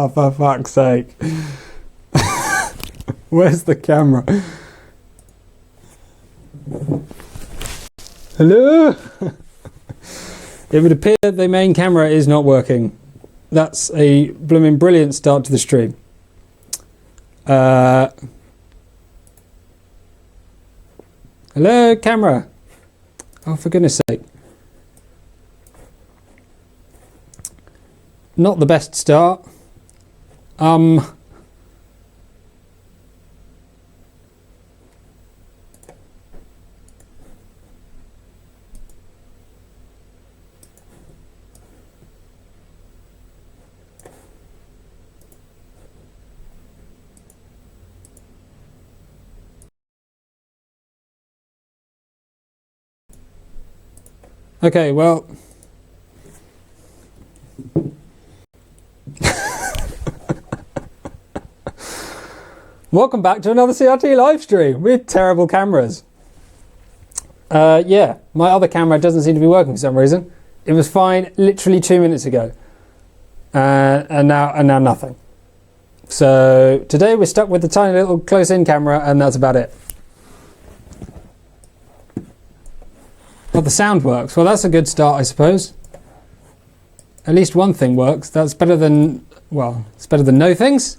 Oh, for fuck's sake. Where's the camera? Hello? It would appear the main camera is not working. That's a blooming brilliant start to the stream. Hello, camera. Oh, for goodness sake. Not the best start. Okay, well, welcome back to another CRT live stream with terrible cameras. Yeah, my other camera doesn't seem to be working for some reason. It was fine literally 2 minutes ago, and now nothing. So today we're stuck with the tiny little close-in camera, and that's about it. Well, the sound works. Well, that's a good start, I suppose. At least one thing works. That's better than, well, it's better than no things.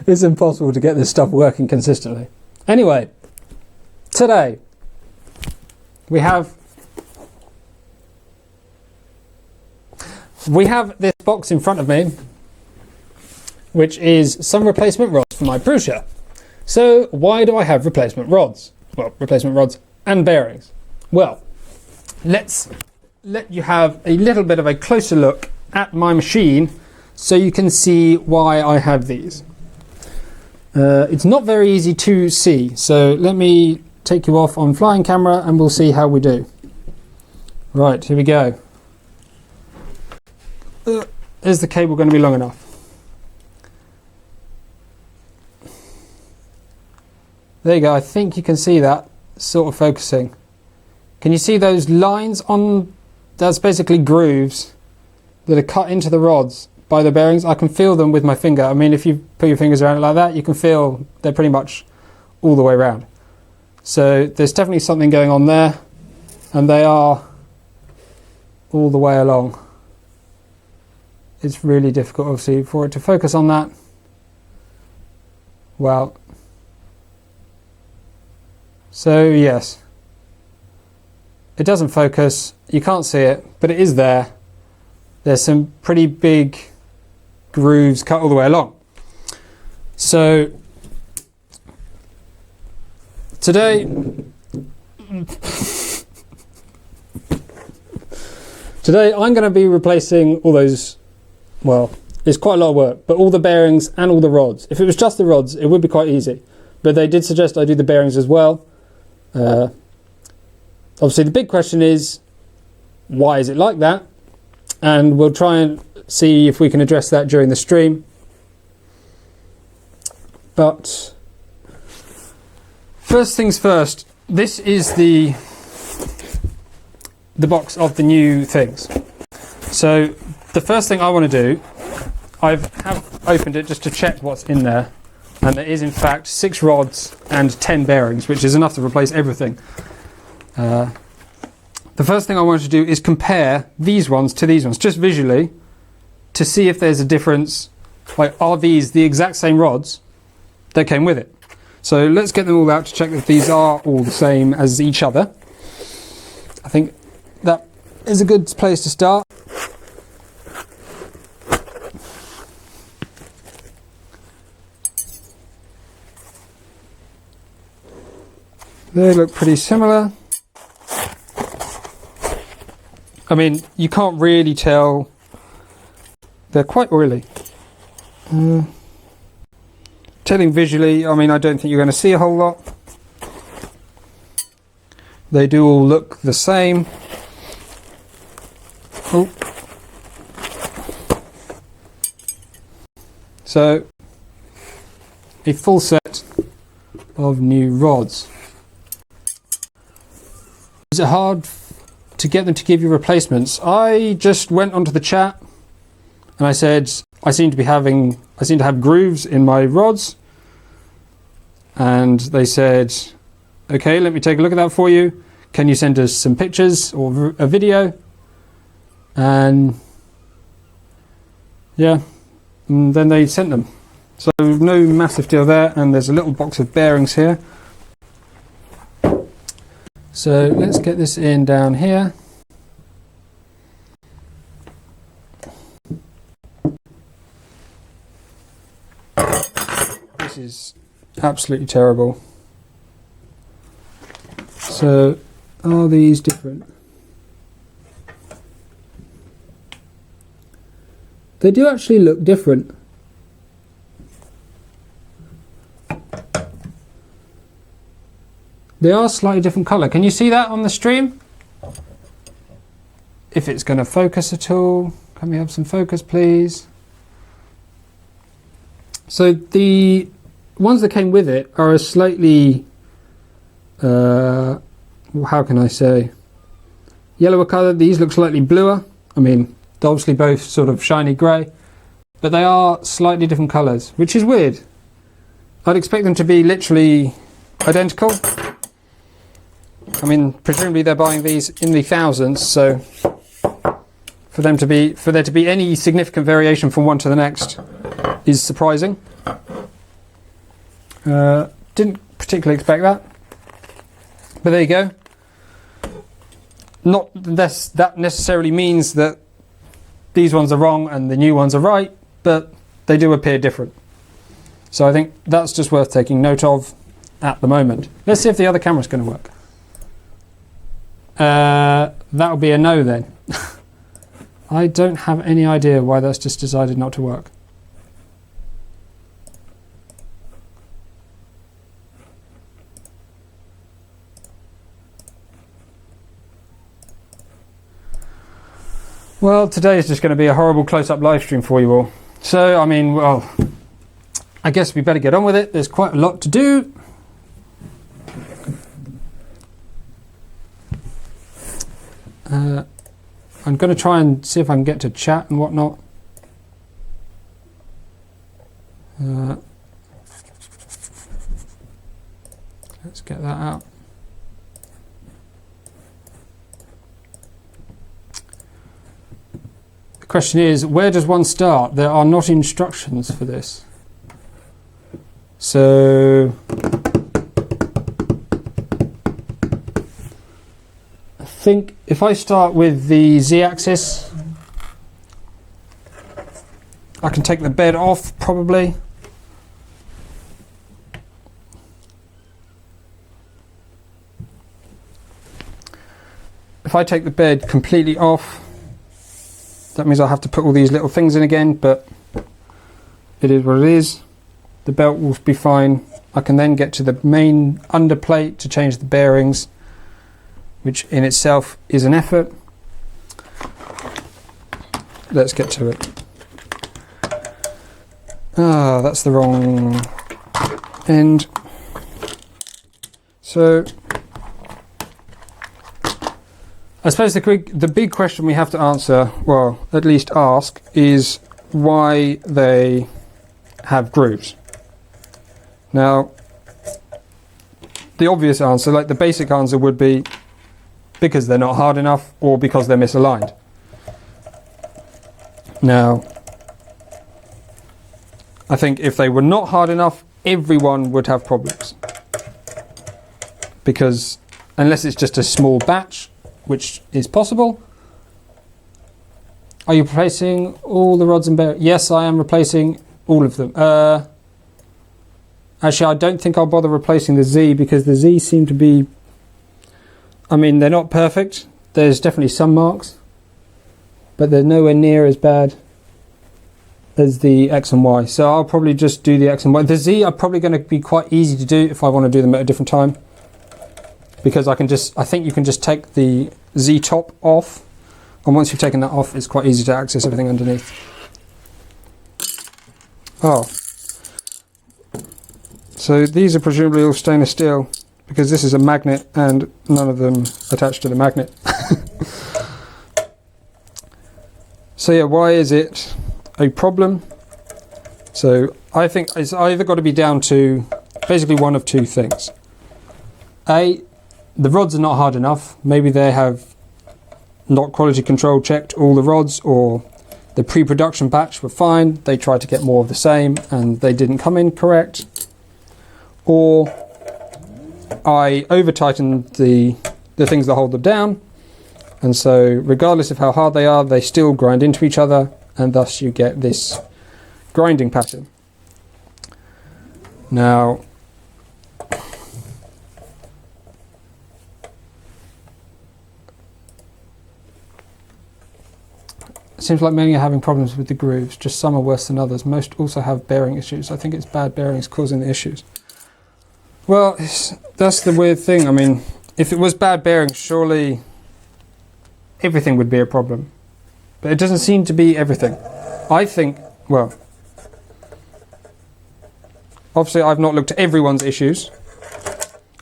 It's impossible to get this stuff working consistently. Anyway, today we have this box in front of me, which is some replacement rods for my Prusa. So why do I have replacement rods? Well, replacement rods and bearings. Well, let's let you have a little bit of a closer look at my machine so you can see why I have these. It's not very easy to see, so let me take you off on flying camera and we'll see how we do. Right, here we go. Is the cable going to be long enough? There you go, I think you can see that sort of focusing. Can you see those lines on, that's basically grooves that are cut into the rods by the bearings. I can feel them with my finger. I mean, if you put your fingers around it like that, you can feel they're pretty much all the way around. So there's definitely something going on there, and they are all the way along. It's really difficult, obviously, for it to focus on that. Well, so yes, it doesn't focus, you can't see it, but it is there. There's some pretty big grooves cut all the way along. So today I'm going to be replacing all those, well, it's quite a lot of work, but all the bearings and all the rods. If it was just the rods, it would be quite easy, but they did suggest I do the bearings as well. Obviously the big question is, why is it like that? And we'll try and see if we can address that during the stream. But first things first, this is the box of the new things. So the first thing I want to do, I have opened it just to check what's in there, and there is in fact 6 rods and 10 bearings, which is enough to replace everything. The first thing I wanted to do is compare these ones to these ones, just visually, to see if there's a difference. Like, are these the exact same rods that came with it? So let's get them all out to check that these are all the same as each other. I think that is a good place to start. They look pretty similar. I mean, you can't really tell. They're quite oily. Telling visually, I mean, I don't think you're going to see a whole lot. They do all look the same. Oh. So, a full set of new rods. Is it hard to get them to give you replacements, I just went onto the chat and I said, I seem to have grooves in my rods. And they said, okay, let me take a look at that for you. Can you send us some pictures or a video? And yeah, and then they sent them. So no massive deal there. And there's a little box of bearings here. So let's get this in down here. This is absolutely terrible. So are these different? They do actually look different. They are slightly different colour. Can you see that on the stream? If it's going to focus at all. Can we have some focus, please? So the ones that came with it are a slightly, how can I say, yellower colour. These look slightly bluer. I mean, they're obviously both sort of shiny grey, but they are slightly different colours, which is weird. I'd expect them to be literally identical. I mean, presumably they're buying these in the thousands, so for there to be any significant variation from one to the next is surprising. Didn't particularly expect that, but there you go. Not that necessarily means that these ones are wrong and the new ones are right, but they do appear different. So I think that's just worth taking note of at the moment. Let's see if the other camera's going to work. That'll be a no then. I don't have any idea why that's just decided not to work. Well, today is just going to be a horrible close-up live stream for you all. So, I mean, well, I guess we better get on with it. There's quite a lot to do. I'm going to try and see if I can get to chat and whatnot. Let's get that out. The question is, where does one start? There are not instructions for this. So I think if I start with the Z-axis, I can take the bed off probably. If I take the bed completely off, that means I'll have to put all these little things in again, but it is what it is. The belt will be fine. I can then get to the main underplate to change the bearings, which in itself is an effort. Let's get to it. Ah, that's the wrong end. So I suppose the big question we have to answer, well, at least ask, is why they have grooves. Now, the obvious answer, like the basic answer, would be because they're not hard enough or because they're misaligned. Now, I think if they were not hard enough, everyone would have problems. Because unless it's just a small batch, which is possible. Are you replacing all the rods and bearings? Yes, I am replacing all of them. Actually, I don't think I'll bother replacing the Z because the Z seem to be, I mean, they're not perfect. There's definitely some marks, but they're nowhere near as bad as the X and Y. So I'll probably just do the X and Y. The Z are probably going to be quite easy to do if I want to do them at a different time. Because I think you can just take the Z top off, and once you've taken that off, it's quite easy to access everything underneath. Oh. So these are presumably all stainless steel, because this is a magnet and none of them attached to the magnet. So yeah, why is it a problem? So I think it's either got to be down to basically one of two things. A, the rods are not hard enough. Maybe they have not quality control checked all the rods, or the pre-production batch were fine. They tried to get more of the same and they didn't come in correct. Or I over-tightened the things that hold them down, and so regardless of how hard they are, they still grind into each other, and thus you get this grinding pattern. Now, it seems like many are having problems with the grooves, just some are worse than others. Most also have bearing issues. I think it's bad bearings causing the issues. Well, that's the weird thing. I mean, if it was bad bearings, surely everything would be a problem. But it doesn't seem to be everything. I think, well, obviously I've not looked at everyone's issues.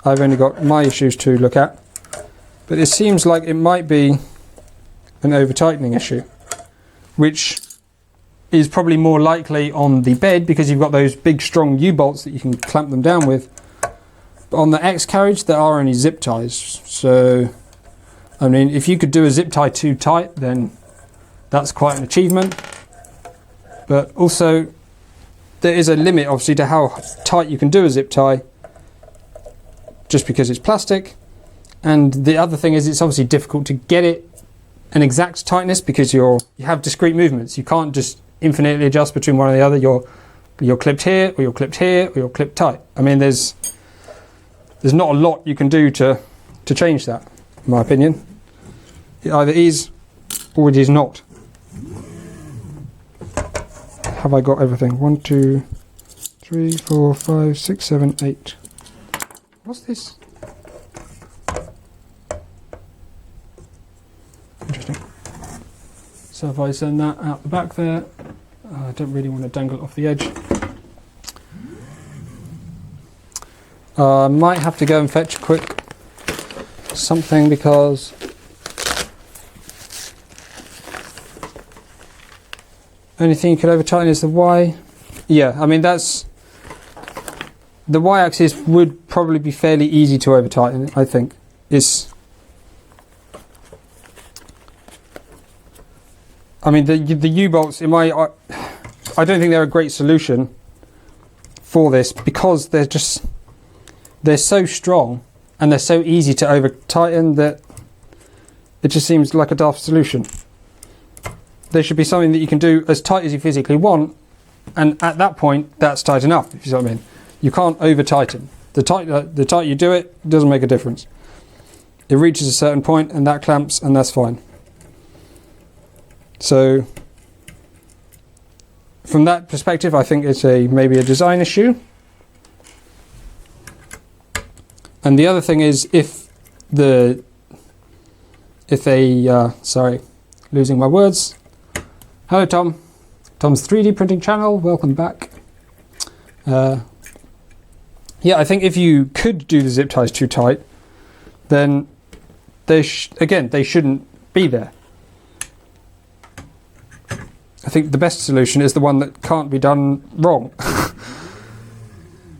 I've only got my issues to look at. But it seems like it might be an over-tightening issue, which is probably more likely on the bed because you've got those big strong U-bolts that you can clamp them down with. But on the X carriage there are only zip ties, so I mean if you could do a zip tie too tight then that's quite an achievement, but also there is a limit obviously to how tight you can do a zip tie just because it's plastic. And the other thing is it's obviously difficult to get it an exact tightness because you have discrete movements. You can't just infinitely adjust between one or the other. You're clipped here, or you're clipped here, or you're clipped tight. I mean, there's not a lot you can do to change that, in my opinion. It either is or it is not. Have I got everything? 1, 2, 3, 4, 5, 6, 7, 8. What's this? Interesting. So if I send that out the back there, I don't really want to dangle it off the edge. I might have to go and fetch a quick something because only thing you could over tighten is the Y. Yeah, I mean that's the Y-axis would probably be fairly easy to over tighten. I think I mean the U-bolts in my I don't think they're a great solution for this because they're so strong and they're so easy to over tighten that it just seems like a daft solution. There should be something that you can do as tight as you physically want, and at that point that's tight enough, if you see what I mean. You can't over tighten. The tighter you do it doesn't make a difference. It reaches a certain point and that clamps and that's fine. So from that perspective I think it's maybe a design issue. And the other thing is sorry, losing my words. Hello Tom, Tom's 3D printing channel, welcome back. Yeah, I think if you could do the zip ties too tight, then they shouldn't be there. I think the best solution is the one that can't be done wrong.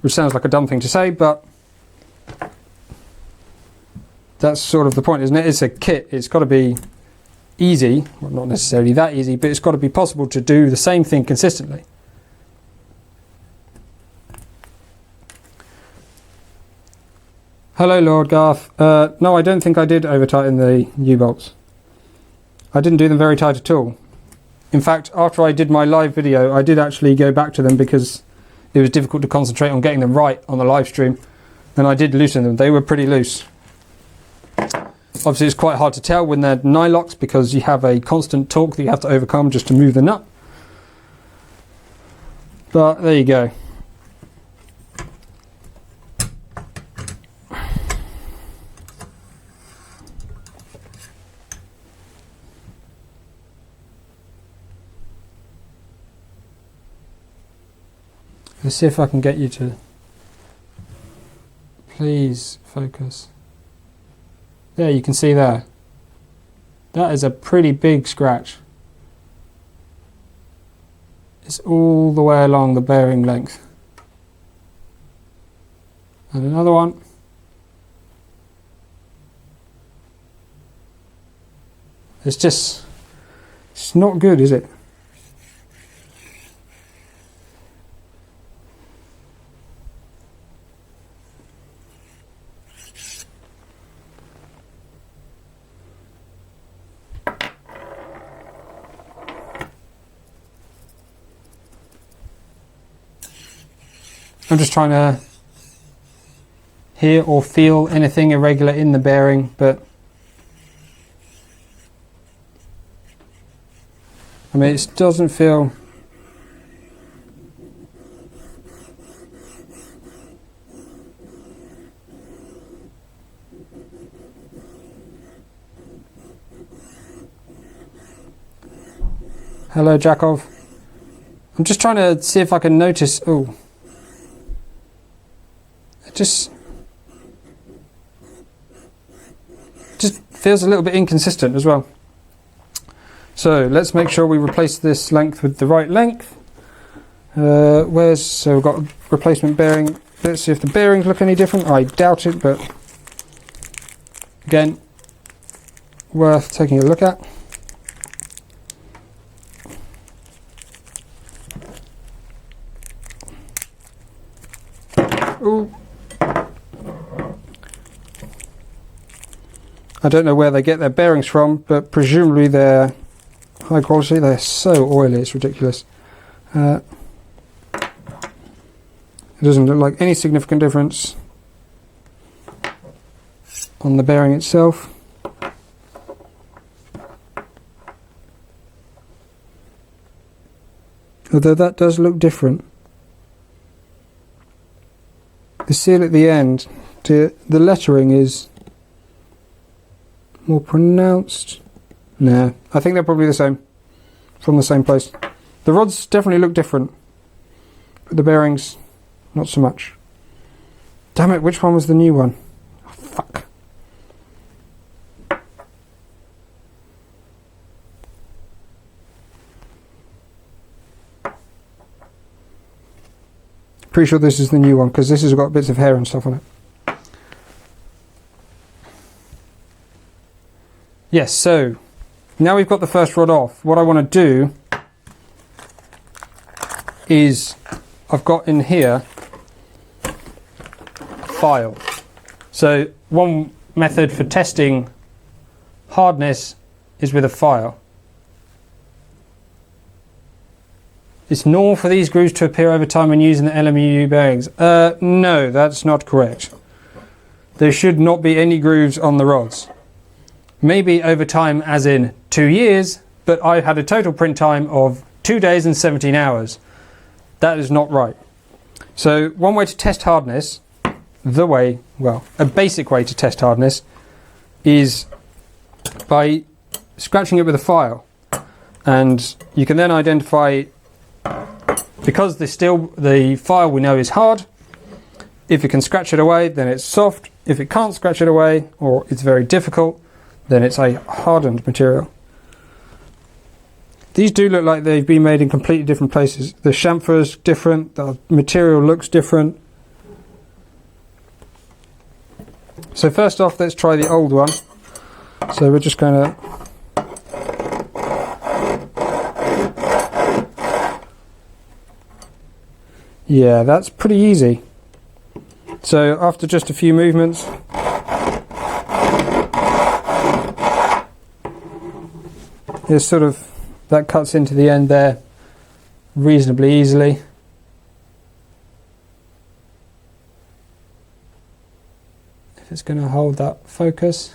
Which sounds like a dumb thing to say, but that's sort of the point, isn't it? It's a kit, it's got to be easy, well not necessarily that easy, but it's got to be possible to do the same thing consistently. Hello Lord Garth. No, I don't think I did over tighten the U-bolts. I didn't do them very tight at all. In fact, after I did my live video, I did actually go back to them because it was difficult to concentrate on getting them right on the live stream, and I did loosen them. They were pretty loose. Obviously it's quite hard to tell when they're nylocks because you have a constant torque that you have to overcome just to move the nut. But there you go. Let's see if I can get you to please focus. There, you can see there. That is a pretty big scratch. It's all the way along the bearing length. And another one. It's not good, is it? I'm just trying to hear or feel anything irregular in the bearing, but I mean, it doesn't feel. Hello, Jakov. I'm just trying to see if I can notice. Oh. It just feels a little bit inconsistent as well. So let's make sure we replace this length with the right length. So we've got a replacement bearing. Let's see if the bearings look any different. I doubt it, but again, worth taking a look at. Ooh. I don't know where they get their bearings from, but presumably they're high quality. They're so oily, it's ridiculous. It doesn't look like any significant difference on the bearing itself. Although that does look different. The seal at the end, the lettering is more pronounced. No, I think they're probably the same, from the same place. The rods definitely look different, but the bearings, not so much. Damn it, which one was the new one? Oh, fuck. Pretty sure this is the new one, because this has got bits of hair and stuff on it. Yes, so now we've got the first rod off. What I want to do is, I've got in here a file. So one method for testing hardness is with a file. It's normal for these grooves to appear over time when using the LMU bearings. No, that's not correct. There should not be any grooves on the rods. Maybe over time as in 2 years, but I had a total print time of 2 days and 17 hours. That is not right. So one way to test hardness, a basic way to test hardness is by scratching it with a file. And you can then identify, because the file we know is hard, if it can scratch it away, then it's soft. If it can't scratch it away, or it's very difficult, then it's a hardened material. These do look like they've been made in completely different places. The chamfer's different, the material looks different. So first off, let's try the old one. So we're just going to yeah, that's pretty easy. So after just a few movements, it's sort of, that cuts into the end there reasonably easily. If it's going to hold that focus.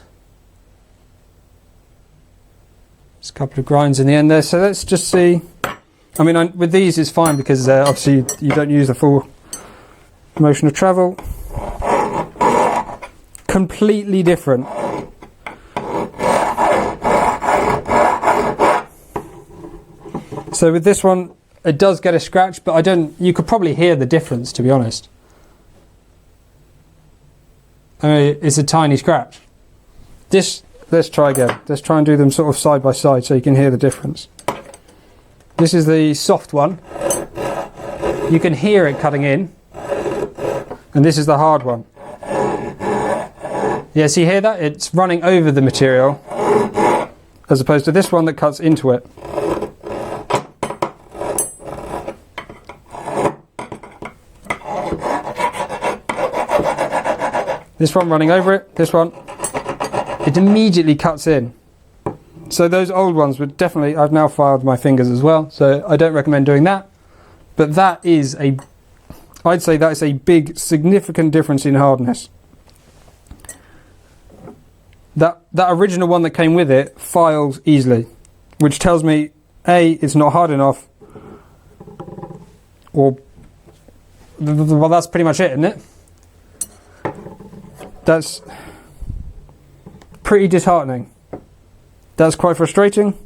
There's a couple of grinds in the end there, so let's just see. I mean, with these it's fine because obviously you don't use the full motion of travel. Completely different. So with this one, it does get a scratch, but you could probably hear the difference, to be honest. I mean, it's a tiny scratch. Let's try again. Let's try and do them sort of side by side so you can hear the difference. This is the soft one. You can hear it cutting in. And this is the hard one. Yeah, so you hear that? It's running over the material as opposed to this one that cuts into it. This one running over it, this one, it immediately cuts in. So those old ones would definitely, I've now filed my fingers as well, so I don't recommend doing that. But that is I'd say that is a big, significant difference in hardness. That original one that came with it files easily, which tells me A, it's not hard enough, or, well, that's pretty much it, isn't it? That's pretty disheartening. That's quite frustrating.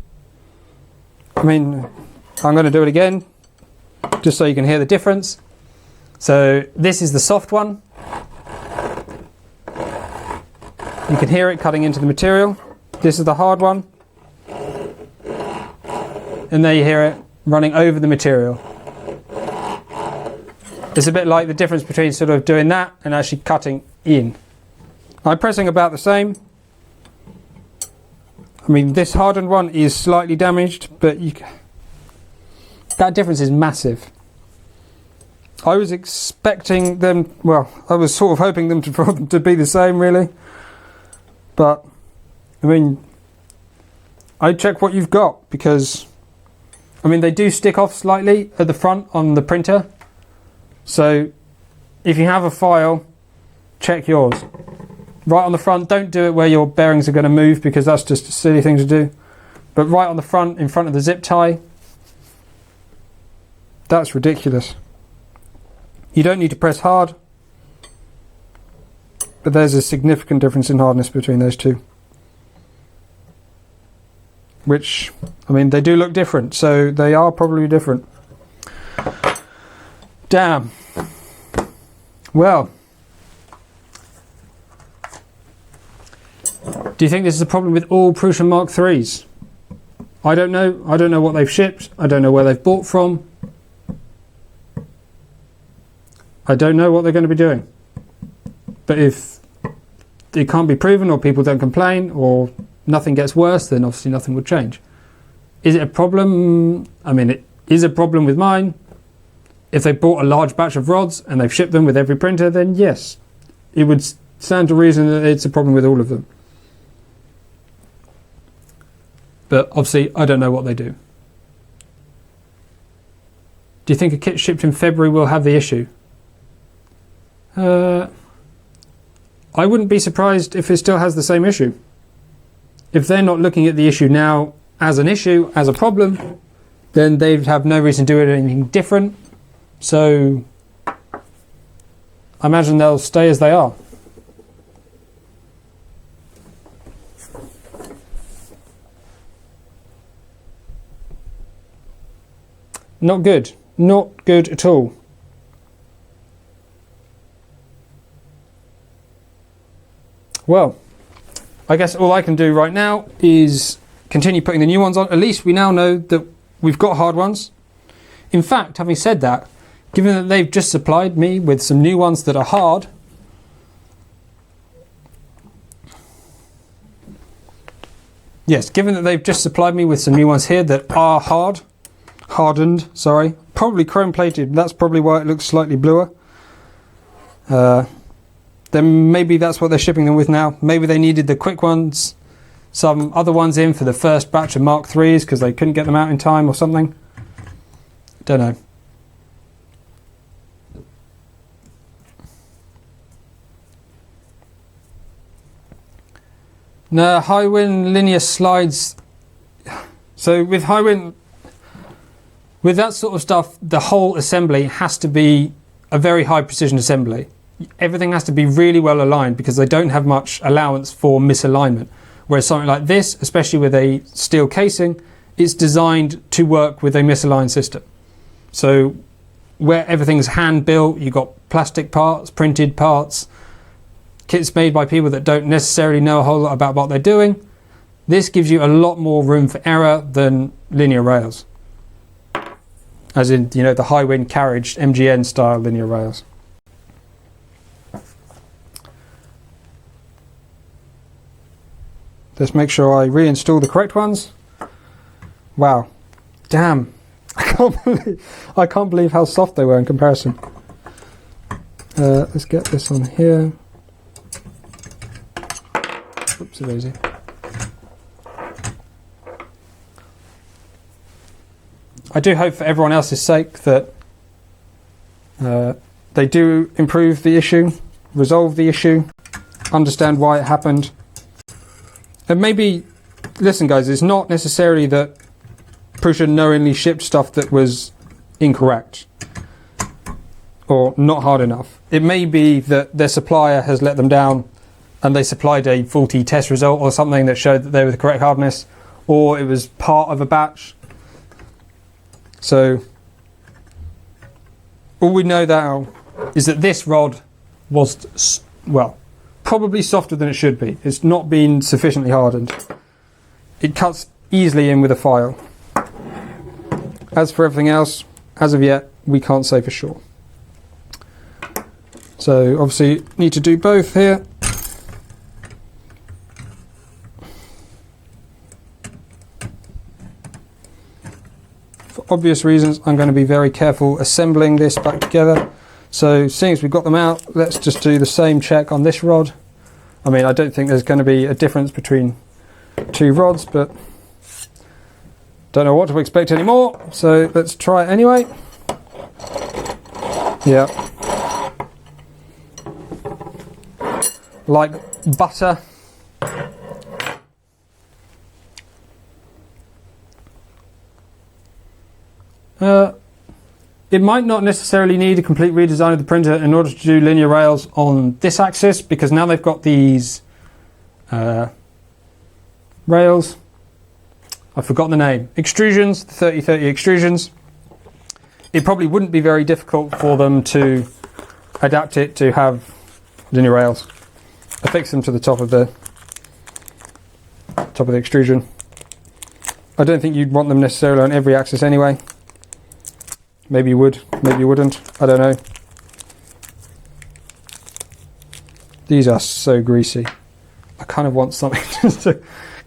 I mean, I'm going to do it again, just so you can hear the difference. So this is the soft one. You can hear it cutting into the material. This is the hard one. And there you hear it running over the material. It's a bit like the difference between sort of doing that and actually cutting in. I'm pressing about the same. I mean, this hardened one is slightly damaged, but that difference is massive. I was expecting them, well, I was sort of hoping them to be the same, really. But, I mean, I'd check what you've got, because, I mean, they do stick off slightly at the front on the printer. So, if you have a file, check yours. Right on the front, don't do it where your bearings are going to move, because that's just a silly thing to do. But right on the front, in front of the zip tie, that's ridiculous. You don't need to press hard, but there's a significant difference in hardness between those two. Which, I mean, they do look different, so they are probably different. Damn. Well, do you think this is a problem with all Prusa Mark IIIs? I don't know. I don't know what they've shipped. I don't know where they've bought from. I don't know what they're going to be doing. But if it can't be proven, or people don't complain, or nothing gets worse, then obviously nothing would change. Is it a problem? I mean, it is a problem with mine. If they bought a large batch of rods and they've shipped them with every printer, then yes, it would stand to reason that it's a problem with all of them. But obviously, I don't know what they do. Do you think a kit shipped in February will have the issue? I wouldn't be surprised if it still has the same issue. If they're not looking at the issue now as an issue, as a problem, then they'd have no reason to do anything different. So I imagine they'll stay as they are. Not good. Not good at all. Well, I guess all I can do right now is continue putting the new ones on. At least we now know that we've got hard ones. In fact, having said that, given that they've just supplied me with some new ones that are hard, yes, given that they've just supplied me with some new ones here that are hardened, sorry, probably chrome plated, that's probably why it looks slightly bluer. Then maybe that's what they're shipping them with now. Maybe they needed the quick ones, some other ones in for the first batch of Mark IIIs because they couldn't get them out in time or something. Don't know. No, high wind linear slides. So with high wind, with that sort of stuff, the whole assembly has to be a very high precision assembly. Everything has to be really well aligned because they don't have much allowance for misalignment. Whereas something like this, especially with a steel casing, it's designed to work with a misaligned system. So where everything's hand built, you've got plastic parts, printed parts, kits made by people that don't necessarily know a whole lot about what they're doing. This gives you a lot more room for error than linear rails. as in, you know, the high wind carriage MGN style linear rails. Let's make sure I reinstall the correct ones. Wow, damn, I can't believe how soft they were in comparison. Let's get this on here. Oops, daisy. I do hope for everyone else's sake that they do improve the issue, resolve the issue, understand why it happened. And maybe, listen guys, it's not necessarily that Prusa knowingly shipped stuff that was incorrect or not hard enough. It may be that their supplier has let them down and they supplied a faulty test result or something that showed that they were the correct hardness, or it was part of a batch. So all we know now is that this rod was, well, probably softer than it should be. It's not been sufficiently hardened. It cuts easily in with a file. As for everything else, as of yet, we can't say for sure. So obviously need to do both here. For obvious reasons, I'm going to be very careful assembling this back together. So seeing as we've got them out, let's just do the same check on this rod. I mean, I don't think there's going to be a difference between two rods, but don't know what to expect anymore. So let's try it anyway. Yeah. Like butter. It might not necessarily need a complete redesign of the printer in order to do linear rails on this axis, because now they've got these rails. I've forgotten the name. Extrusions, the 30-30 extrusions. It probably wouldn't be very difficult for them to adapt it to have linear rails. Affix them to the top of the extrusion. I don't think you'd want them necessarily on every axis anyway. Maybe you would, maybe you wouldn't, I don't know. These are so greasy. I kind of want something just to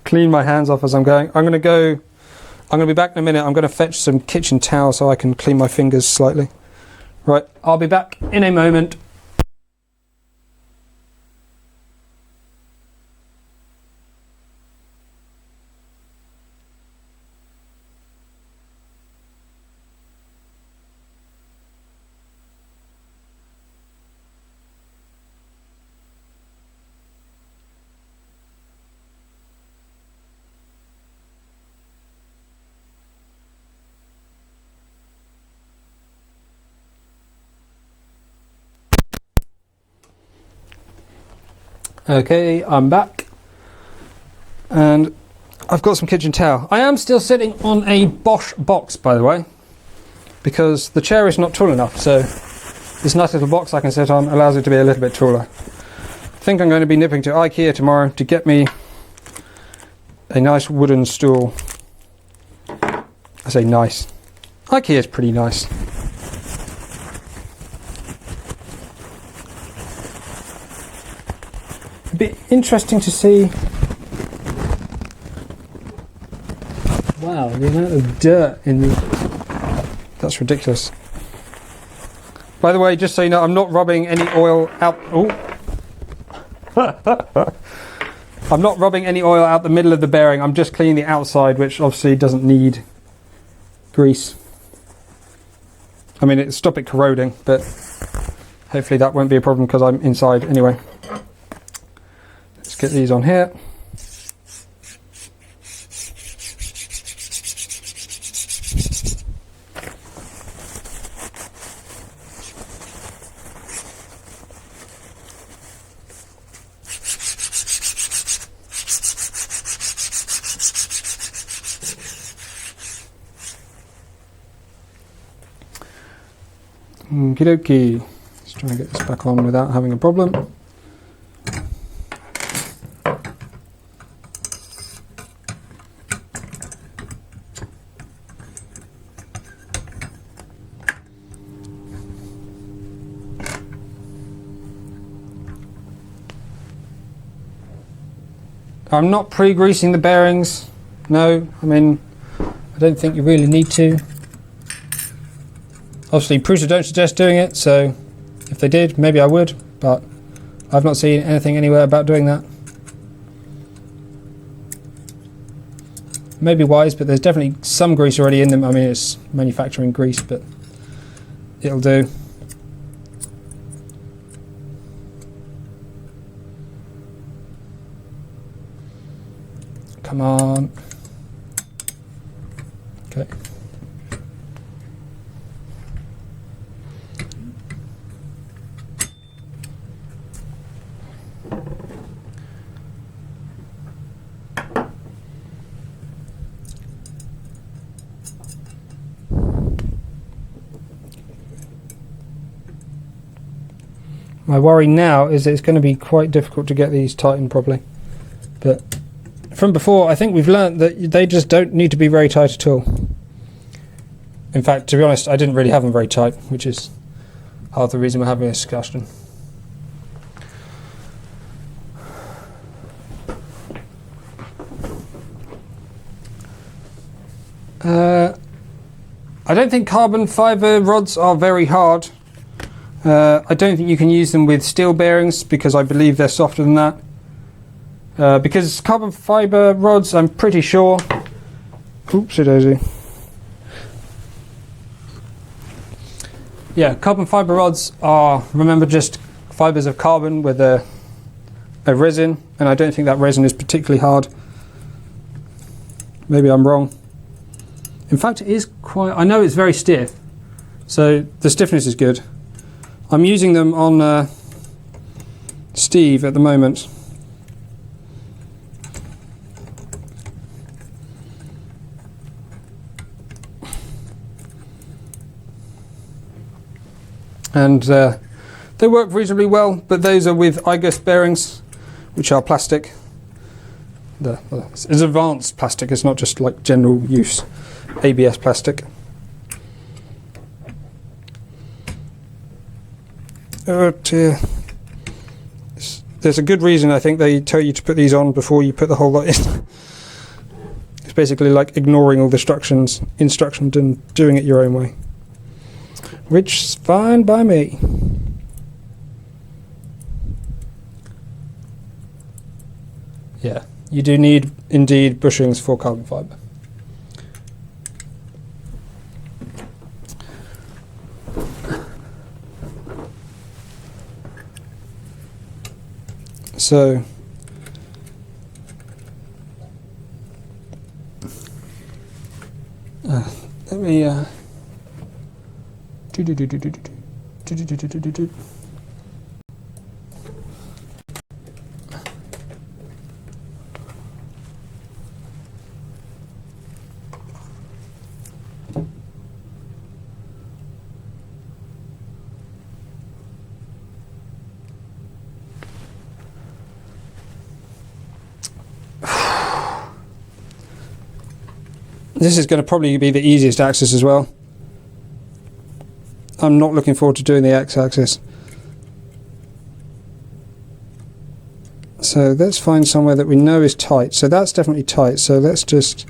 clean my hands off as I'm going. I'm going to be back in a minute. I'm going to fetch some kitchen towel so I can clean my fingers slightly. Right, I'll be back in a moment. Okay, I'm back and I've got some kitchen towel. I am still sitting on a Bosch box, by the way, because the chair is not tall enough, so this nice little box I can sit on allows it to be a little bit taller. I think I'm going to be nipping to IKEA tomorrow to get me a nice wooden stool. I say nice. IKEA is pretty nice. Be interesting to see. Wow, the amount of dirt in the... That's ridiculous. By the way, just so you know, I'm not rubbing any oil out... Oh. I'm not rubbing any oil out the middle of the bearing. I'm just cleaning the outside, which obviously doesn't need grease. I mean, it'll stop it corroding, but hopefully that won't be a problem because I'm inside anyway. Let's get these on here. Okie dokie. Let's try and get this back on without having a problem. I'm not pre-greasing the bearings. No, I mean, I don't think you really need to. Obviously, Prusa don't suggest doing it, so if they did, maybe I would, but I've not seen anything anywhere about doing that. Maybe wise, but there's definitely some grease already in them. I mean, it's manufacturing grease, but it'll do. Come on. Okay. My worry now is that it's going to be quite difficult to get these tightened properly. But from before, I think we've learnt that they just don't need to be very tight at all. In fact, to be honest, I didn't really have them very tight, which is half the reason we're having this discussion. I don't think carbon fibre rods are very hard. I don't think you can use them with steel bearings because I believe they're softer than that. Because carbon fibre rods, I'm pretty sure... Oopsie daisy. Yeah, carbon fibre rods are, remember, just fibres of carbon with a resin, and I don't think that resin is particularly hard. Maybe I'm wrong. In fact, it is quite... I know it's very stiff, so the stiffness is good. I'm using them on Steve at the moment. And they work reasonably well, but those are with I-gust bearings, which are plastic. It's advanced plastic, it's not just like general use ABS plastic. There's a good reason I think they tell you to put these on before you put the whole lot in. It's basically like ignoring all the instructions and doing it your own way. Which is fine by me. Yeah, you do need indeed bushings for carbon fibre. So let me This is going to probably be the easiest axis as well. I'm not looking forward to doing the X-axis. So let's find somewhere that we know is tight. So that's definitely tight. So let's just...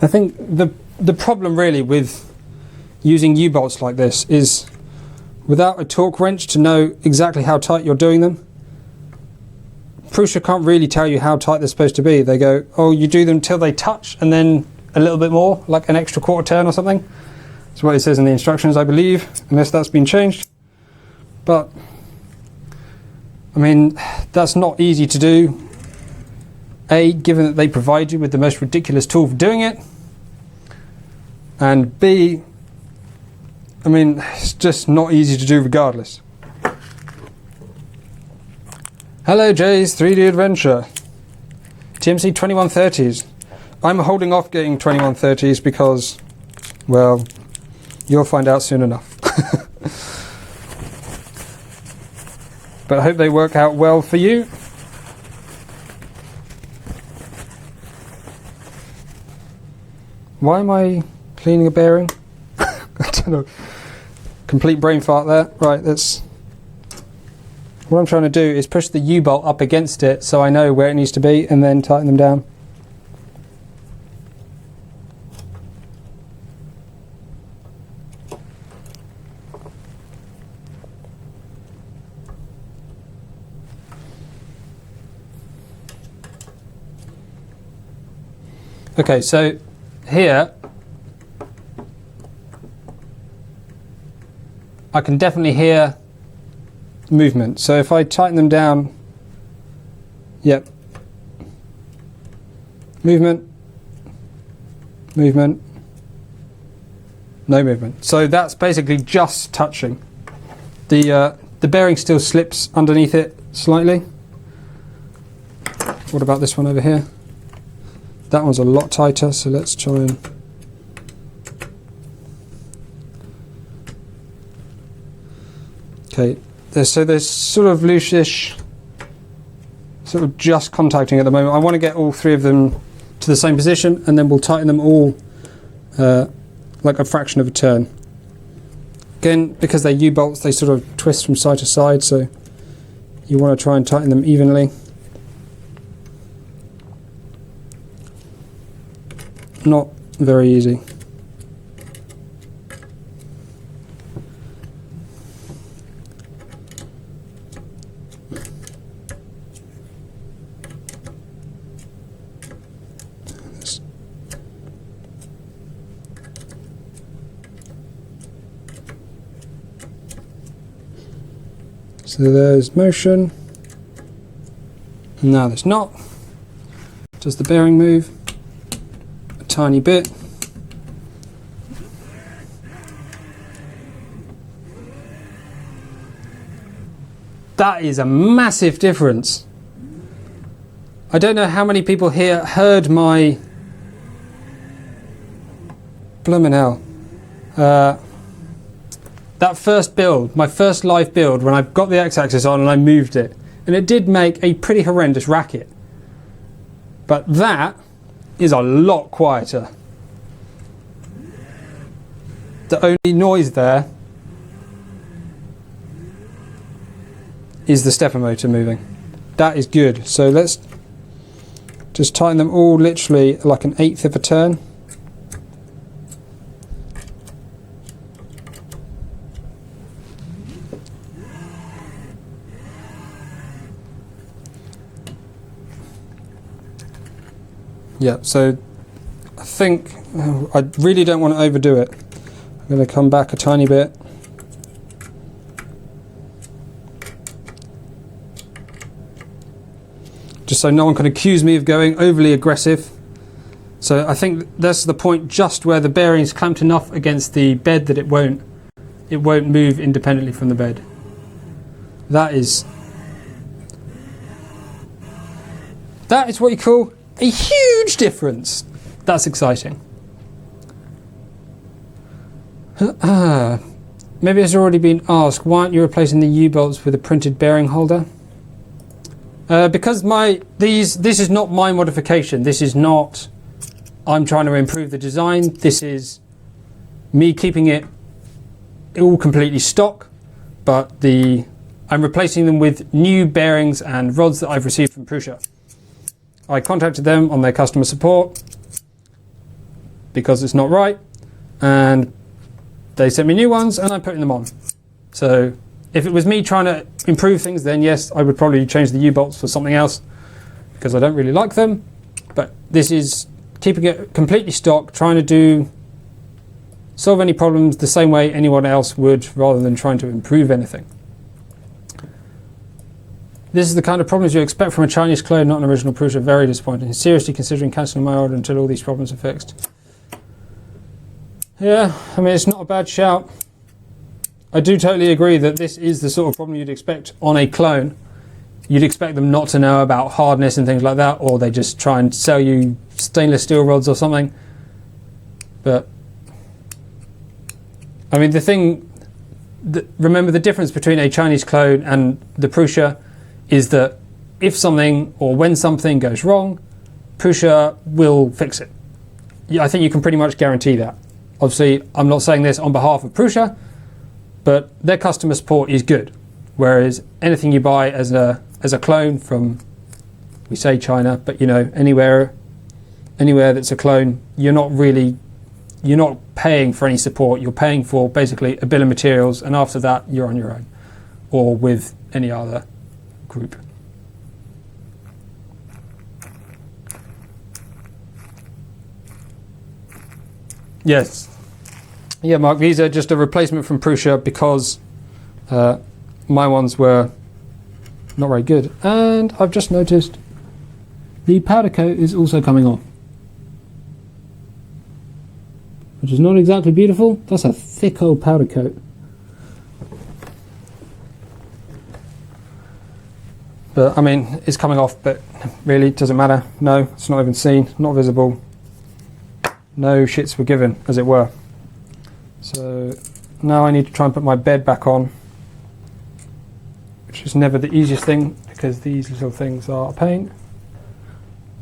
I think the problem really with using U-bolts like this is without a torque wrench to know exactly how tight you're doing them, Prusa can't really tell you how tight they're supposed to be. They go, oh, you do them till they touch and then a little bit more, like an extra quarter turn or something. That's what it says in the instructions, I believe, unless that's been changed. But, I mean, that's not easy to do. A, given that they provide you with the most ridiculous tool for doing it, and B, I mean, it's just not easy to do regardless. Hello Jay's 3D Adventure. TMC 2130s. I'm holding off getting 2130s because, well, you'll find out soon enough. but I hope they work out well for you. Why am I cleaning a bearing? I don't know. Complete brain fart there. Right, that's... What I'm trying to do is push the U-bolt up against it so I know where it needs to be and then tighten them down. Okay, so here I can definitely hear movement. So if I tighten them down, yep, movement, movement, no movement. So that's basically just touching. The bearing still slips underneath it slightly. What about this one over here? That one's a lot tighter, so let's try and... Okay, so there's sort of loose-ish, sort of just contacting at the moment. I want to get all three of them to the same position, and then we'll tighten them all like a fraction of a turn. Again, because they're U-bolts, they sort of twist from side to side, so you want to try and tighten them evenly. Not very easy. So there's motion. Now there's not. Does the bearing move? A tiny bit. That is a massive difference. I don't know how many people here heard my bloomin' hell. That first build, my first live build, when I got the X-axis on and I moved it, and it did make a pretty horrendous racket. But that is a lot quieter. The only noise there is the stepper motor moving. That is good. So let's just tighten them all literally like an eighth of a turn. Yeah, so I think I really don't want to overdo it. I'm going to come back a tiny bit. Just so no one can accuse me of going overly aggressive. So I think that's the point, just where the bearing is clamped enough against the bed that it won't move independently from the bed. That is what you call a huge difference. That's exciting. Maybe it's already been asked, why aren't you replacing the U-bolts with a printed bearing holder? Because this is not my modification. This is not I'm trying to improve the design. This is me keeping it all completely stock, but I'm replacing them with new bearings and rods that I've received from Prusa. I contacted them on their customer support because it's not right, and they sent me new ones and I'm putting them on. So if it was me trying to improve things, then yes, I would probably change the U-bolts for something else because I don't really like them. But this is keeping it completely stock, trying to solve any problems the same way anyone else would, rather than trying to improve anything. This is the kind of problems you expect from a Chinese clone, not an original Prusa. Very disappointing. Seriously considering cancelling my order until all these problems are fixed. Yeah, I mean, it's not a bad shout. I do totally agree that this is the sort of problem you'd expect on a clone. You'd expect them not to know about hardness and things like that, or they just try and sell you stainless steel rods or something. But I mean, the thing remember the difference between a Chinese clone and the Prusa is that if something or when something goes wrong, Prusa will fix it. Yeah, I think you can pretty much guarantee that. Obviously, I'm not saying this on behalf of Prusa, but their customer support is good. Whereas anything you buy as a clone from, we say China, but you know, anywhere that's a clone, you're not paying for any support. You're paying for basically a bill of materials, and after that, you're on your own, or with any other group. Yes. Yeah, Mark, these are just a replacement from Prusa because my ones were not very good. And I've just noticed the powder coat is also coming off, which is not exactly beautiful. That's a thick old powder coat. But I mean, it's coming off, but really it doesn't matter. No, it's not even seen, not visible. No shits were given, as it were. So now I need to try and put my bed back on, which is never the easiest thing because these little things are a pain.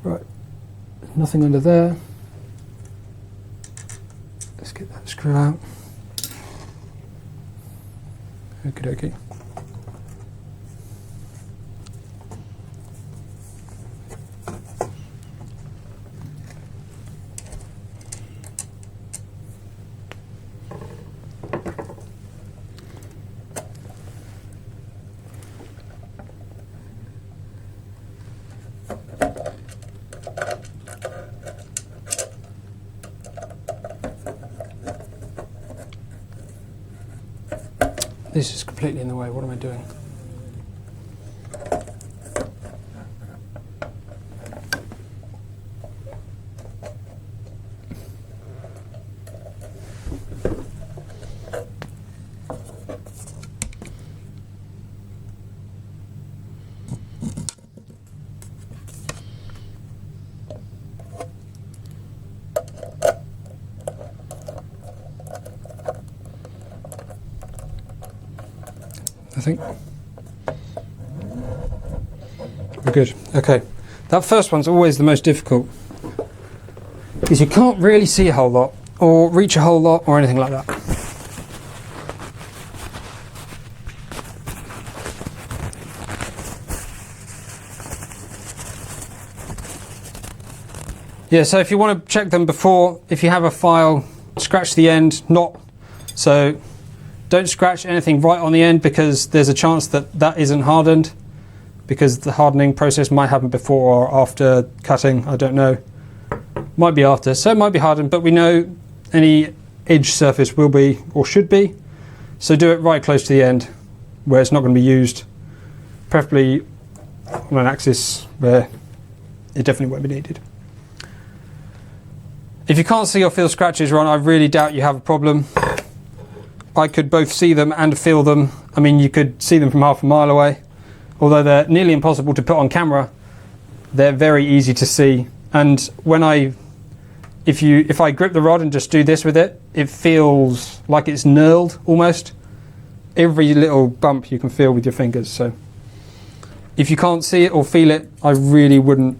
Right, nothing under there. Let's get that screw out. Okie dokie. This is completely in the way. What am I doing? I think we're good. Okay, that first one's always the most difficult because you can't really see a whole lot or reach a whole lot or anything like that. Yeah, so if you want to check them before, if you have a file, scratch the end, so don't scratch anything right on the end because there's a chance that that isn't hardened because the hardening process might happen before or after cutting, I don't know. Might be after, so it might be hardened, but we know any edge surface will be or should be. So do it right close to the end where it's not going to be used, preferably on an axis where it definitely won't be needed. If you can't see or feel scratches, Ron, I really doubt you have a problem. I could both see them and feel them. I mean, you could see them from half a mile away. Although they're nearly impossible to put on camera, they're very easy to see. And when if I grip the rod and just do this with it, it feels like it's knurled almost. Every little bump you can feel with your fingers. So if you can't see it or feel it, I really wouldn't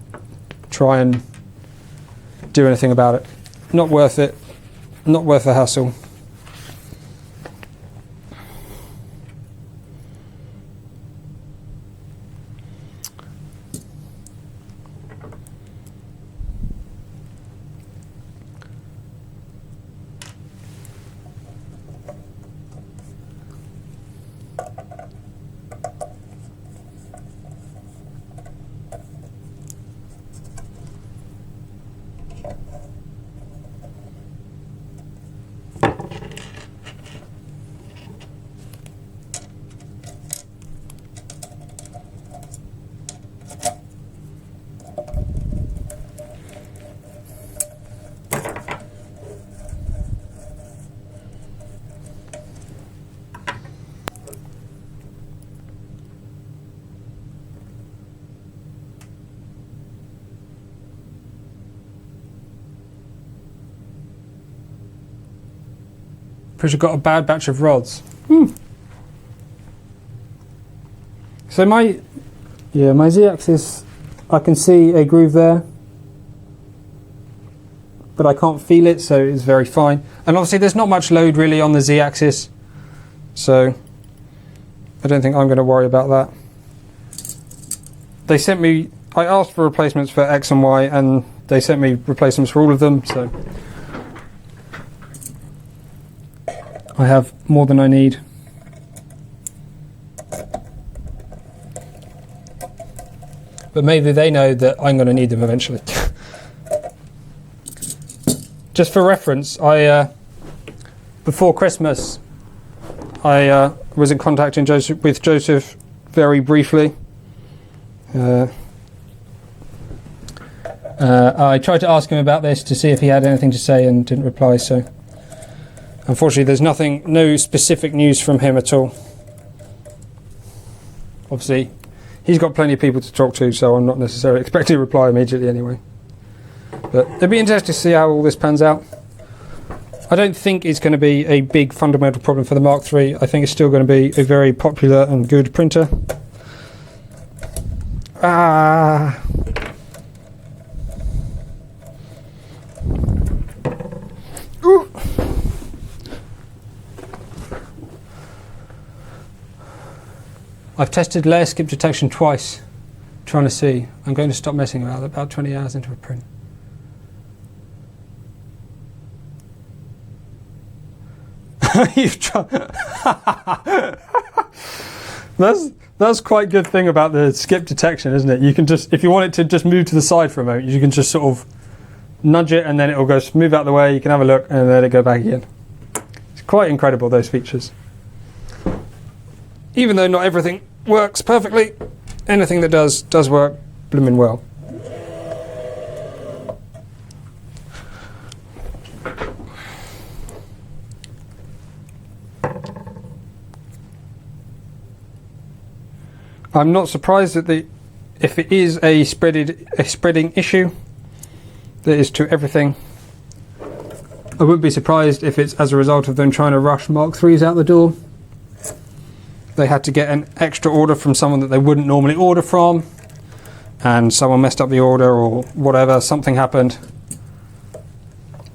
try and do anything about it. Not worth it. Not worth the hassle. Prusa got a bad batch of rods. So my Z-axis, I can see a groove there, but I can't feel it, so it's very fine. And obviously there's not much load really on the Z-axis, so I don't think I'm going to worry about that. They sent me, I asked for replacements for X and Y, and they sent me replacements for all of them, so I have more than I need. But maybe they know that I'm going to need them eventually. Just for reference, before Christmas, I was in contact with Joseph very briefly. I tried to ask him about this to see if he had anything to say and didn't reply, so unfortunately there's no specific news from him at all. Obviously, he's got plenty of people to talk to, so I'm not necessarily expecting a reply immediately anyway. But it'll be interesting to see how all this pans out. I don't think it's going to be a big fundamental problem for the Mark III. I think it's still going to be a very popular and good printer. Ooh. I've tested layer skip detection twice, trying to see. I'm going to stop messing about 20 hours into a print. You've tried. That's quite a good thing about the skip detection, isn't it? You can just, if you want it to just move to the side for a moment, you can just sort of nudge it and then it will go move out of the way. You can have a look and then it go back again. It's quite incredible, those features. Even though not everything works perfectly, anything that does work blooming well. I'm not surprised that if it is a spreading issue that is to everything, I wouldn't be surprised if it's as a result of them trying to rush Mark IIIs out the door. They had to get an extra order from someone that they wouldn't normally order from, and someone messed up the order or whatever, something happened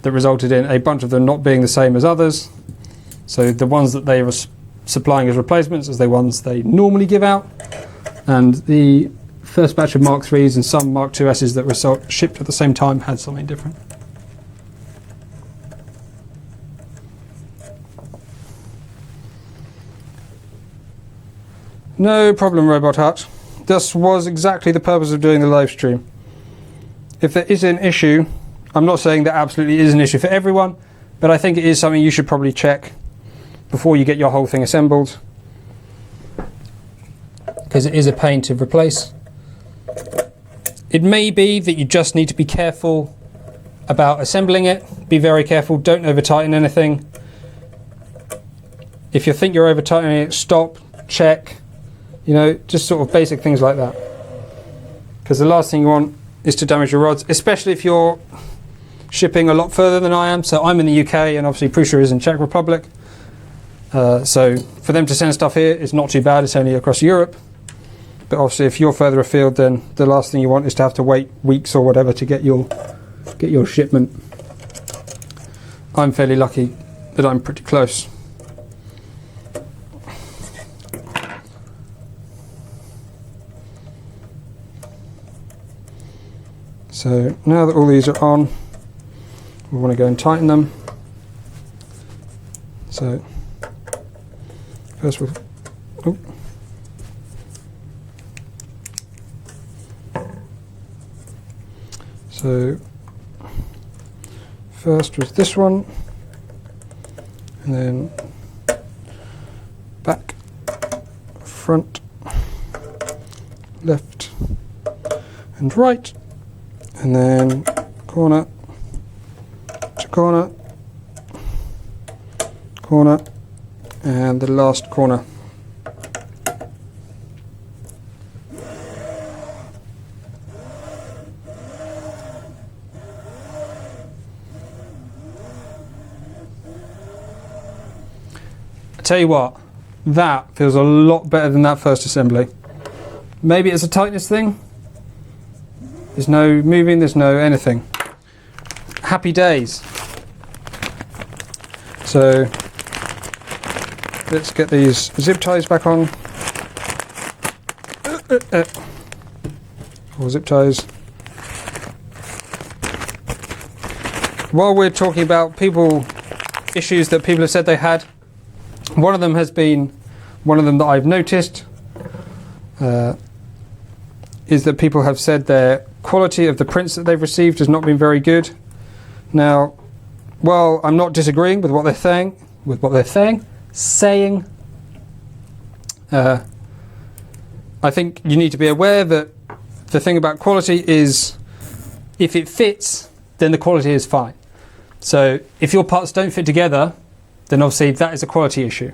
that resulted in a bunch of them not being the same as others. So the ones that they were supplying as replacements as the ones they normally give out, and the first batch of Mark IIIs and some Mark IISs that were shipped at the same time had something different. No problem, Robot Hut. This was exactly the purpose of doing the live stream. If there is an issue, I'm not saying there absolutely is an issue for everyone, but I think it is something you should probably check before you get your whole thing assembled, because it is a pain to replace. It may be that you just need to be careful about assembling it. Be very careful, don't over tighten anything. If you think you're over tightening it, stop, check, you know, just sort of basic things like that. Because the last thing you want is to damage your rods, especially if you're shipping a lot further than I am. So I'm in the UK and obviously Prusa is in Czech Republic. So for them to send stuff here, it's not too bad, it's only across Europe. But obviously if you're further afield, then the last thing you want is to have to wait weeks or whatever to get your shipment. I'm fairly lucky that I'm pretty close. So now that all these are on, we want to go and tighten them. So first we'll, so first was this one, and then back, front, left and right, and then corner to corner, corner, and the last corner. I tell you what, that feels a lot better than that first assembly. Maybe it's a tightness thing. There's no moving, there's no anything. Happy days. So let's get these zip ties back on. Or zip ties. While we're talking about issues that people have said they had, one of them has been, one of them that I've noticed, is that people have said their quality of the prints that they've received has not been very good. Now, well, I'm not disagreeing with what they're saying, I think you need to be aware that the thing about quality is if it fits, then the quality is fine. So if your parts don't fit together, then obviously that is a quality issue.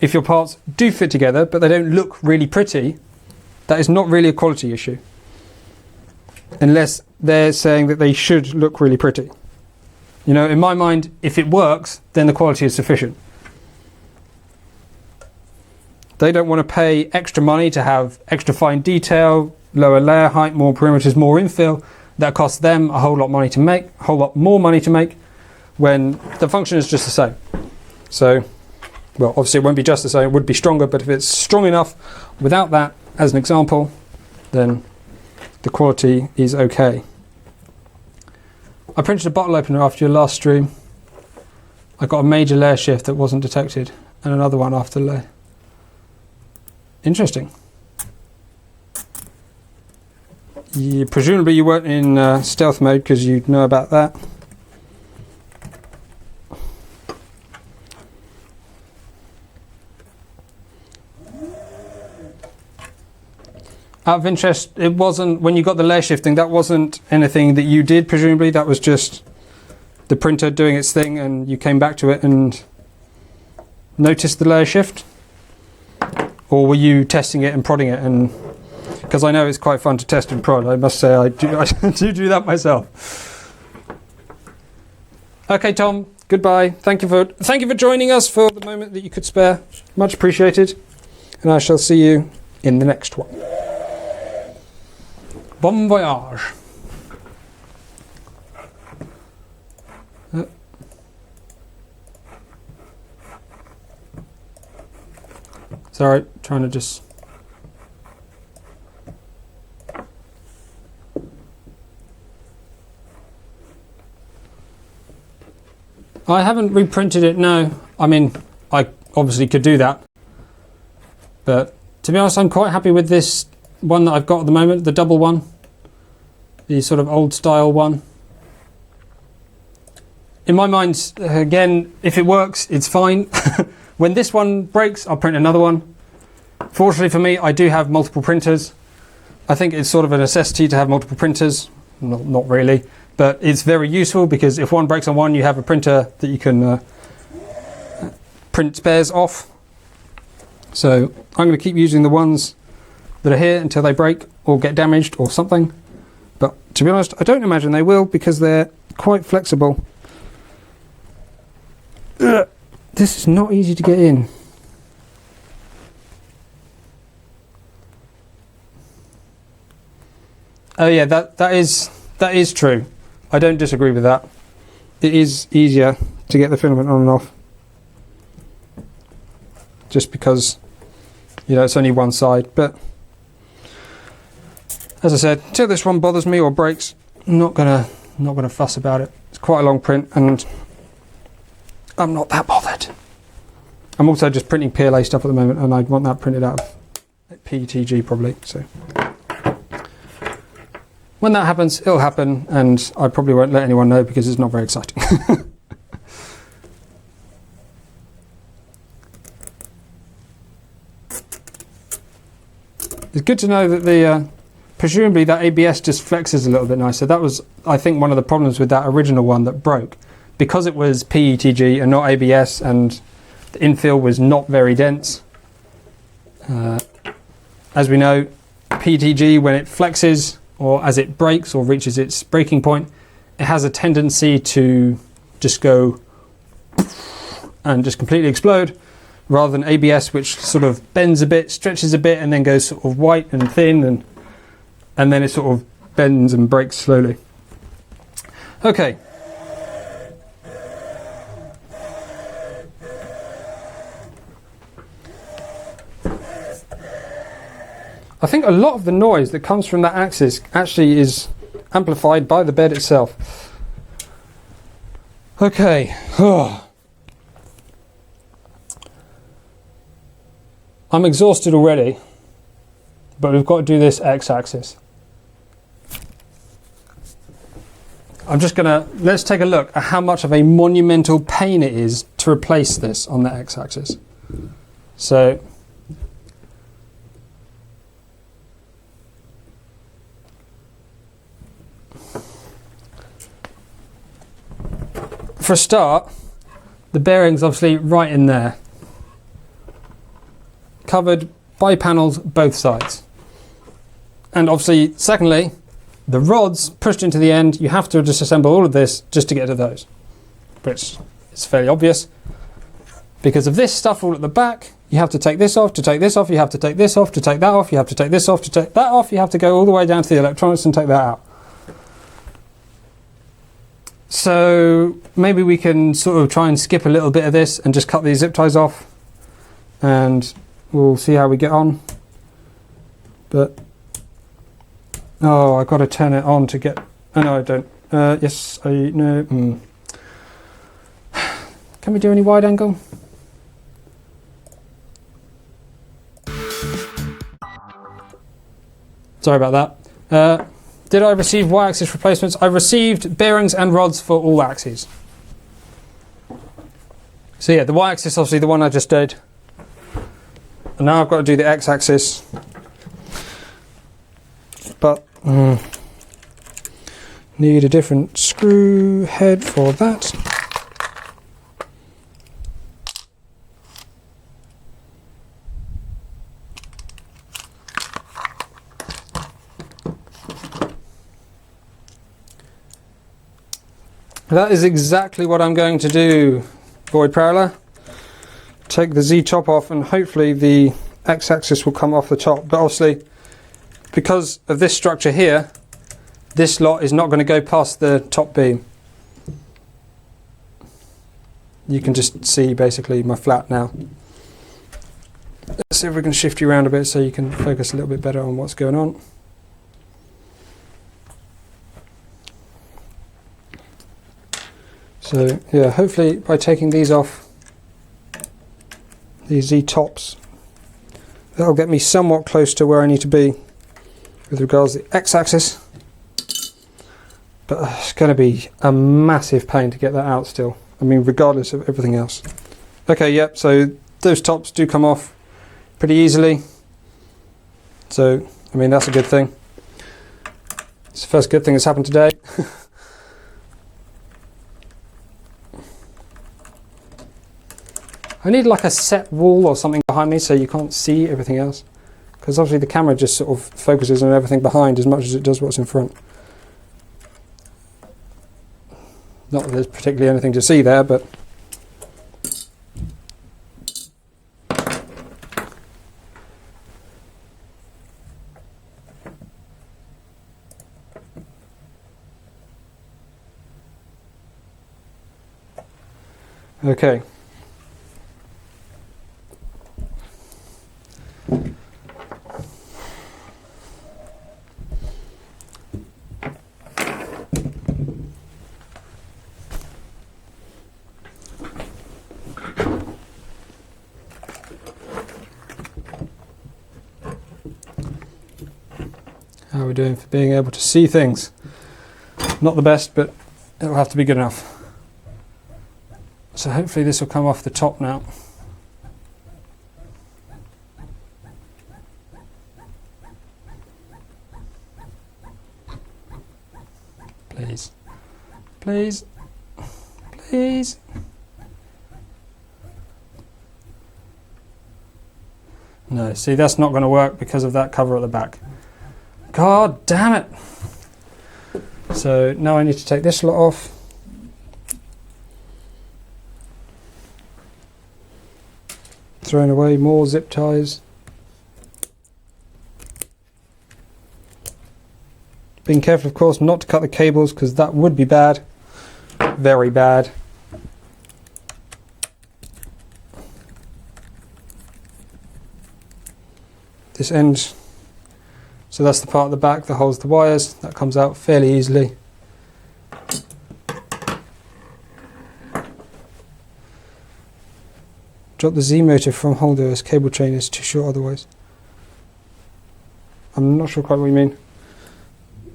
If your parts do fit together, but they don't look really pretty, that is not really a quality issue. Unless they're saying that they should look really pretty. You know, in my mind, if it works, then the quality is sufficient. They don't want to pay extra money to have extra fine detail, lower layer height, more perimeters, more infill. That costs them a whole lot more money to make when the function is just the same. So, well, obviously it won't be just the same, it would be stronger, but if it's strong enough without that, as an example, then the quality is okay. I printed a bottle opener after your last stream. I got a major layer shift that wasn't detected, and another one after layer. Interesting. Presumably you weren't in stealth mode because you'd know about that. Out of interest, it wasn't, when you got the layer shifting, that wasn't anything that you did, presumably. That was just the printer doing its thing and you came back to it and noticed the layer shift? Or were you testing it and prodding it? And because I know it's quite fun to test and prod, I must say I do that myself. Okay, Tom, goodbye. Thank you for joining us for the moment that you could spare. Much appreciated. And I shall see you in the next one. Bon voyage. Sorry, trying to just... I haven't reprinted it, no. I mean, I obviously could do that. But to be honest, I'm quite happy with this one that I've got at the moment, the double one. The sort of old style one. In my mind, again, if it works, it's fine. When this one breaks, I'll print another one. Fortunately for me, I do have multiple printers. I think it's sort of a necessity to have multiple printers. Not really, but it's very useful because if one breaks on one, you have a printer that you can print spares off. So I'm going to keep using the ones that are here until they break or get damaged or something. But to be honest, I don't imagine they will because they're quite flexible. Ugh. This is not easy to get in. Oh yeah, that is true. I don't disagree with that. It is easier to get the filament on and off. Just because, you know, it's only one side. But as I said, until this one bothers me or breaks, I'm not gonna fuss about it. It's quite a long print and I'm not that bothered. I'm also just printing PLA stuff at the moment and I want that printed out of PETG probably. So when that happens, it'll happen and I probably won't let anyone know because it's not very exciting. It's good to know that the presumably that ABS just flexes a little bit nicer. That was, I think, one of the problems with that original one that broke. Because it was PETG and not ABS and the infill was not very dense. As we know, PETG, when it flexes or as it breaks or reaches its breaking point, it has a tendency to just go and just completely explode. rather than ABS, which sort of bends a bit, stretches a bit, and then goes sort of white and thin, and then it sort of bends and breaks slowly. Okay. I think a lot of the noise that comes from that axis actually is amplified by the bed itself. Okay. I'm exhausted already, but we've got to do this x-axis. Let's take a look at how much of a monumental pain it is to replace this on the x-axis. So, for a start, the bearing's obviously right in there, covered by panels both sides. And obviously, secondly, the rods pushed into the end, you have to disassemble all of this just to get to those, which is fairly obvious. Because of this stuff all at the back, you have to take this off, to take this off, you have to take this off, to take that off, you have to take this off, to take that off, you have to go all the way down to the electronics and take that out. So maybe we can sort of try and skip a little bit of this and just cut these zip ties off, and we'll see how we get on. But oh, I've got to turn it on to get. Oh no, I don't. Yes, I know. Can we do any wide angle? Sorry about that. Did I receive Y-axis replacements? I received bearings and rods for all axes. So yeah, the Y-axis obviously the one I just did. And now I've got to do the X-axis. But need a different screw head for that. That is exactly what I'm going to do, void parallel. Take the Z top off and hopefully the X-axis will come off the top. But obviously, because of this structure here, this lot is not going to go past the top beam. You can just see basically my flat now. Let's see if we can shift you around a bit so you can focus a little bit better on what's going on. So yeah, hopefully by taking these off, these Z tops, that'll get me somewhat close to where I need to be with regards to the X-axis. But it's going to be a massive pain to get that out still. I mean, regardless of everything else. Okay, yep, so those tops do come off pretty easily. So, I mean, that's a good thing. It's the first good thing that's happened today. I need like a set wall or something behind me so you can't see everything else. Because obviously the camera just sort of focuses on everything behind as much as it does what's in front. Not that there's particularly anything to see there, but... Okay. How are we doing for being able to see things? Not the best, but it'll have to be good enough. So hopefully this will come off the top now. Please. Please. Please. No, see, that's not going to work because of that cover at the back. God damn it! So now I need to take this lot off. throwing away more zip ties. Being careful, of course, not to cut the cables, because that would be bad. Very bad. This end, so that's the part at the back that holds the wires, that comes out fairly easily. Drop the Z motor from holder as cable chain is too short otherwise. I'm not sure quite what you mean,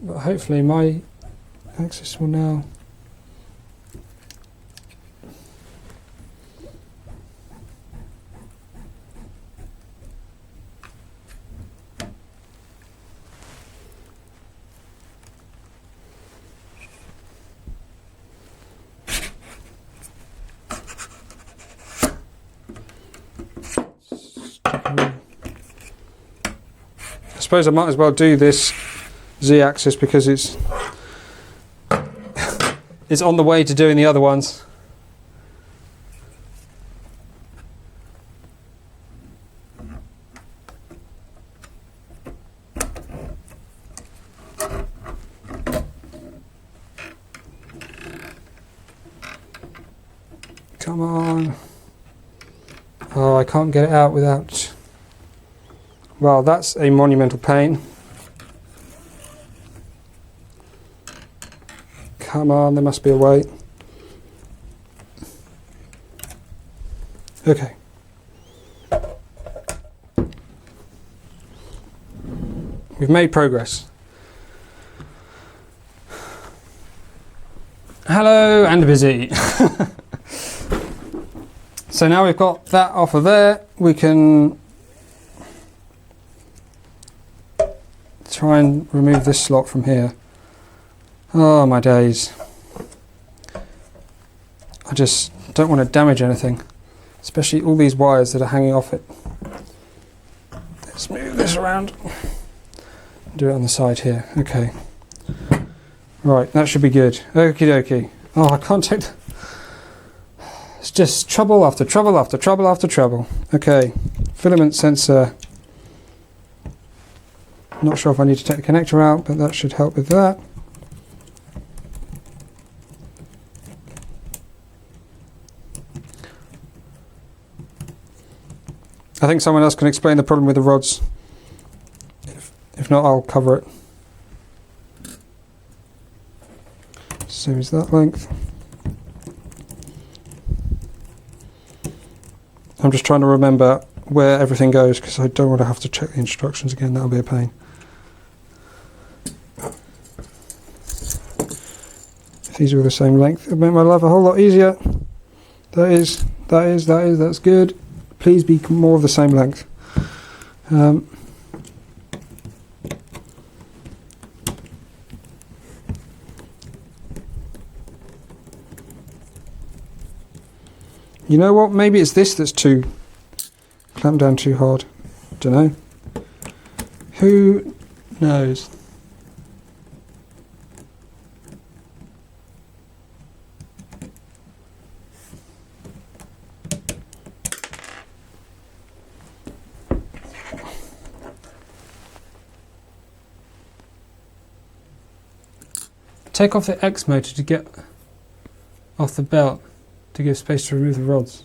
but hopefully my axis will now I suppose I might as well do this Z-axis because it's on the way to doing the other ones. Come on. Oh, I can't get it out without... Well, that's a monumental pain. Come on, there must be a way. Okay. We've made progress. Hello and busy. So now we've got that off of there, we can try and remove this slot from here. Oh my days. I just don't want to damage anything, especially all these wires that are hanging off it. Let's move this around. Do it on the side here. Okay. Right, that should be good. Okie dokie. Oh, I can't take... It's just trouble after trouble after trouble after trouble. Okay, filament sensor. Not sure if I need to take the connector out, but that should help with that. I think someone else can explain the problem with the rods. If not, I'll cover it. Same as that length. I'm just trying to remember where everything goes because I don't want to have to check the instructions again. That'll be a pain. If these were the same length, it would make my life a whole lot easier. That's good. Please be more of the same length. You know what? Maybe it's this that's too clamped down too hard. Don't know. Who knows? Take off the X motor to get off the belt to give space to remove the rods.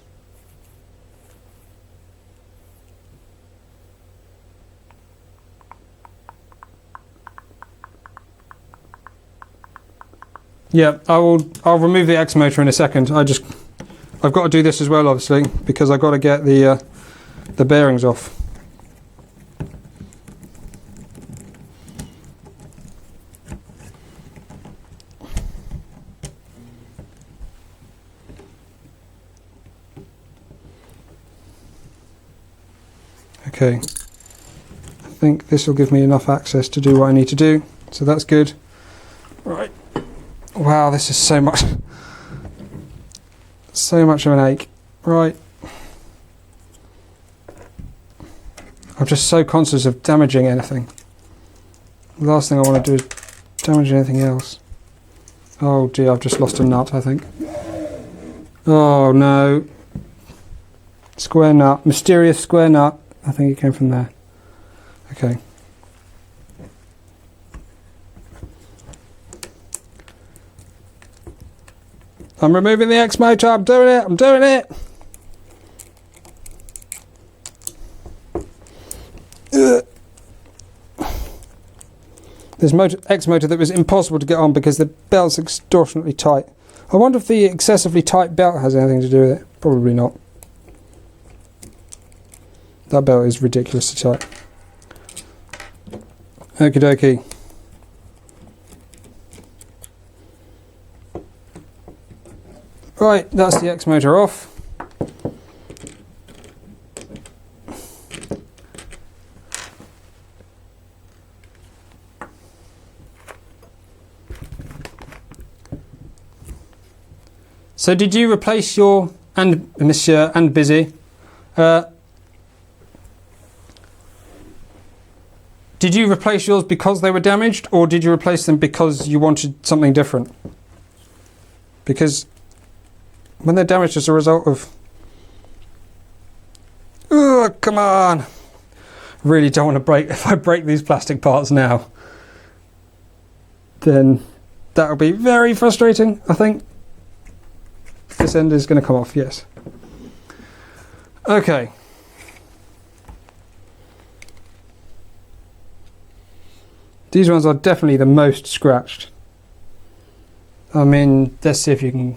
Yeah, I'll remove the X motor in a second. I've got to do this as well, obviously, because I've got to get the bearings off. Okay, I think this will give me enough access to do what I need to do, so that's good. Right, wow, this is so much of an ache. Right, I'm just so conscious of damaging anything. The last thing I want to do is damage anything else. Oh dear, I've just lost a nut, I think. Oh no. Square nut, mysterious square nut. I think it came from there. Okay. I'm removing the X motor, I'm doing it! Ugh. There's X motor that was impossible to get on because the belt's extortionately tight. I wonder if the excessively tight belt has anything to do with it. Probably not. That belt is ridiculously tight. Okie dokie. Right, that's the X motor off. So did you replace your, and Monsieur and Busy, did you replace yours because they were damaged, or did you replace them because you wanted something different? Because when they're damaged as a result of... Oh, come on! Really don't want to break... If I break these plastic parts now, then that'll be very frustrating, I think. This end is going to come off, yes. Okay. These ones are definitely the most scratched. I mean, let's see if you can...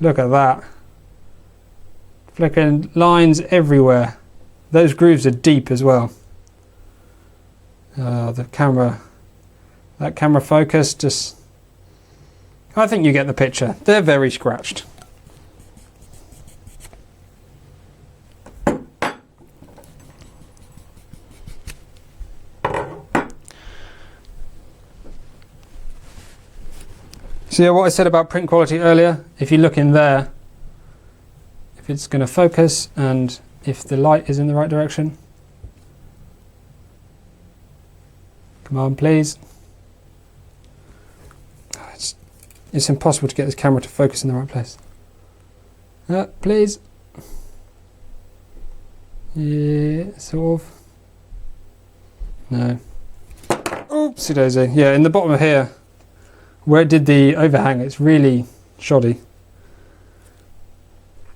Look at that. Flicking lines everywhere. Those grooves are deep as well. The camera... That camera focus just... I think you get the picture. They're very scratched. So yeah, what I said about print quality earlier, if you look in there, if it's going to focus and if the light is in the right direction. Come on, please. It's impossible to get this camera to focus in the right place. Please. Yeah, sort of. No. Oopsie daisy. Yeah, in the bottom of here, where it did the overhang, it's really shoddy.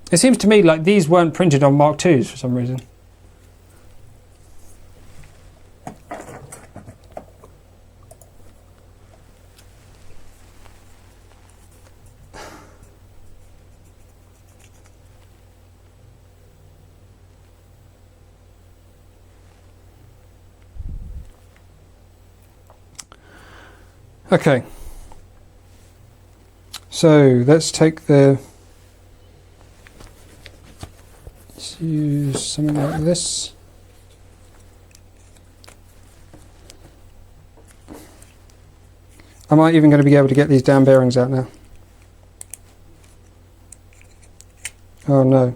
It seems to me like these weren't printed on Mark IIs for some reason. Okay, so let's take the, let's use something like this. Am I even going to be able to get these damn bearings out now? Oh no.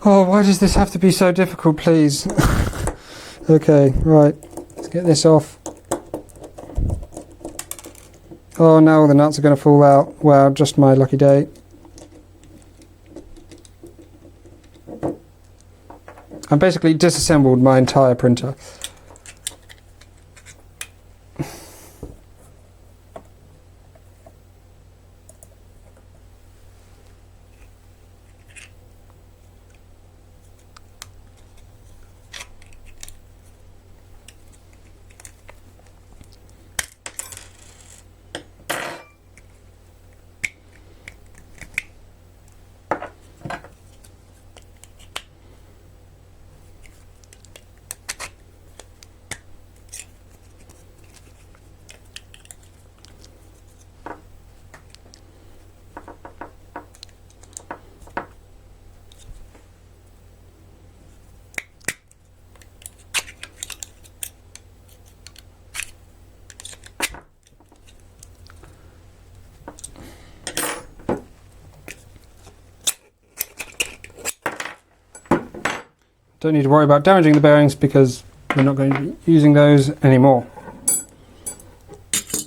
Oh, why does this have to be so difficult, please? Okay, right, let's get this off. Oh no, the nuts are going to fall out. Wow, just my lucky day. I basically disassembled my entire printer. Don't need to worry about damaging the bearings because we're not going to be using those anymore.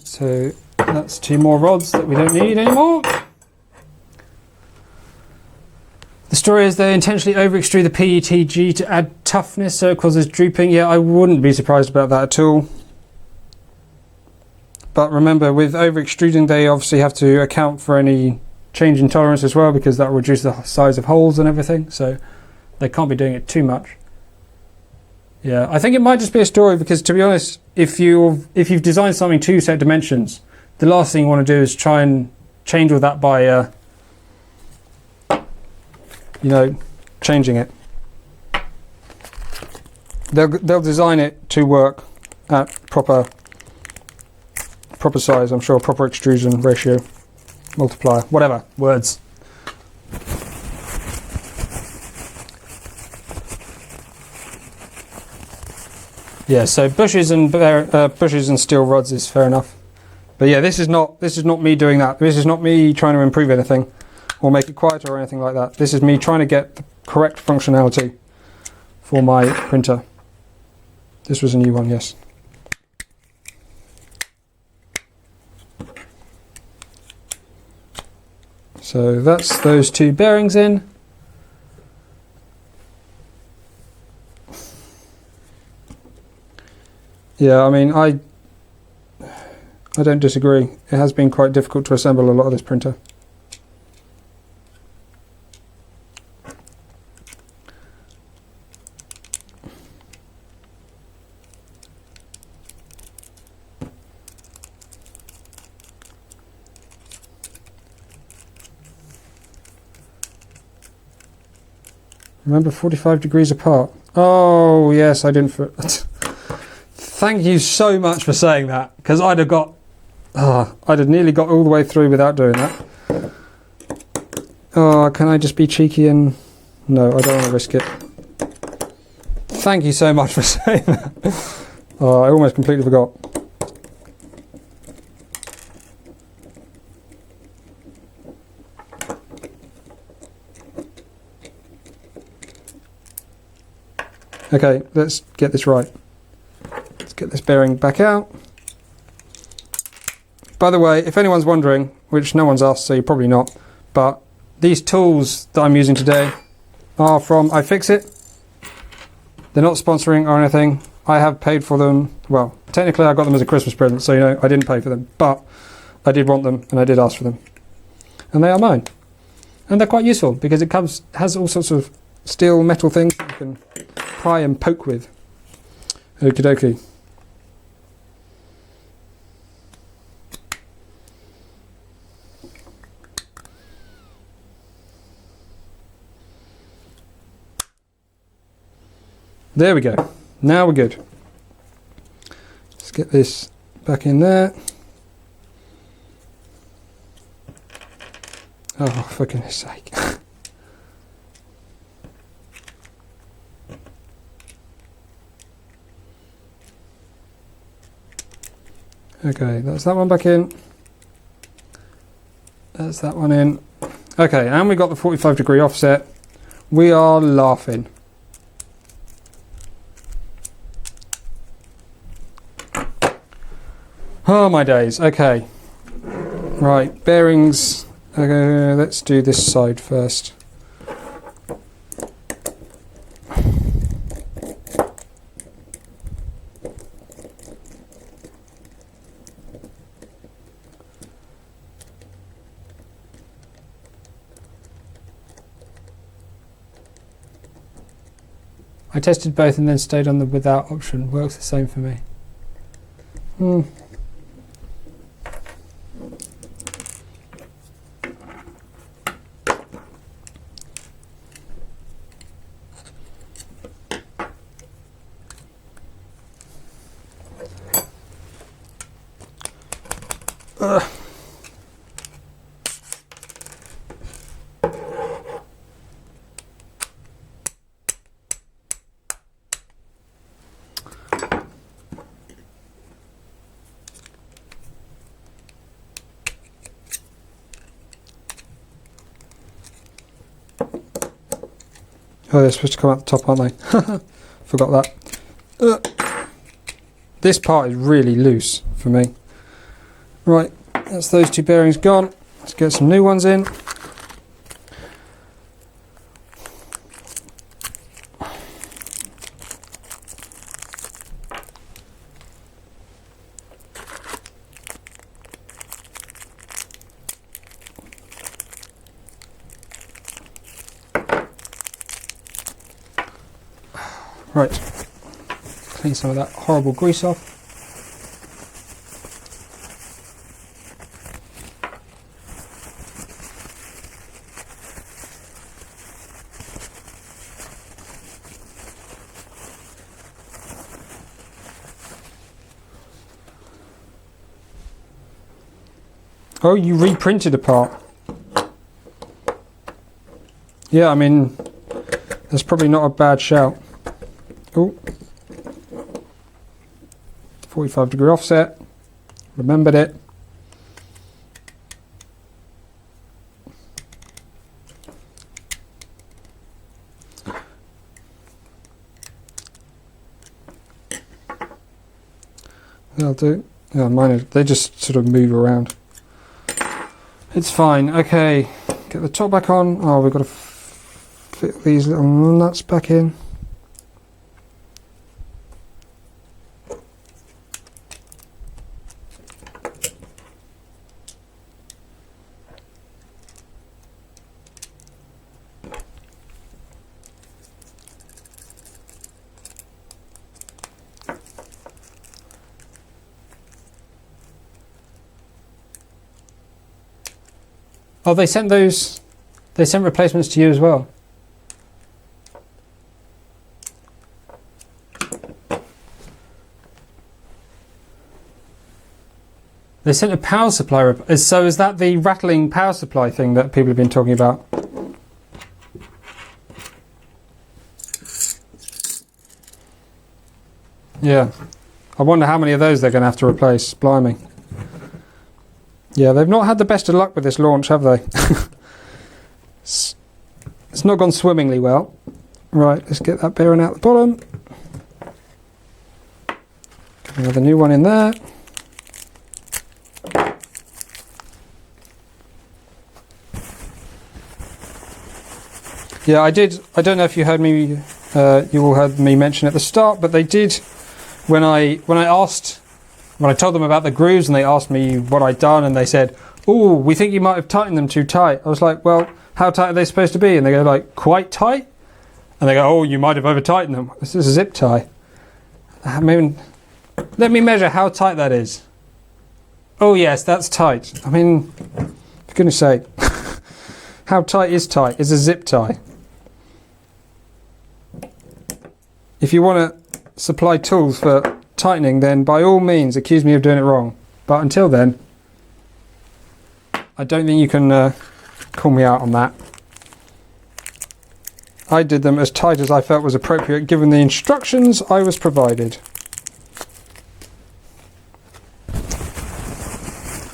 So that's two more rods that we don't need anymore. story is they intentionally over-extrude the PETG to add toughness so it causes drooping. Yeah, I wouldn't be surprised about that at all. But remember, with over-extruding, they obviously have to account for any change in tolerance as well, because that will reduce the size of holes and everything. So they can't be doing it too much. Yeah, I think it might just be a story, because to be honest, if you've designed something to set dimensions, the last thing you want to do is try and change all that by, you know, changing it. They'll design it to work at proper size, I'm sure, proper extrusion ratio, multiplier, whatever, words. Yeah, so bushes and steel rods is fair enough. But yeah, this is not me doing that. This is not me trying to improve anything or make it quieter or anything like that. This is me trying to get the correct functionality for my printer. This was a new one, yes. So that's those two bearings in. Yeah, I mean, I don't disagree. It has been quite difficult to assemble a lot of this printer. Remember, 45 degrees apart. Oh, yes, I didn't... Thank you so much for saying that, because I'd have nearly got all the way through without doing that. Oh, can I just be cheeky and... No, I don't want to risk it. Thank you so much for saying that. Oh, I almost completely forgot. Okay, let's get this right. Let's get this bearing back out. By the way, if anyone's wondering, which no one's asked, so you're probably not, but these tools that I'm using today are from iFixit. They're not sponsoring or anything. I have paid for them. Well, technically I got them as a Christmas present, so you know, I didn't pay for them, but I did want them and I did ask for them. And they are mine. And they're quite useful because it has all sorts of steel, metal things you can pry and poke with. Okie dokie. There we go. Now we're good. Let's get this back in there. Oh, for goodness sake. Okay, that's that one back in. That's that one in. Okay, and we got the 45 degree offset. We are laughing. Oh my days, okay. Right, bearings. Okay, let's do this side first. I tested both and then stayed on the without option. Works the same for me. Oh, they're supposed to come out the top, aren't they? Forgot that. This part is really loose for me. Right, that's those two bearings gone. Let's get some new ones in. Right, clean some of that horrible grease off. Oh, you reprinted a part. Yeah, I mean, that's probably not a bad shout. Oh, 45-degree offset. Remembered it. That'll do. Yeah, mine, they just sort of move around. It's fine. Okay, get the top back on. Oh, we've got to fit these little nuts back in. Oh, they sent replacements to you as well. They sent a power supply. So is that the rattling power supply thing that people have been talking about? Yeah. I wonder how many of those they're going to have to replace. Blimey. Yeah, they've not had the best of luck with this launch, have they? It's not gone swimmingly well. Right, let's get that bearing out the bottom. Another new one in there. Yeah, I did. I don't know if you heard me. You all heard me mention at the start, but they did when I told them about the grooves and they asked me what I'd done, and they said, "Oh, we think you might have tightened them too tight." I was like, "Well, how tight are they supposed to be?" And they go like, "Quite tight." And they go, "Oh, you might have over tightened them." This is a zip tie. I mean, let me measure how tight that is. Oh yes, that's tight. I mean, for goodness sake, how tight is tight? It's a zip tie. If you want to supply tools for tightening, then by all means accuse me of doing it wrong. But until then, I don't think you can call me out on that. I did them as tight as I felt was appropriate given the instructions I was provided.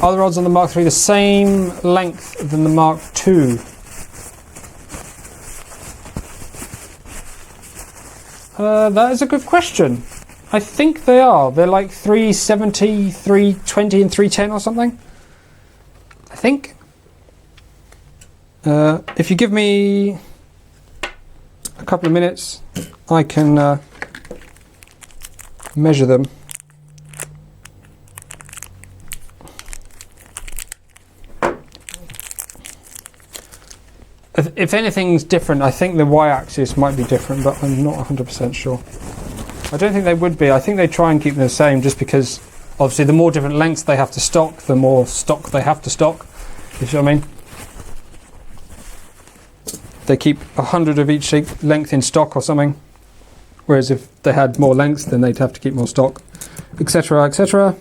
Are the rods on the Mark III the same length than the Mark II? That is a good question. I think they are. They're like 370, 320 and 310 or something. I think. If you give me a couple of minutes, I can measure them. If anything's different, I think the Y-axis might be different, but I'm not 100% sure. I don't think they would be. I think they try and keep them the same just because obviously the more different lengths they have to stock, the more stock they have to stock. You see what I mean? They keep 100 of each length in stock or something. Whereas if they had more lengths, then they'd have to keep more stock, etc., etc.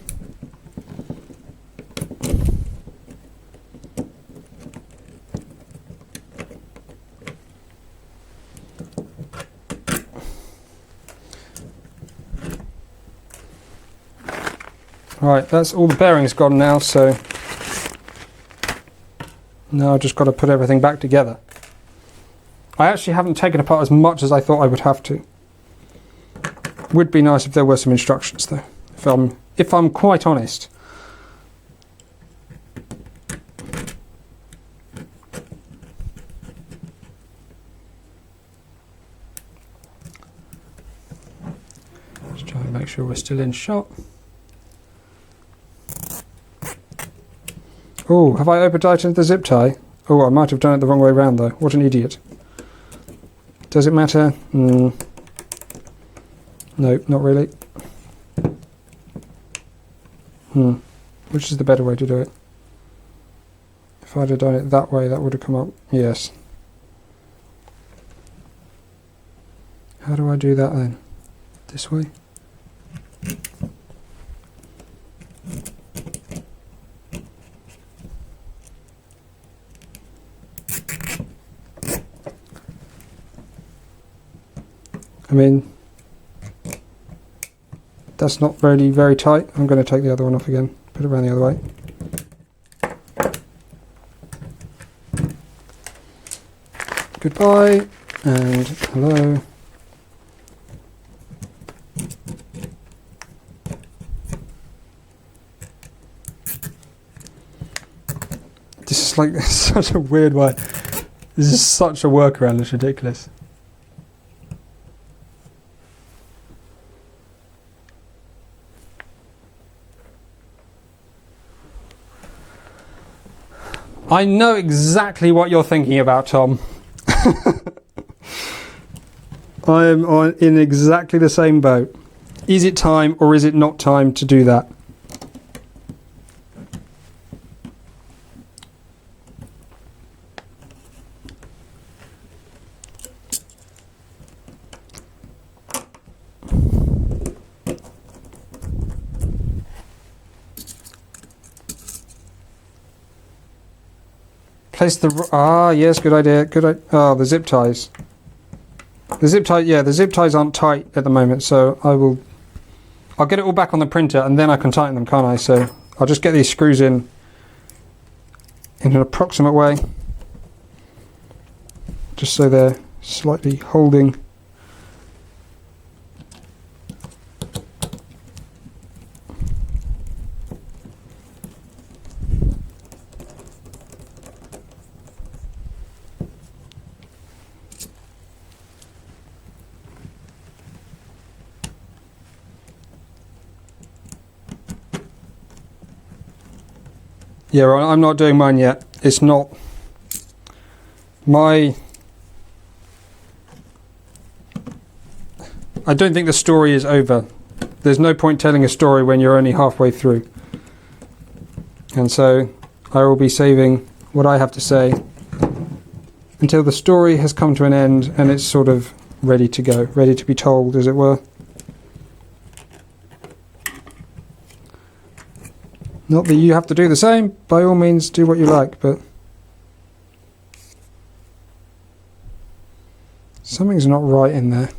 Right, that's all the bearings gone now, so now I've just got to put everything back together. I actually haven't taken apart as much as I thought I would have to. Would be nice if there were some instructions though, if I'm quite honest. Let's try and make sure we're still in shot. Oh, have I over-tightened the zip tie? Oh, I might have done it the wrong way around though. What an idiot. Does it matter? No, not really. Which is the better way to do it? If I'd have done it that way, that would have come up. Yes. How do I do that then? This way? I mean, that's not really very tight. I'm going to take the other one off again, put it around the other way. Goodbye and hello. This is like such a weird way. This is such a workaround, it's ridiculous. I know exactly what you're thinking about, Tom. I am in exactly the same boat. Is it time or is it not time to do that? Place the yes, good idea. The zip ties. The zip tie, yeah, the zip ties aren't tight at the moment, so I'll get it all back on the printer and then I can tighten them, can't I? So I'll just get these screws in an approximate way, just so they're slightly holding. Yeah, I'm not doing mine yet. It's not my... I don't think the story is over. There's no point telling a story when you're only halfway through. And so I will be saving what I have to say until the story has come to an end and it's sort of ready to go, ready to be told, as it were. Not that you have to do the same, by all means do what you like, but something's not right in there.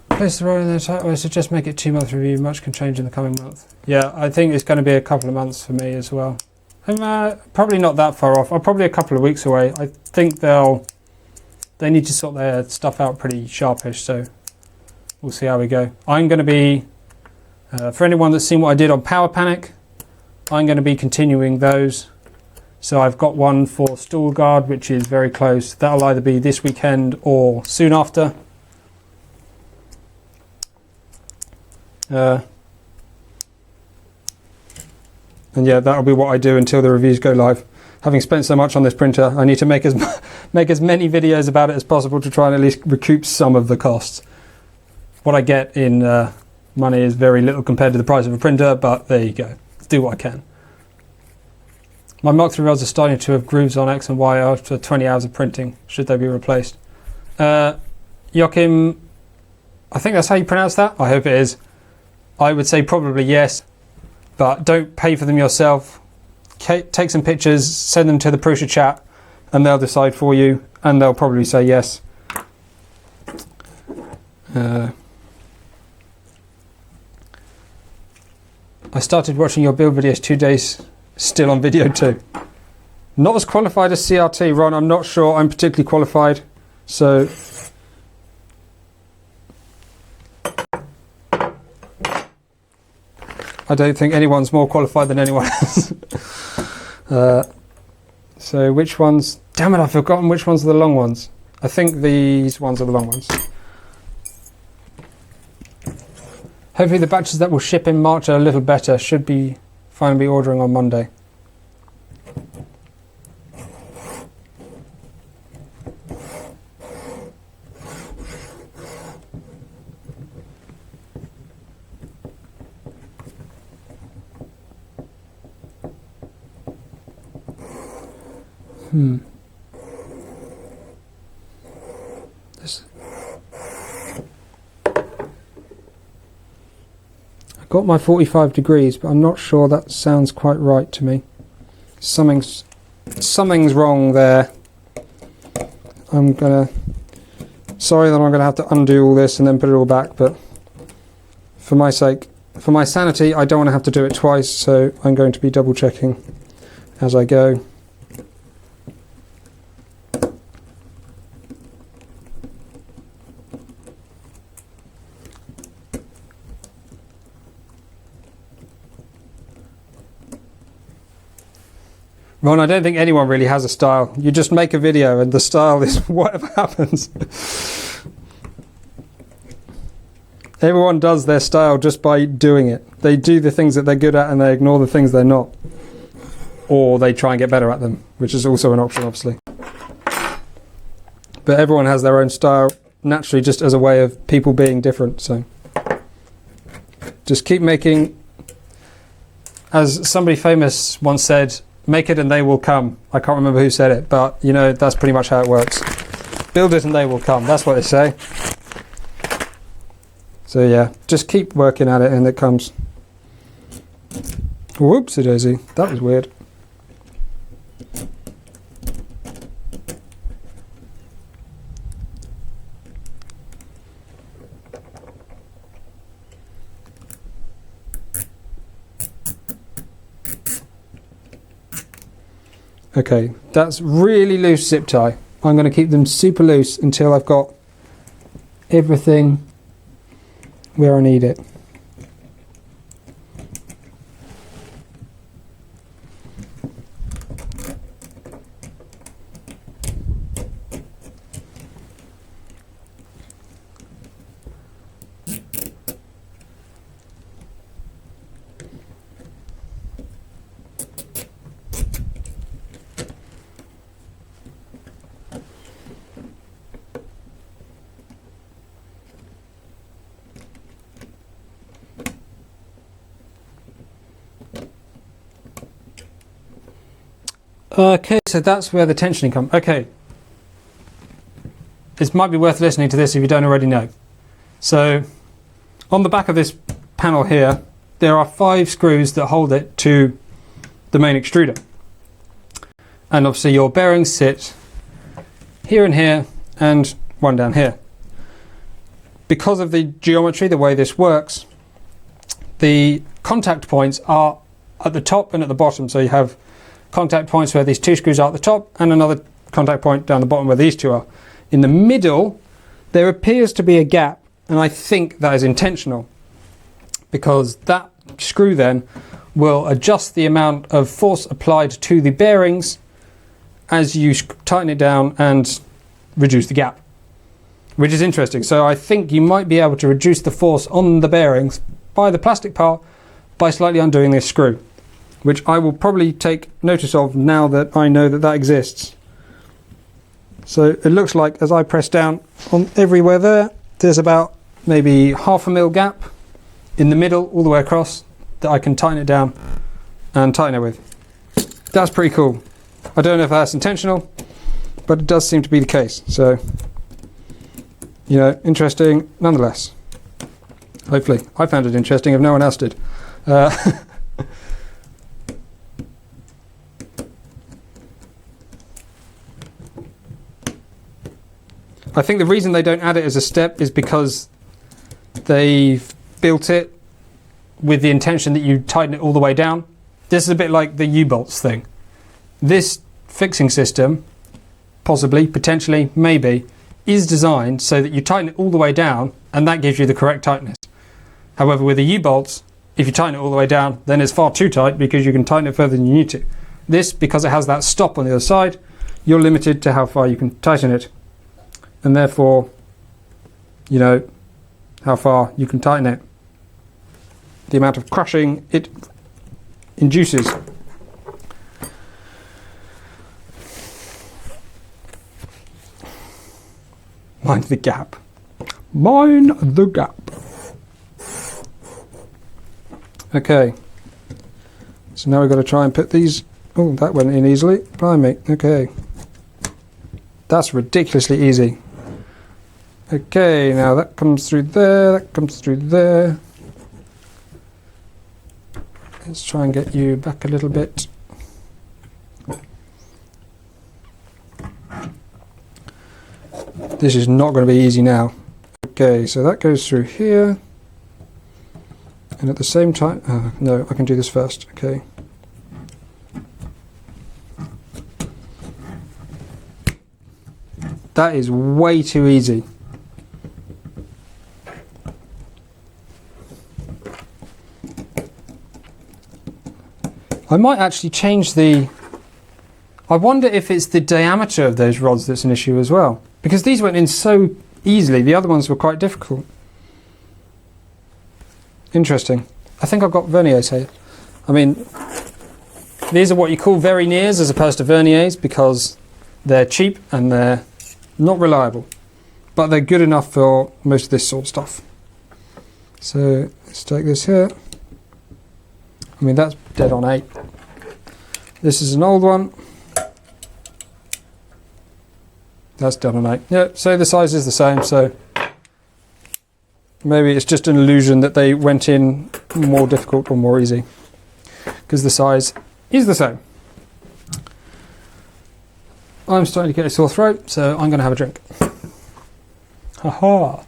Place the roll in there. I suggest make it 2-month review. Much can change in the coming month. Yeah, I think it's going to be a couple of months for me as well. I'm probably not that far off. I'm probably a couple of weeks away. I think they need to sort their stuff out pretty sharpish, so we'll see how we go. I'm going to be, for anyone that's seen what I did on Power Panic, I'm going to be continuing those. So I've got one for Stool Guard, which is very close. That'll either be this weekend or soon after. And yeah, that'll be what I do until the reviews go live. Having spent so much on this printer, I need to make as many videos about it as possible to try and at least recoup some of the costs. What I get in money is very little compared to the price of a printer, but there you go. Let's do what I can. My Mk3 rods are starting to have grooves on X and Y after 20 hours of printing. Should they be replaced? Joachim, I think that's how you pronounce that. I hope it is. I would say probably yes, but don't pay for them yourself. Take some pictures, send them to the Prusa chat, and they'll decide for you, and they'll probably say yes. I started watching your build videos 2 days, still on video too. Not as qualified as CRT, Ron. I'm not sure I'm particularly qualified, so... I don't think anyone's more qualified than anyone else. So which ones? Damn it, I've forgotten which ones are the long ones. I think these ones are the long ones. Hopefully the batches that will ship in March are a little better. Should be finally ordering on Monday. I got my 45 degrees, but I'm not sure that sounds quite right to me. Something's wrong there. Sorry that I'm gonna have to undo all this and then put it all back, but for my sake, for my sanity, I don't want to have to do it twice, so I'm going to be double checking as I go. Ron, I don't think anyone really has a style. You just make a video and the style is whatever happens. Everyone does their style just by doing it. They do the things that they're good at and they ignore the things they're not. Or they try and get better at them, which is also an option, obviously. But everyone has their own style, naturally, just as a way of people being different. So just keep making, as somebody famous once said, make it and they will come. I can't remember who said it, but you know, that's pretty much how it works. Build it and they will come. That's what they say. So yeah, just keep working at it and it comes. Whoopsie daisy, that was weird. Okay, that's really loose zip tie. I'm going to keep them super loose until I've got everything where I need it. Okay, so that's where the tensioning comes. Okay, it might be worth listening to this if you don't already know. So, on the back of this panel here, there are 5 screws that hold it to the main extruder. And obviously your bearings sit here and here, and one down here. Because of the geometry, the way this works, the contact points are at the top and at the bottom. So you have contact points where these 2 screws are at the top and another contact point down the bottom where these 2 are. In the middle there appears to be a gap, and I think that is intentional because that screw then will adjust the amount of force applied to the bearings as you tighten it down and reduce the gap, which is interesting. So I think you might be able to reduce the force on the bearings by the plastic part by slightly undoing this screw, which I will probably take notice of now that I know that that exists. So it looks like as I press down on everywhere there, there's about maybe 1/2 mil gap in the middle all the way across that I can tighten it down and tighten it with. That's pretty cool. I don't know if that's intentional, but it does seem to be the case. So, you know, interesting nonetheless. Hopefully. I found it interesting if no one else did. I think the reason they don't add it as a step is because they've built it with the intention that you tighten it all the way down. This is a bit like the U-bolts thing. This fixing system, possibly, potentially, maybe, is designed so that you tighten it all the way down and that gives you the correct tightness. However, with the U-bolts, if you tighten it all the way down, then it's far too tight because you can tighten it further than you need to. This, because it has that stop on the other side, you're limited to how far you can tighten it. And therefore, you know how far you can tighten it. The amount of crushing it induces. Mind the gap. Mind the gap. Okay. So now we've got to try and put these... Oh, that went in easily. Blimey. Okay. That's ridiculously easy. Okay, now that comes through there, that comes through there. Let's try and get you back a little bit. This is not going to be easy now. Okay, so that goes through here. And at the same time... no, I can do this first. Okay. That is way too easy. I might actually change the... I wonder if it's the diameter of those rods that's an issue as well. Because these went in so easily, the other ones were quite difficult. Interesting. I think I've got verniers here. I mean, these are what you call very nears as opposed to verniers because they're cheap and they're not reliable. But they're good enough for most of this sort of stuff. So let's take this here. I mean, that's dead on 8. This is an old one. That's dead on 8. Yeah, so the size is the same, so maybe it's just an illusion that they went in more difficult or more easy, because the size is the same. I'm starting to get a sore throat, so I'm going to have a drink. Haha.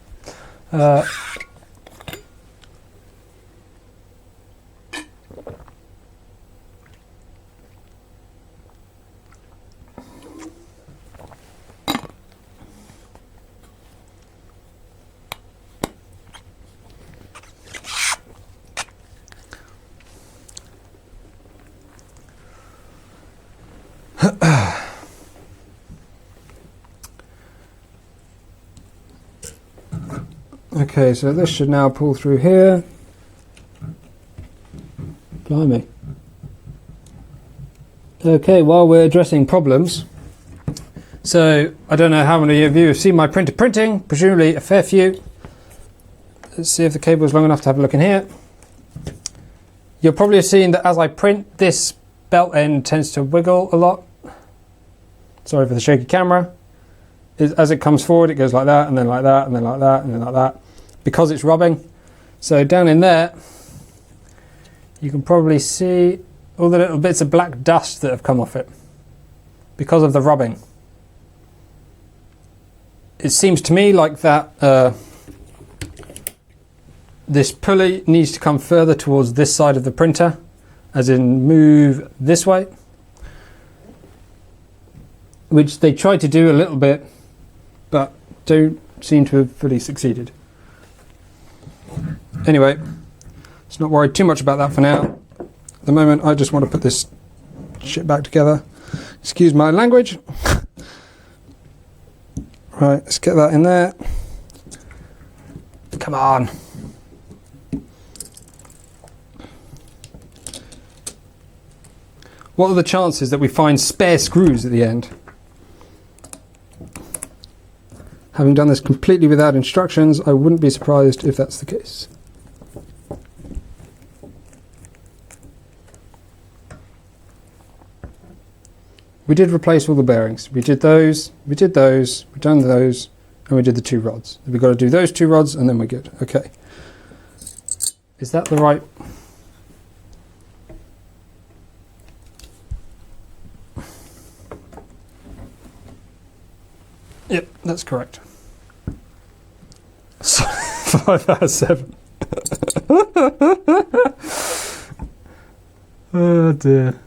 Okay, so this should now pull through here. Blimey. Okay, while we're addressing problems, so I don't know how many of you have seen my printer printing, presumably a fair few. Let's see if the cable is long enough to have a look in here. You'll probably have seen that as I print, this belt end tends to wiggle a lot. Sorry for the shaky camera. As it comes forward, it goes like that, and then like that, and then like that, and then like that, because it's rubbing. So down in there, you can probably see all the little bits of black dust that have come off it because of the rubbing. It seems to me like that this pulley needs to come further towards this side of the printer, as in move this way, which they tried to do a little bit, but don't seem to have fully succeeded. Anyway, let's not worry too much about that for now. At the moment, I just want to put this shit back together. Excuse my language. Right, let's get that in there. Come on. What are the chances that we find spare screws at the end? Having done this completely without instructions, I wouldn't be surprised if that's the case. We did replace all the bearings. We did those, we've done those, and we did the 2 rods. We've got to do those 2 rods and then we're good. Okay. Is that the right... Yep, that's correct. 5 out of 7. Oh dear.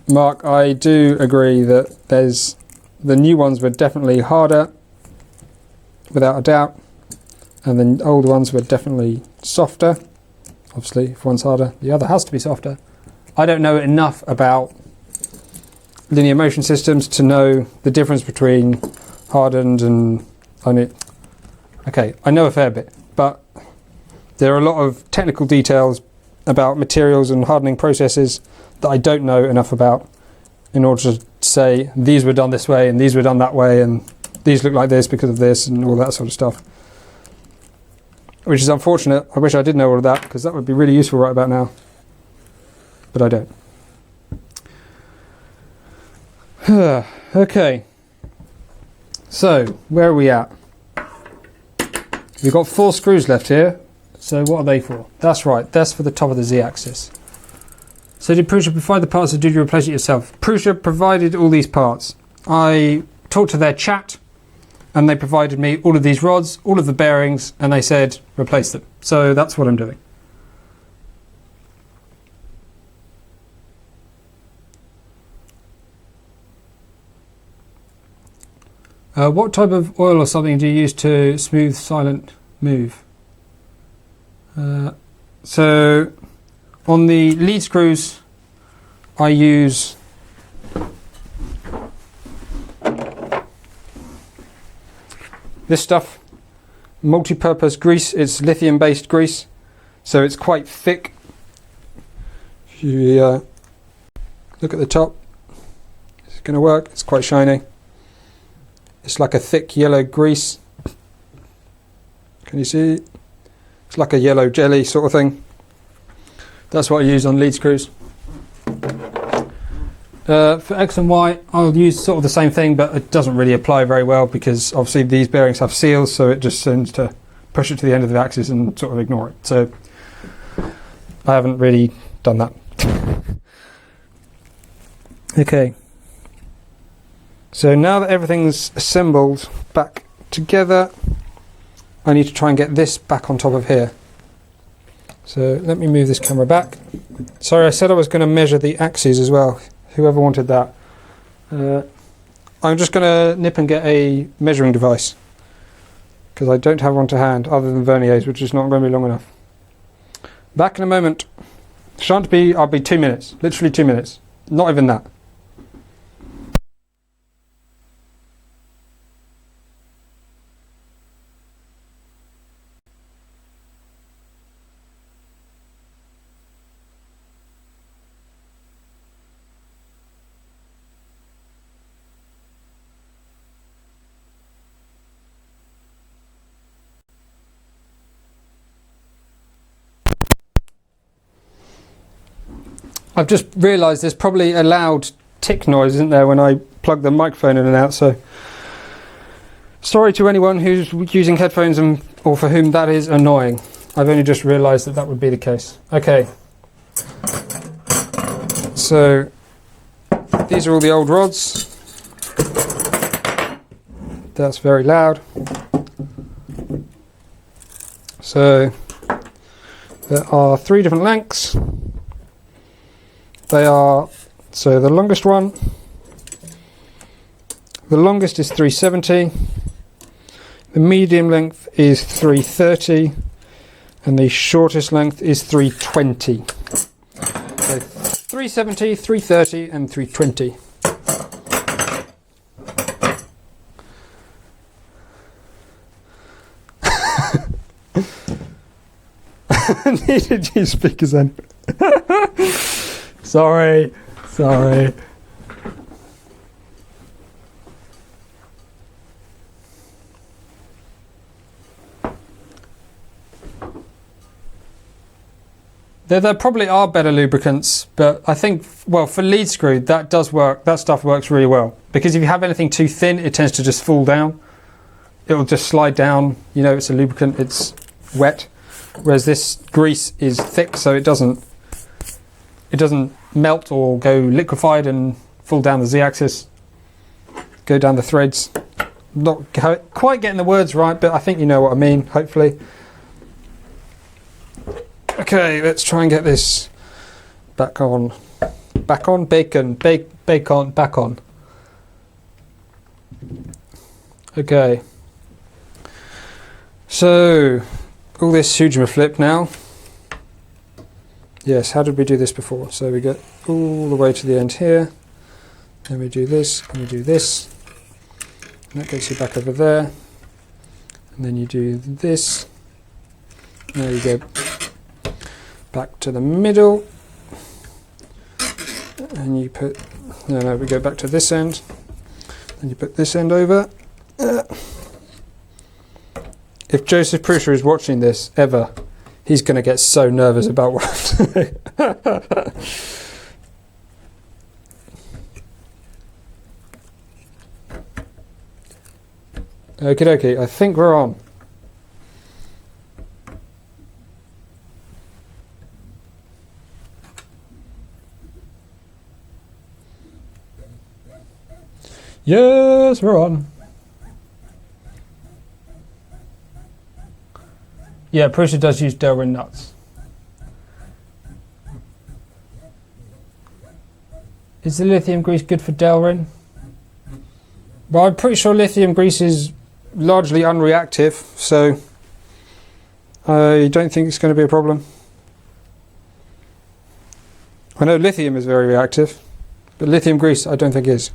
Mark, I do agree that the new ones were definitely harder without a doubt. And the older ones were definitely softer. Obviously, if one's harder, the other has to be softer. I don't know enough about linear motion systems to know the difference between hardened and okay, I know a fair bit, but there are a lot of technical details about materials and hardening processes that I don't know enough about in order to say these were done this way and these were done that way and these look like this because of this and all that sort of stuff. Which is unfortunate. I wish I did know all of that because that would be really useful right about now. But I don't. Okay. So, where are we at? We've got 4 screws left here. So what are they for? That's right, that's for the top of the Z-axis. So did Prusa provide the parts or did you replace it yourself? Prusa provided all these parts. I talked to their chat and they provided me all of these rods, all of the bearings, and they said replace them. So that's what I'm doing. What type of oil or something do you use to smooth silent move? So on the lead screws I use this stuff, multi-purpose grease. It's lithium based grease, so it's quite thick. If you look at the top, it's going to work. It's quite shiny. It's like a thick yellow grease. Can you see? It's like a yellow jelly sort of thing. That's what I use on lead screws. For X and Y, I'll use sort of the same thing, but it doesn't really apply very well because obviously these bearings have seals, so it just tends to push it to the end of the axis and sort of ignore it. So I haven't really done that. Okay. So now that everything's assembled back together, I need to try and get this back on top of here. So let me move this camera back. Sorry, I said I was going to measure the axes as well. Whoever wanted that. I'm just going to nip and get a measuring device because I don't have one to hand other than verniers, which is not going to be long enough. Back in a moment. Shan't be, I'll be 2 minutes. Literally 2 minutes. Not even that. I've just realised there's probably a loud tick noise, isn't there, when I plug the microphone in and out, so sorry to anyone who's using headphones and or for whom that is annoying. I've only just realised that that would be the case. Okay. So these are all the old rods. That's very loud. So there are 3 different lengths. They are, so the longest one, the longest is 370, the medium length is 330, and the shortest length is 320. So 370, 330, and 320. Needed you speakers then. Sorry. There probably are better lubricants, but I think, well, for lead screw, that does work. That stuff works really well. Because if you have anything too thin, it tends to just fall down. It'll just slide down. You know, it's a lubricant, it's wet. Whereas this grease is thick, so it doesn't melt or go liquefied and fall down the Z-axis, go down the threads. Not quite getting the words right, but I think you know what I mean, hopefully. Okay, let's try and get this back on. Back on, bacon, back on. Okay. So all this huge flip now. Yes, how did we do this before? So we get all the way to the end here, then we do this, and we do this, and that gets you back over there, and then you do this, now you go back to the middle, and you put, no, we go back to this end, and you put this end over. If Joseph Prusa is watching this ever, he's going to get so nervous about what I'm doing. Okie dokie, I think we're on. Yes, we're on. Yeah, Prusa does use Delrin nuts. Is the lithium grease good for Delrin? Well, I'm pretty sure lithium grease is largely unreactive, so I don't think it's going to be a problem. I know lithium is very reactive, but lithium grease I don't think is.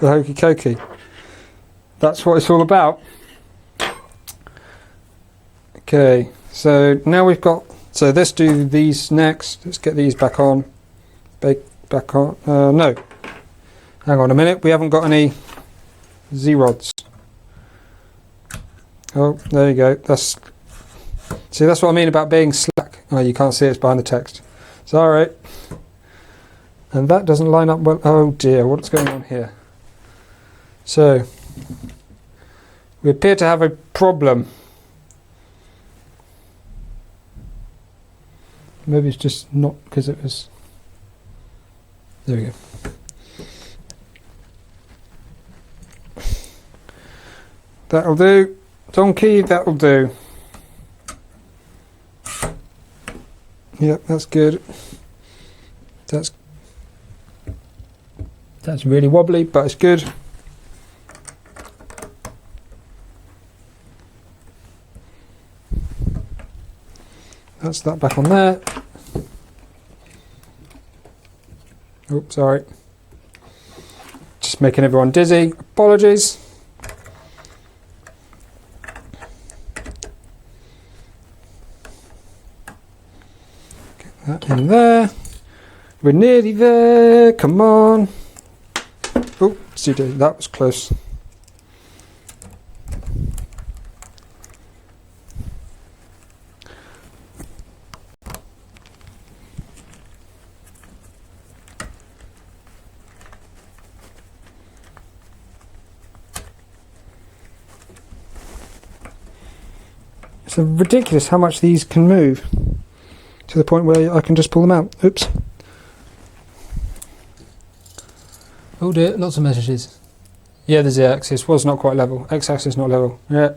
The hokey cokey. That's what it's all about. Okay, so now we've got, so let's do these next. Let's get these back on. Back on. No. Hang on a minute. We haven't got any Z-rods. Oh, there you go. See, that's what I mean about being slack. Oh, you can't see it, it's behind the text. Sorry. And that doesn't line up well. Oh dear, what's going on here? So, we appear to have a problem. Maybe it's just not because it was... There we go. That'll do. Donkey, that'll do. Yep, that's good. That's really wobbly, but it's good. That's that back on there. Oops, sorry. Just making everyone dizzy. Apologies. Get that in there. We're nearly there. Come on. Oh, see, that was close. It's ridiculous how much these can move to the point where I can just pull them out. Oops. Oh dear, lots of messages. Yeah, the Z-axis was not quite level. X-axis not level. Yeah.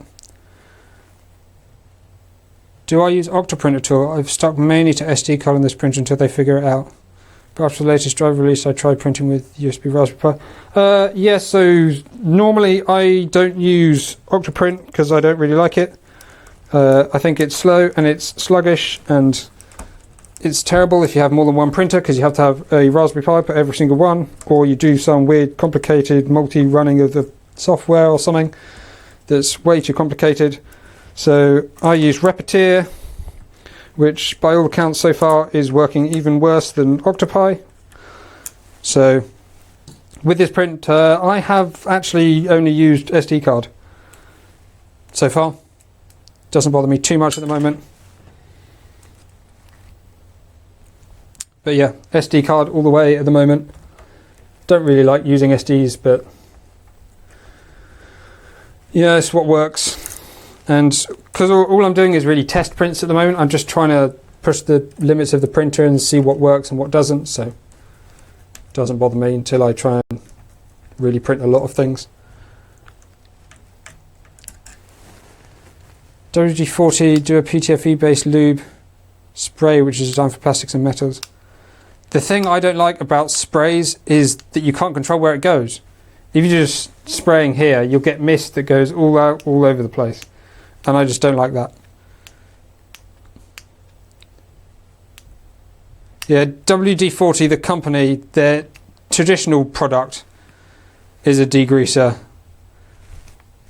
Do I use Octoprint at all? I've stuck mainly to SD card on this printer until they figure it out. But after the latest driver release, I tried printing with USB Raspberry Pi. Yeah, so normally I don't use Octoprint because I don't really like it. I think it's slow and it's sluggish, and it's terrible if you have more than one printer because you have to have a Raspberry Pi for every single one, or you do some weird complicated multi-running of the software or something that's way too complicated. So I use Repetier, which by all accounts so far is working even worse than Octopi. So with this printer I have actually only used SD card so far. Doesn't bother me too much at the moment. But yeah, SD card all the way at the moment. Don't really like using SDs, but yeah, it's what works. And because all I'm doing is really test prints at the moment, I'm just trying to push the limits of the printer and see what works and what doesn't. So it doesn't bother me until I try and really print a lot of things. WD-40 do a PTFE based lube spray which is designed for plastics and metals. The thing I don't like about sprays is that you can't control where it goes. If you're just spraying here, you'll get mist that goes all out, all over the place. And I just don't like that. Yeah, WD-40, the company, their traditional product is a degreaser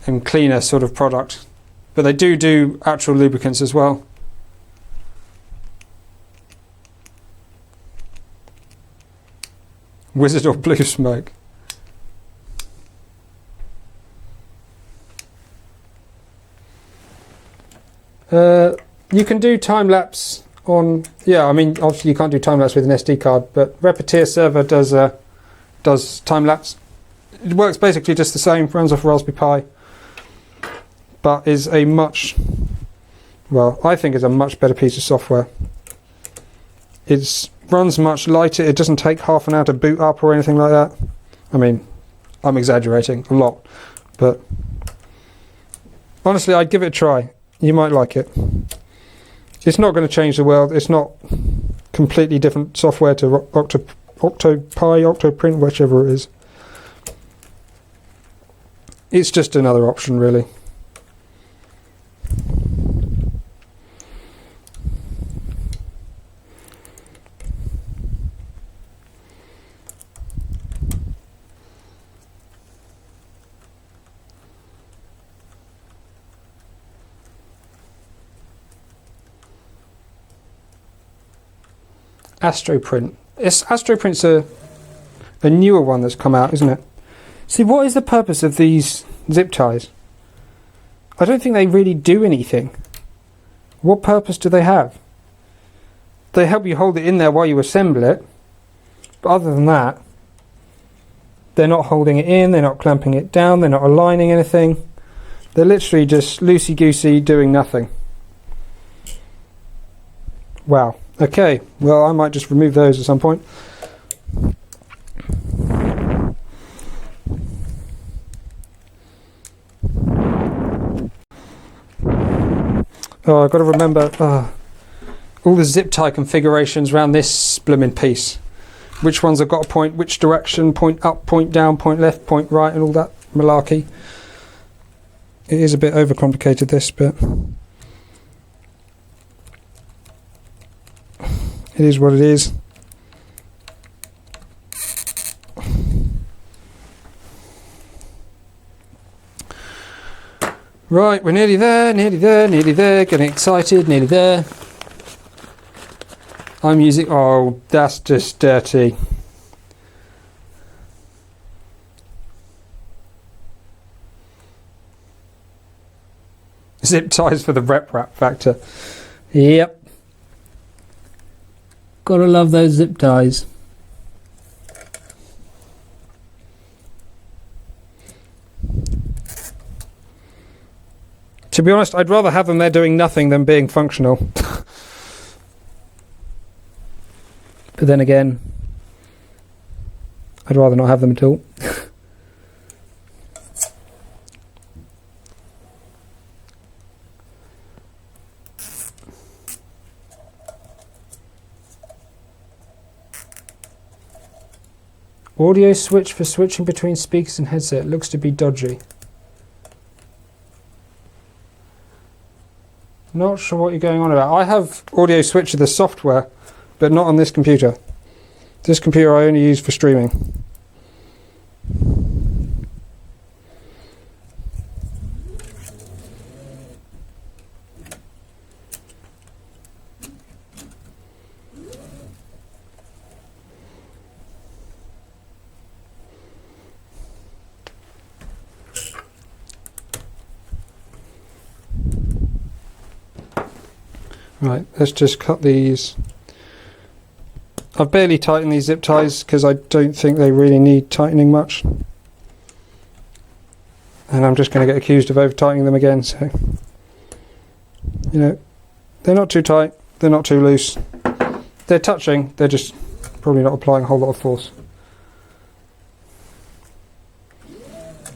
and cleaner sort of product. But they do actual lubricants as well. Wizard or blue smoke. You can do time-lapse on... Yeah, I mean, obviously you can't do time-lapse with an SD card, but Repetier server does time-lapse. It works basically just the same, runs off Raspberry Pi, but is a much... Well, I think is a much better piece of software. It runs much lighter, it doesn't take half an hour to boot up or anything like that. I mean, I'm exaggerating a lot, but honestly, I'd give it a try. You might like it. It's not going to change the world. It's not completely different software to OctoPi, Octoprint, whichever it is. It's just another option, really. Astroprint. Astroprint's a newer one that's come out, isn't it? See, what is the purpose of these zip ties? I don't think they really do anything. What purpose do they have? They help you hold it in there while you assemble it, but other than that, they're not holding it in, they're not clamping it down, they're not aligning anything. They're literally just loosey-goosey doing nothing. Wow. Okay, well, I might just remove those at some point. Oh, I've got to remember all the zip tie configurations around this blooming piece. Which ones have got to point which direction, point up, point down, point left, point right, and all that malarkey. It is a bit overcomplicated, this, but it is what it is. Right, we're nearly there, getting excited, nearly there. I'm using... Oh, that's just dirty. Zip ties for the rep wrap factor. Yep. Gotta love those zip ties. To be honest, I'd rather have them there doing nothing than being functional. But then again, I'd rather not have them at all. Audio switch for switching between speakers and headset looks to be dodgy. Not sure what you're going on about. I have audio switcher, the software, but not on this computer. This computer I only use for streaming. Right, let's just cut these. I've barely tightened these zip ties because I don't think they really need tightening much. And I'm just going to get accused of over tightening them again, so you know, they're not too tight, they're not too loose. They're touching, they're just probably not applying a whole lot of force.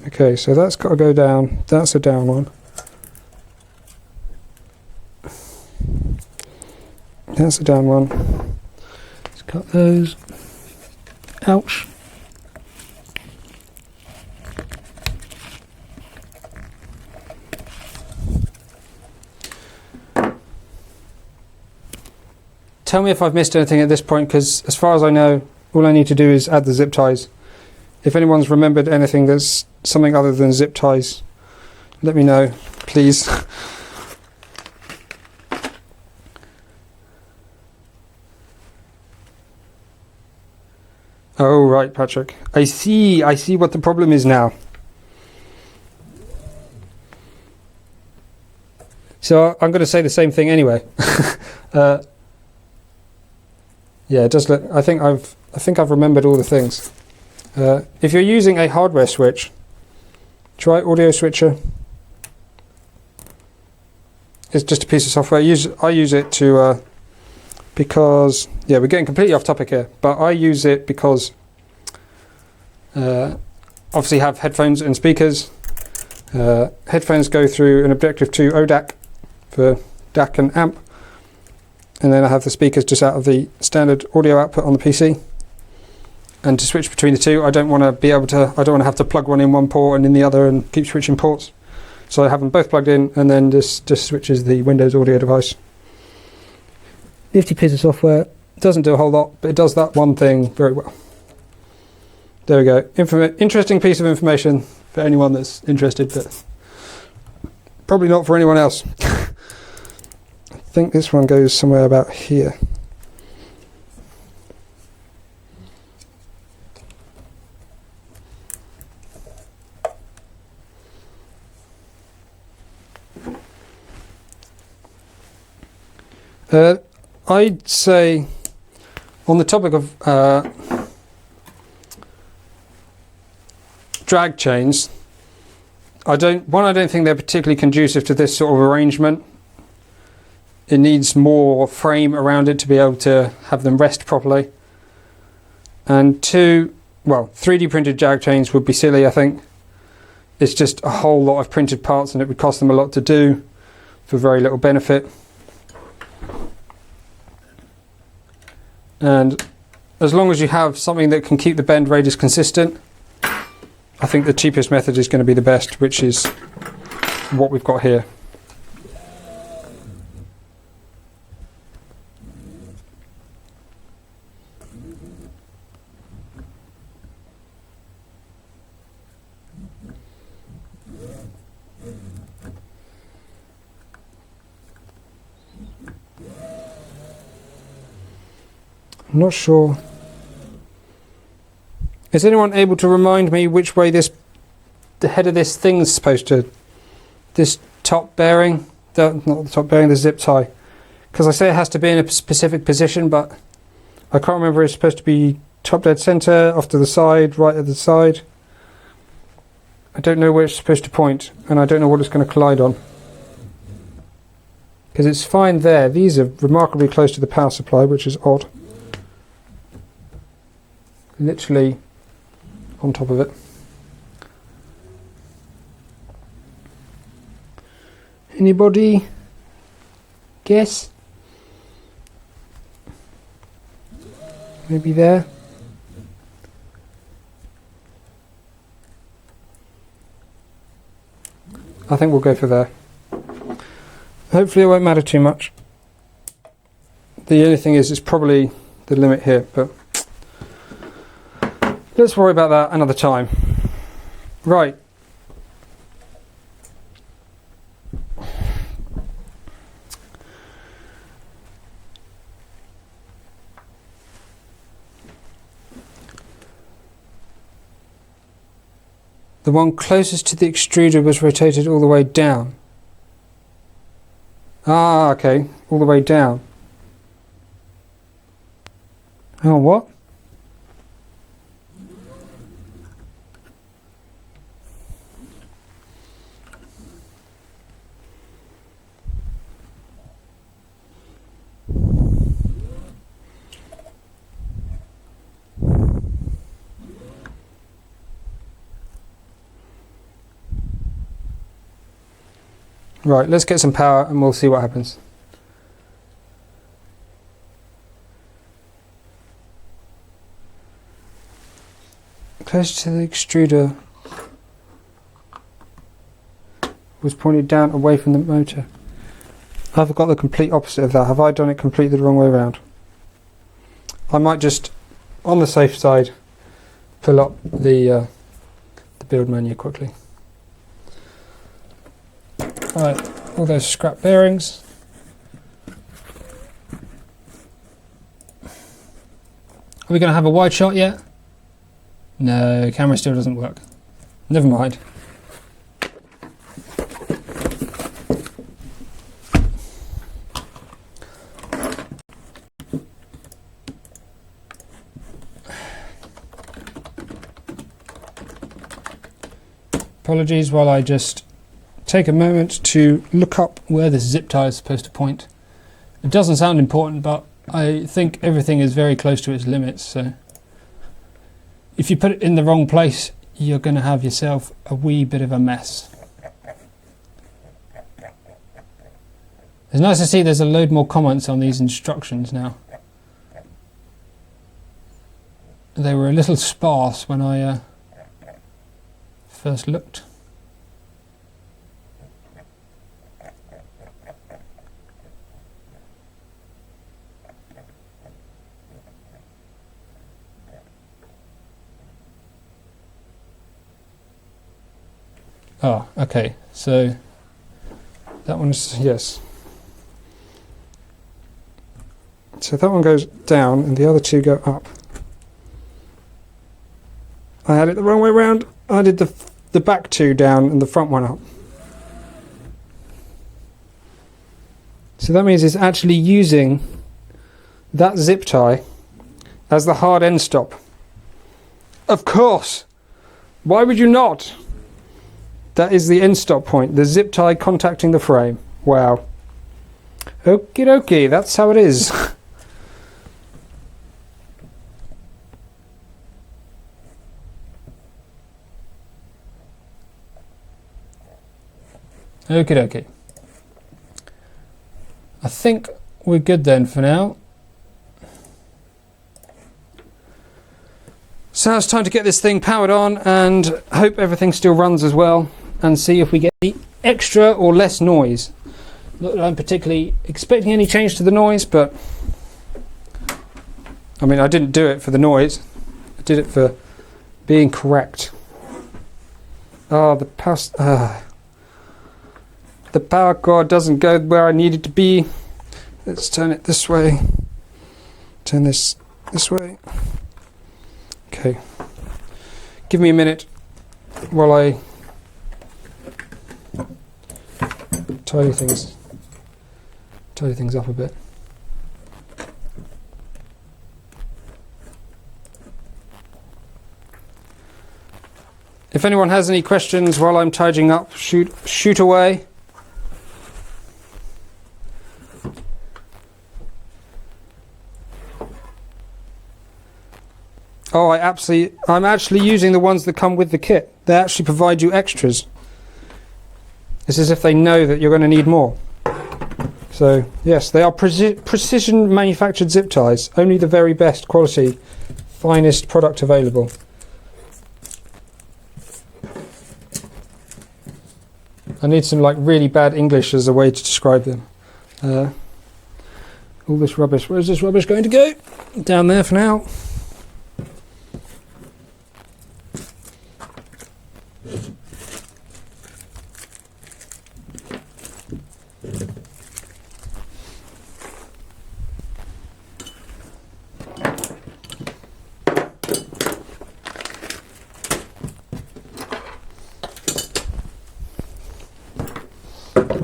Okay, so that's got to go down. That's a down one. That's a down one. Let's Cut those. Ouch. Tell me if I've missed anything at this point, because as far as I know, all I need to do is add the zip ties. If anyone's remembered anything that's something other than zip ties, let me know, please. Oh, right, Patrick. I see what the problem is now. So I'm going to say the same thing anyway. Yeah, it does look. I think I've remembered all the things. If you're using a hardware switch, try Audio Switcher. It's just a piece of software. I use it to because yeah, we're getting completely off topic here, but I use it because obviously have headphones and speakers. Headphones go through an Objective-2 ODAC for DAC and amp. And then I have the speakers just out of the standard audio output on the PC. And to switch between the two, I don't want to have to plug one in one port and in the other and keep switching ports. So I have them both plugged in, and then this just switches the Windows audio device. Nifty piece of software. Doesn't do a whole lot, but it does that one thing very well. There we go. Interesting piece of information for anyone that's interested, but probably not for anyone else. I think this one goes somewhere about here. I'd say on the topic of drag chains, I don't think they're particularly conducive to this sort of arrangement. It needs more frame around it to be able to have them rest properly. And two, well, 3D printed drag chains would be silly, I think. It's just a whole lot of printed parts and it would cost them a lot to do for very little benefit. And as long as you have something that can keep the bend radius consistent, I think the cheapest method is going to be the best, which is what we've got here. I'm not sure. Is anyone able to remind me which way the head of this thing's supposed to, this top bearing, not the top bearing, the zip tie? Because I say it has to be in a specific position, but I can't remember if it's supposed to be top dead center, off to the side, right at the side. I don't know where it's supposed to point, and I don't know what it's going to collide on. Because it's fine there. These are remarkably close to the power supply, which is odd. Literally on top of it. Anybody guess? Maybe there? I think we'll go for there. Hopefully it won't matter too much. The only thing is it's probably the limit here, but let's worry about that another time. Right. The one closest to the extruder was rotated all the way down. Ah, okay. All the way down. Oh, what? Right, let's get some power and we'll see what happens. close to the extruder was pointed down away from the motor. I've got the complete opposite of that. Have I done it completely the wrong way around? I might just, on the safe side, pull up the build menu quickly. Alright, all those scrap bearings. Are we going to have a wide shot yet? No, camera still doesn't work. Never mind. Apologies while I just take a moment to look up where this zip tie is supposed to point. It doesn't sound important, but I think everything is very close to its limits, so if you put it in the wrong place, you're going to have yourself a wee bit of a mess. It's nice to see there's a load more comments on these instructions now. They were a little sparse when I first looked. Oh, okay, so that one's, yes. So that one goes down and the other two go up. I had it the wrong way around. I did the back two down and the front one up. So that means it's actually using that zip tie as the hard end stop. Of course! Why would you not? That is the end stop point, the zip tie contacting the frame. Wow. Okie dokie, that's how it is. Okie dokie. I think we're good then for now. So now it's time to get this thing powered on and hope everything still runs as well, and see if we get any extra or less noise. Not that I'm particularly expecting any change to the noise, but I mean, I didn't do it for the noise. I did it for being correct. Oh, the power cord doesn't go where I need it to be. Let's turn it this way. Turn this way. Okay. Give me a minute while I tidy things up a bit. If anyone has any questions while I'm tidying up, shoot away. Oh, I'm actually using the ones that come with the kit. They actually provide you extras. It's as if they know that you're going to need more. So, yes, they are precision manufactured zip ties. Only the very best quality, finest product available. I need some like really bad English as a way to describe them. All this rubbish. Where's this rubbish going to go? Down there for now.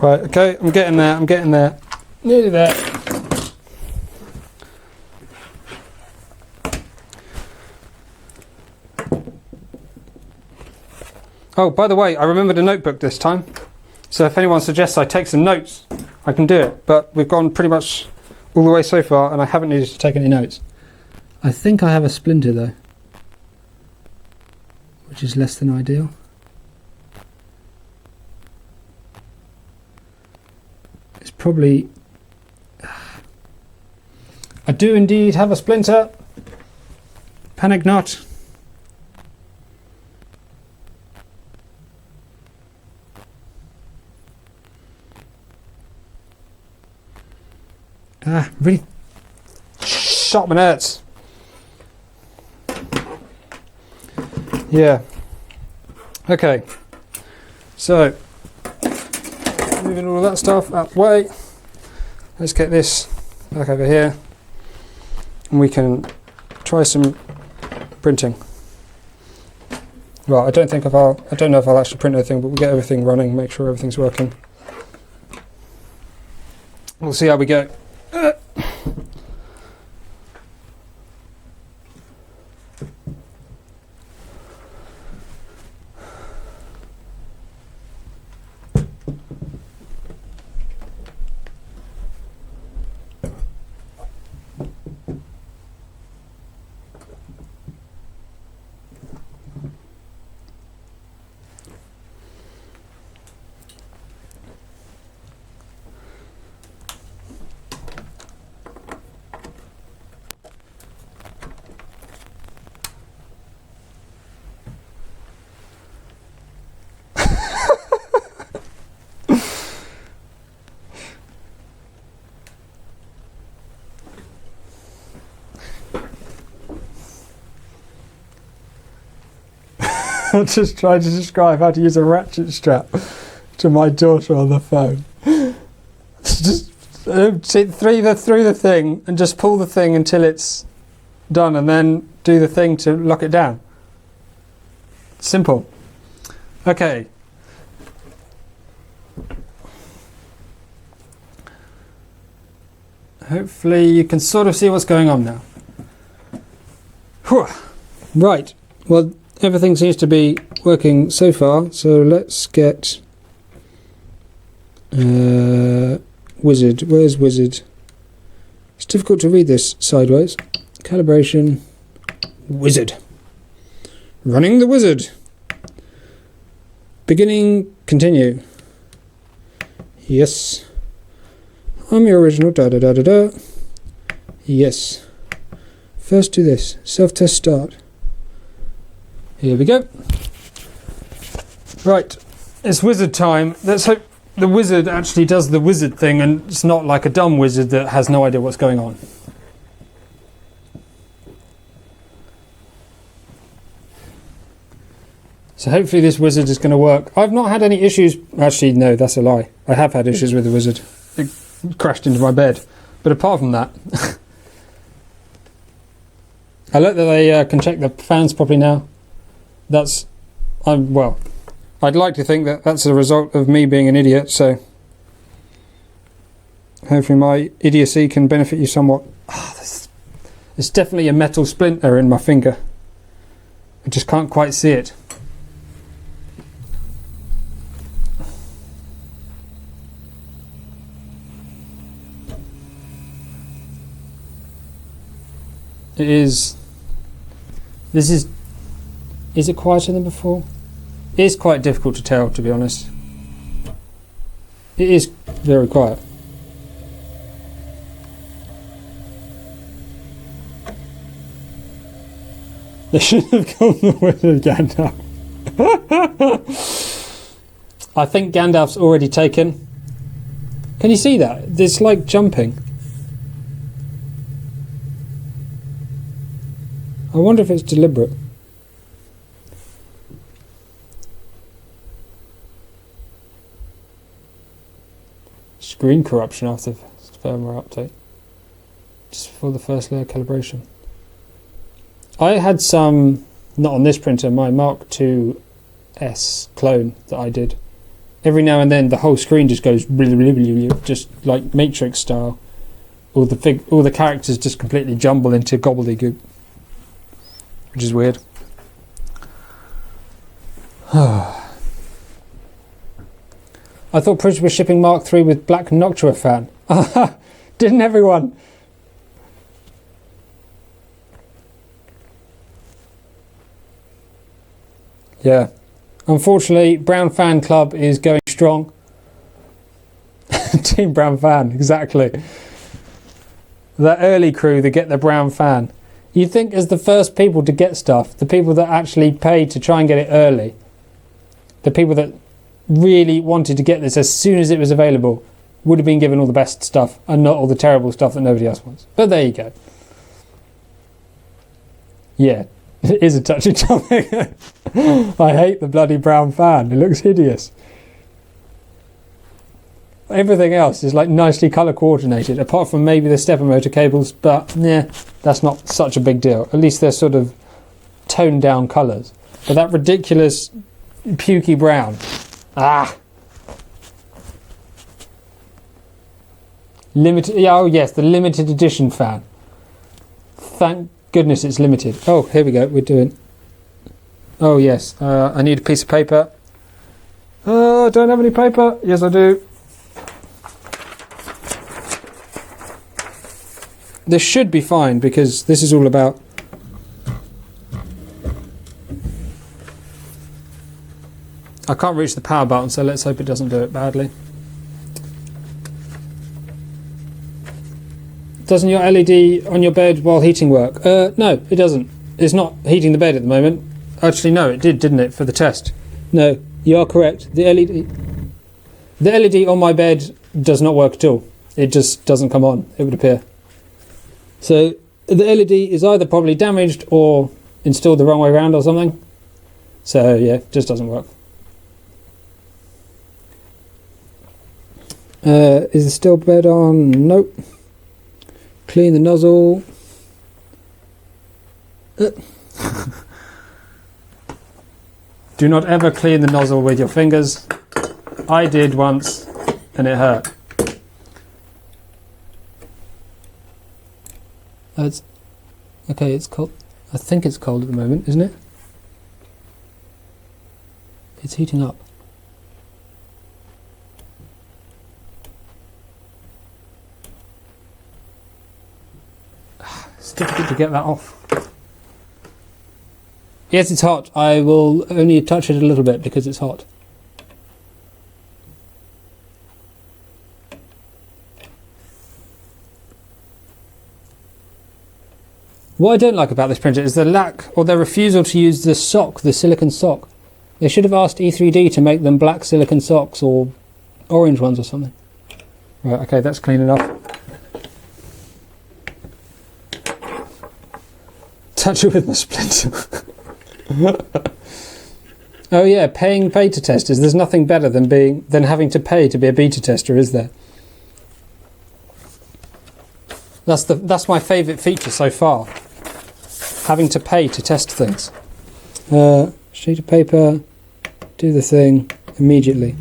Right, okay, I'm getting there. Nearly there. Oh, by the way, I remembered a notebook this time. So if anyone suggests I take some notes, I can do it. But we've gone pretty much all the way so far and I haven't needed to take any notes. I think I have a splinter though, which is less than ideal. It's probably... I do indeed have a splinter. Panic not. Really shot my nuts. Yeah. Okay. So, moving all of that stuff out the way. Let's get this back over here, and we can try some printing. Right, I don't know if I'll actually print anything, but we'll get everything running, make sure everything's working. We'll see how we go. I'll just try to describe how to use a ratchet strap to my daughter on the phone. Just through the thing and just pull the thing until it's done, and then do the thing to lock it down. Simple. Okay. Hopefully you can sort of see what's going on now. Whew. Right. Well, everything seems to be working so far, so let's get wizard. Where's wizard? It's difficult to read this sideways. Calibration, wizard. Running the wizard. Beginning, continue. Yes. I'm your original, da da da da da. Yes. First do this, self-test start. Here we go. Right, it's wizard time. Let's hope the wizard actually does the wizard thing and it's not like a dumb wizard that has no idea what's going on. So hopefully this wizard is going to work. I've not had any issues. Actually, no, that's a lie. I have had issues with the wizard. It crashed into my bed. But apart from that, I like that they can check the fans properly now. Well, I'd like to think that that's a result of me being an idiot, so hopefully my idiocy can benefit you somewhat. There's definitely a metal splinter in my finger. I just can't quite see it. Is it quieter than before? It is quite difficult to tell, to be honest. It is very quiet. They should have gone the wizard Gandalf. I think Gandalf's already taken. Can you see that? It's like jumping. I wonder if it's deliberate. Screen corruption after firmware update. Just before the first layer calibration. I had some, not on this printer, my Mark II S clone that I did. Every now and then the whole screen just goes just like Matrix style. All the characters just completely jumble into gobbledygook. Which is weird. I thought Prusa was shipping Mark III with black Noctua fan. Didn't everyone? Yeah. Unfortunately, Brown Fan Club is going strong. Team Brown Fan, exactly. That early crew that get the Brown Fan. You'd think as the first people to get stuff, the people that actually paid to try and get it early, the people that really wanted to get this as soon as it was available, would have been given all the best stuff and not all the terrible stuff that nobody else wants. But there you go. Yeah, it is a touchy topic. I hate the bloody brown fan. It looks hideous. Everything else is like nicely colour coordinated, apart from maybe the stepper motor cables, but yeah, that's not such a big deal. At least they're sort of toned down colours. But that ridiculous pukey brown. Limited, yeah, oh yes, the limited edition fan. Thank goodness it's limited. Oh, here we go, we're doing... Oh yes, I need a piece of paper. Oh, I don't have any paper. Yes, I do. This should be fine because this is all about... I can't reach the power button, so let's hope it doesn't do it badly. Doesn't your LED on your bed while heating work? No, it doesn't. It's not heating the bed at the moment. Actually, no, it did, didn't it, for the test? No, you are correct. The LED on my bed does not work at all. It just doesn't come on, it would appear. So the LED is either probably damaged or installed the wrong way around or something. So yeah, it just doesn't work. Is the still bed on? Nope. Clean the nozzle. Do not ever clean the nozzle with your fingers. I did once and it hurt. It's okay, it's cold. I think it's cold at the moment, isn't it? It's heating up. It's difficult to get that off. Yes, it's hot. I will only touch it a little bit because it's hot. What I don't like about this printer is the lack or their refusal to use the sock, the silicon sock. They should have asked E3D to make them black silicon socks or orange ones or something. Right, okay, that's clean enough. Touch it with my splinter. Oh yeah, paying beta testers. There's nothing better than having to pay to be a beta tester, is there? That's my favourite feature so far. Having to pay to test things. Sheet of paper, do the thing immediately.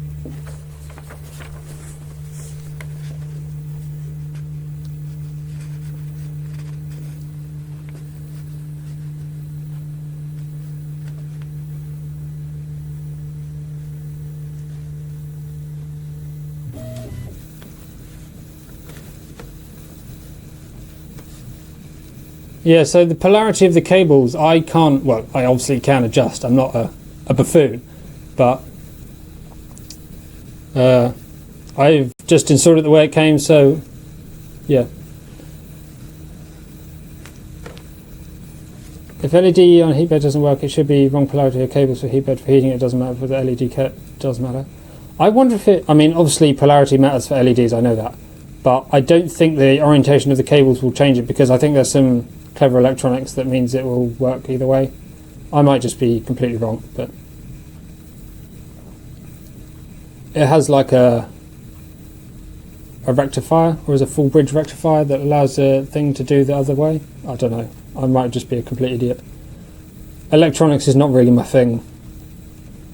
Yeah, so the polarity of the cables, I can't, well, I obviously can adjust. I'm not a buffoon, but I've just installed it the way it came, so yeah. If LED on heat bed doesn't work, it should be wrong polarity of cables for heat bed. For heating, it doesn't matter. For the LED kit, it does matter. I wonder if it, I mean, obviously polarity matters for LEDs, I know that, but I don't think the orientation of the cables will change it because I think there's some clever electronics that means it will work either way. I might just be completely wrong, but it has like a rectifier, or is a full bridge rectifier that allows the thing to do the other way. I don't know, I might just be a complete idiot. Electronics is not really my thing.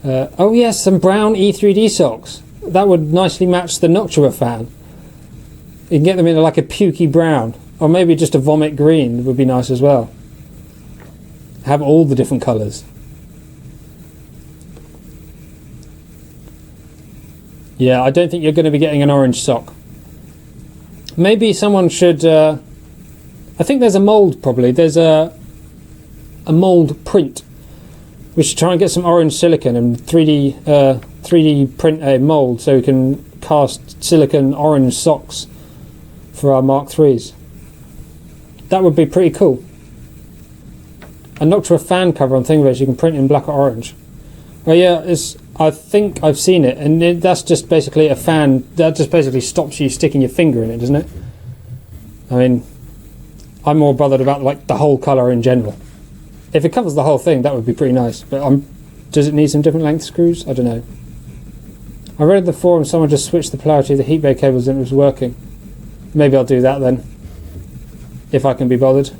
Oh yes, some brown E3D socks. That would nicely match the Noctua fan. You can get them in like a pukey brown, or maybe just a vomit green would be nice as well. Have all the different colours. Yeah, I don't think you're going to be getting an orange sock. Maybe someone should... I think there's a mould probably. There's a mould print. We should try and get some orange silicon and 3D print a mould so we can cast silicon orange socks for our Mark 3s. That would be pretty cool. A Noctua fan cover on Thingiverse you can print in black or orange. Well, yeah, I think I've seen it, and that's just basically a fan that just basically stops you sticking your finger in it, doesn't it? I mean, I'm more bothered about like the whole colour in general. If it covers the whole thing, that would be pretty nice. But does it need some different length screws? I don't know. I read at the forum someone just switched the polarity of the heat bed cables and it was working. Maybe I'll do that then, if I can be bothered.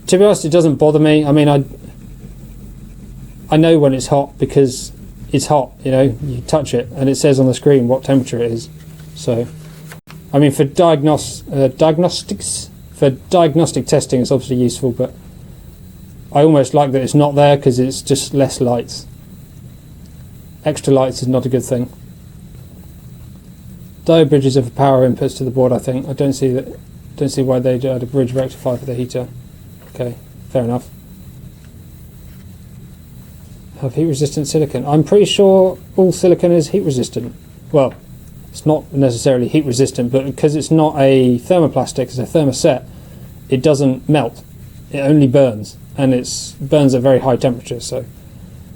To be honest, it doesn't bother me. I mean, I know when it's hot because it's hot, you know, you touch it and it says on the screen what temperature it is. So, I mean, for diagnostic testing it's obviously useful, but I almost like that it's not there because it's just less lights. Extra lights is not a good thing. Diode bridges are for power inputs to the board, I think. I don't see why they'd add a bridge rectifier for the heater. Okay, fair enough. Have heat resistant silicon. I'm pretty sure all silicon is heat resistant. Well, it's not necessarily heat resistant, but because it's not a thermoplastic, it's a thermoset, it doesn't melt. It only burns, and it burns at very high temperatures. So,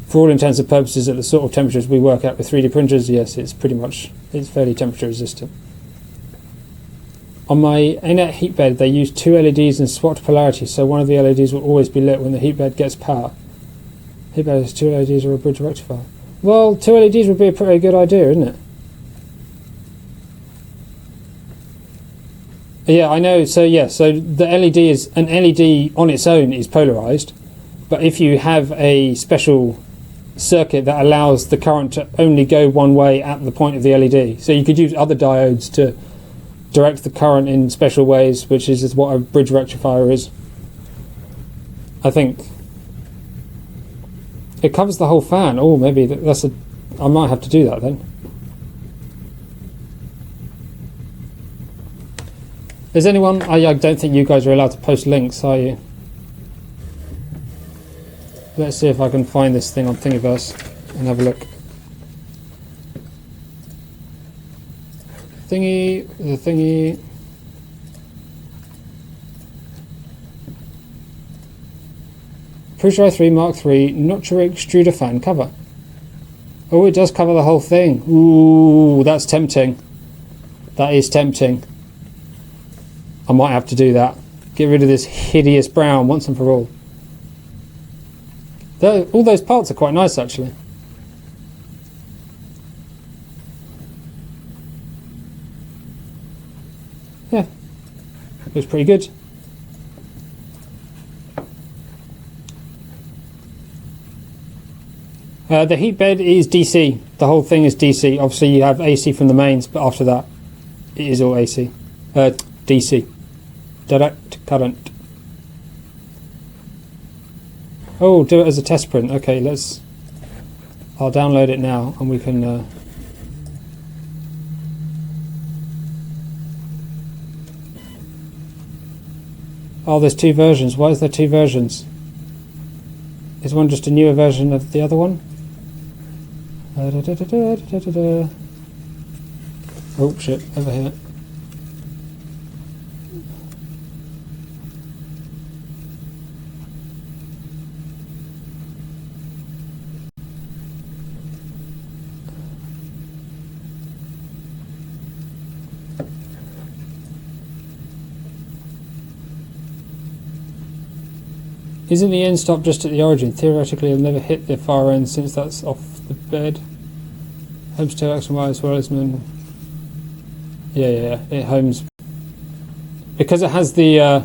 for all intents and purposes, at the sort of temperatures we work at with 3D printers, yes, it's fairly temperature resistant. On my ANET heat bed, they use 2 LEDs and swapped polarity, so one of the LEDs will always be lit when the heat bed gets power. Heat bed has 2 LEDs or a bridge rectifier. Well, 2 LEDs would be a pretty good idea, isn't it? Yeah, I know. So yeah, so the LED is an LED on its own is polarized, but if you have a special circuit that allows the current to only go one way at the point of the LED, so you could use other diodes to direct the current in special ways, which is what a bridge rectifier is. I think it covers the whole fan. Oh, maybe I might have to do that then. Is anyone? I don't think you guys are allowed to post links, are you? Let's see if I can find this thing on Thingiverse and have a look. The thingy. Prusa 3 Mark 3 notcher extruder fan cover. Oh, it does cover the whole thing. Ooh, that's tempting. That is tempting. I might have to do that. Get rid of this hideous brown once and for all. All those parts are quite nice, actually. Yeah, looks pretty good. The heat bed is DC. The whole thing is DC. Obviously, you have AC from the mains, but after that, it is all AC. DC. Direct current. Oh, do it as a test print. Okay, I'll download it now and we can oh, there's 2 versions. Why is there 2 versions? Is one just a newer version of the other one? Oh shit, over here. Isn't the end stop just at the origin? Theoretically, it'll never hit the far end since that's off the bed. Homes to X and Y as well as men. Yeah, it homes. Because it has the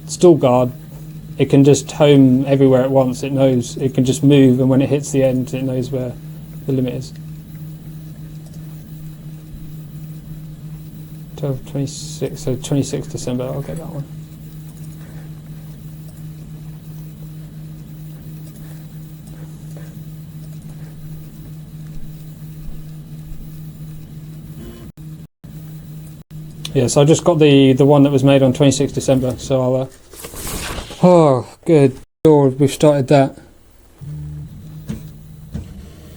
stall guard, it can just home everywhere at once. It knows, it can just move, and when it hits the end, it knows where the limit is. 12/26, so 26 December, I'll get that one. Yeah, so I just got the one that was made on 26 December, so I'll oh, good Lord, we've started that.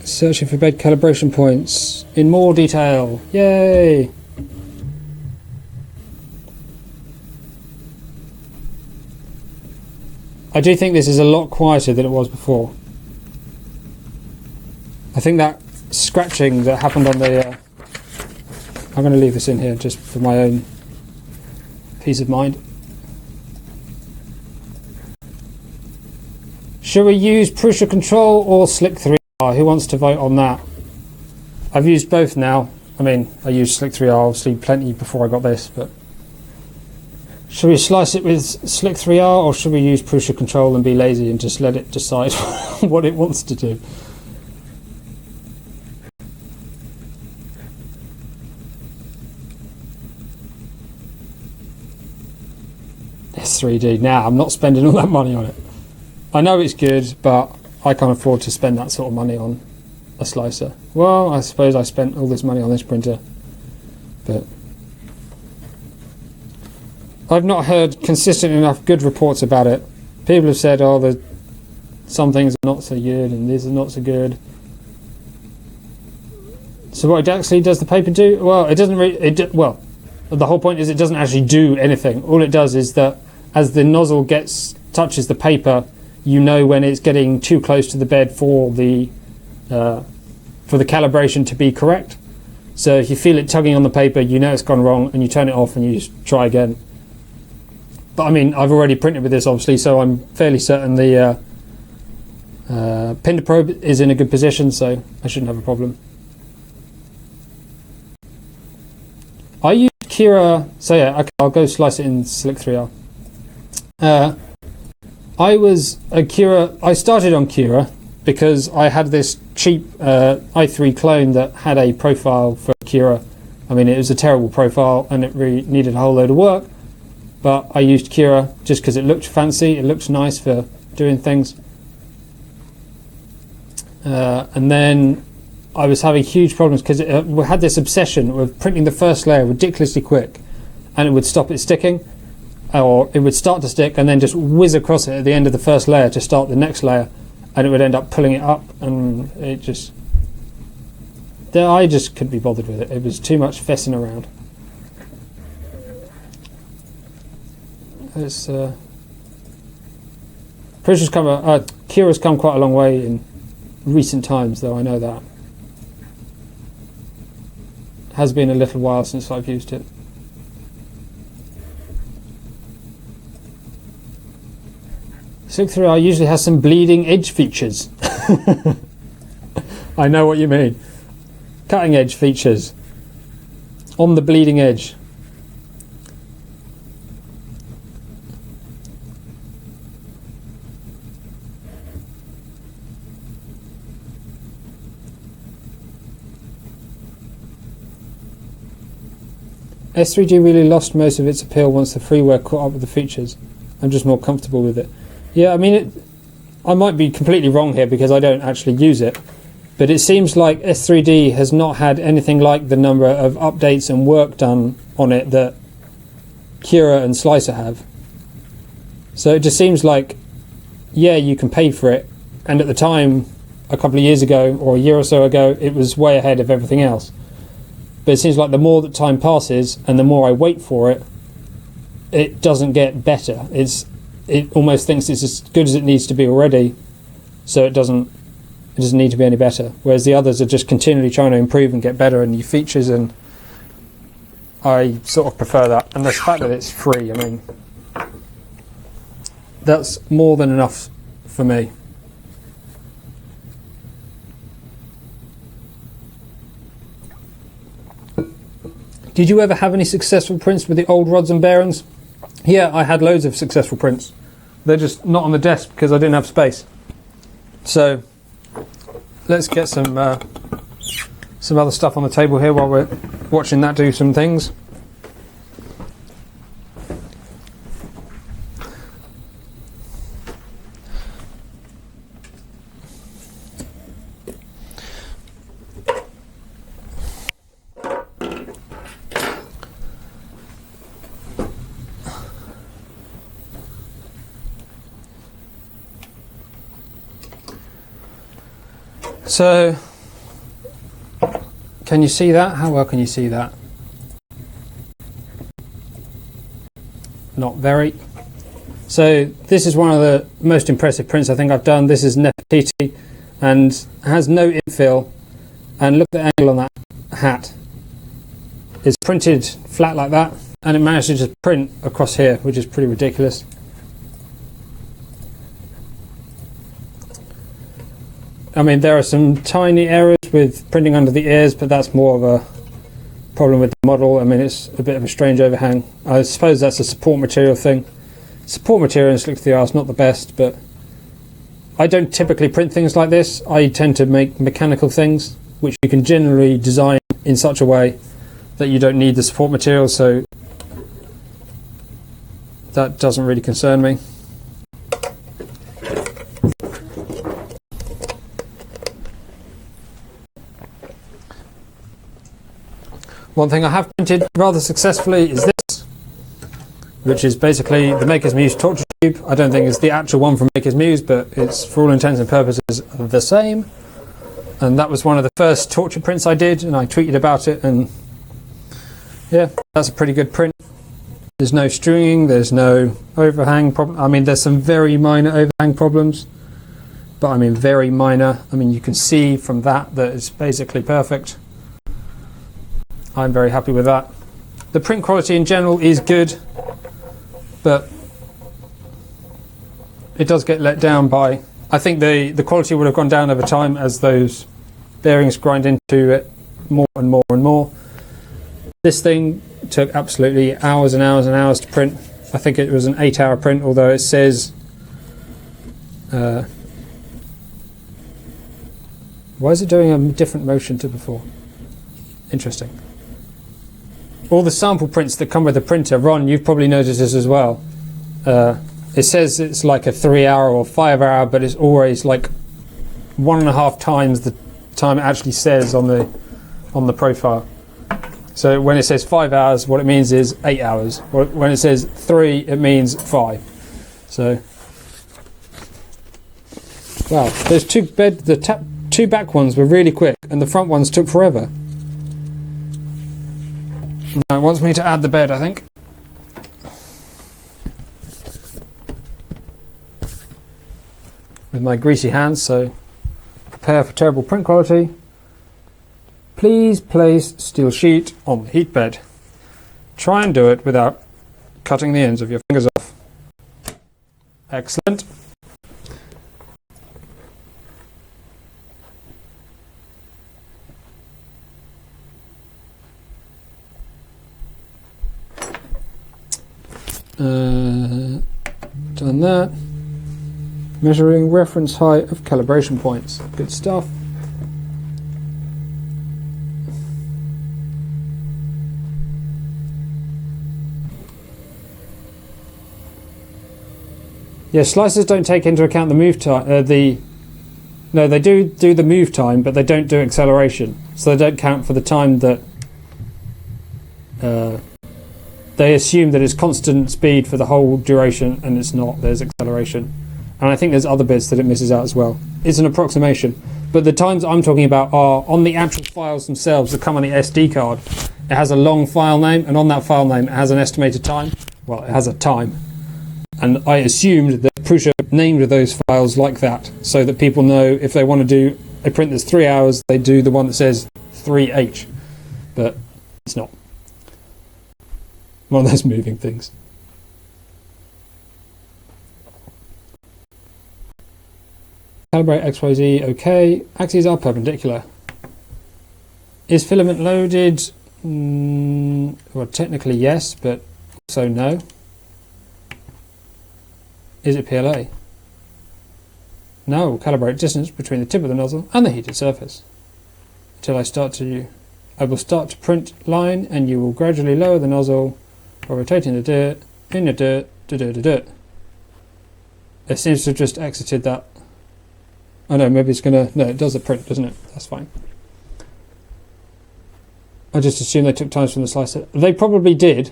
Searching for bed calibration points in more detail. Yay! I do think this is a lot quieter than it was before. I think that scratching that happened on the... I'm going to leave this in here just for my own peace of mind. Should we use Prusa Control or Slick 3R? Who wants to vote on that? I've used both now. I mean, I used Slick 3R obviously plenty before I got this, but should we slice it with Slick 3R or should we use Prusa Control and be lazy and just let it decide what it wants to do? S3D. Now, I'm not spending all that money on it. I know it's good, but I can't afford to spend that sort of money on a slicer. Well, I suppose I spent all this money on this printer, but I've not heard consistent enough good reports about it. People have said, oh, some things are not so good and this is not so good. So what actually does the paper do? Well, it doesn't really... well, the whole point is it doesn't actually do anything. All it does is that as the nozzle touches the paper, you know when it's getting too close to the bed for the calibration to be correct. So if you feel it tugging on the paper, you know it's gone wrong, and you turn it off and you just try again. But I mean, I've already printed with this obviously, so I'm fairly certain the PINDA probe is in a good position, so I shouldn't have a problem. I use Cura, so yeah, okay, I'll go slice it in Slick 3R. I started on Cura because I had this cheap i3 clone that had a profile for Cura. I mean, it was a terrible profile and it really needed a whole load of work, but I used Cura just because it looked fancy, it looked nice for doing things. And then I was having huge problems because we had this obsession with printing the first layer ridiculously quick, and it would stop it sticking, or it would start to stick and then just whiz across it at the end of the first layer to start the next layer, and it would end up pulling it up, and it just... I just couldn't be bothered with it. It was too much fessing around. Cura's come quite a long way in recent times, though, I know that. Has been a little while since I've used it. Slick 3R usually has some bleeding edge features. I know what you mean. Cutting edge features. On the bleeding edge. S3D really lost most of its appeal once the freeware caught up with the features. I'm just more comfortable with it. Yeah, I mean, I might be completely wrong here because I don't actually use it, but it seems like S3D has not had anything like the number of updates and work done on it that Cura and Slicer have. So it just seems like, yeah, you can pay for it, and at the time, a couple of years ago, or a year or so ago, it was way ahead of everything else. But it seems like the more that time passes and the more I wait for it, it doesn't get better. It almost thinks it's as good as it needs to be already, so it doesn't need to be any better. Whereas the others are just continually trying to improve and get better in new features, and I sort of prefer that. And the fact that it's free, I mean, that's more than enough for me. Did you ever have any successful prints with the old rods and bearings? Yeah, I had loads of successful prints. They're just not on the desk because I didn't have space. So let's get some other stuff on the table here while we're watching that do some things. So, can you see that? How well can you see that? Not very. So this is one of the most impressive prints I think I've done. This is Nefertiti. and has no infill, and look at the angle on that hat. It's printed flat like that, and it managed to just print across here, which is pretty ridiculous. I mean, there are some tiny errors with printing under the ears, but that's more of a problem with the model. I mean, it's a bit of a strange overhang. I suppose that's a support material thing. Support material in slick to the eye is not the best, but I don't typically print things like this. I tend to make mechanical things, which you can generally design in such a way that you don't need the support material, so that doesn't really concern me. One thing I have printed rather successfully is this, which is basically the Maker's Muse torture tube. I don't think it's the actual one from Maker's Muse, but it's for all intents and purposes the same. And that was one of the first torture prints I did, and I tweeted about it, and yeah, that's a pretty good print. There's no stringing, there's no overhang problem. I mean, there's some very minor overhang problems, but I mean very minor. I mean, you can see from that it's basically perfect. I'm very happy with that. The print quality in general is good, but it does get let down by, I think the quality would have gone down over time as those bearings grind into it more and more and more. This thing took absolutely hours and hours and hours to print. I think it was an 8-hour print, although it says why is it doing a different motion to before? Interesting. All the sample prints that come with the printer, Ron, you've probably noticed this as well. It says it's like a 3-hour or 5-hour, but it's always like 1.5 times the time it actually says on the profile. So when it says 5 hours, what it means is 8 hours. When it says 3, it means 5. So, wow, those two back ones were really quick, and the front ones took forever. Now it wants me to add the bed, I think. With my greasy hands, so prepare for terrible print quality. Please place steel sheet on the heat bed. Try and do it without cutting the ends of your fingers off. Excellent. Done that. Measuring reference height of calibration points. Good stuff. Yeah, slicers don't take into account the move time. No, they do the move time, but they don't do acceleration. So they don't count for the time that they assume that it's constant speed for the whole duration, and it's not. There's acceleration. And I think there's other bits that it misses out as well. It's an approximation. But the times I'm talking about are on the actual files themselves that come on the SD card. It has a long file name, and on that file name it has an estimated time. Well, it has a time. And I assumed that Prusa named those files like that, so that people know if they want to do a print that's 3 hours, they do the one that says 3H. But it's not. One of those moving things. Calibrate XYZ, okay. Axes are perpendicular. Is filament loaded? Well, technically yes, but also no. Is it PLA? No, calibrate distance between the tip of the nozzle and the heated surface. Until I will start to print line, and you will gradually lower the nozzle by rotating the dirt, in the dirt. It seems to have just exited that. Oh no, maybe it's gonna, no, it does a print, doesn't it? That's fine. I just assumed they took times from the slicer. They probably did,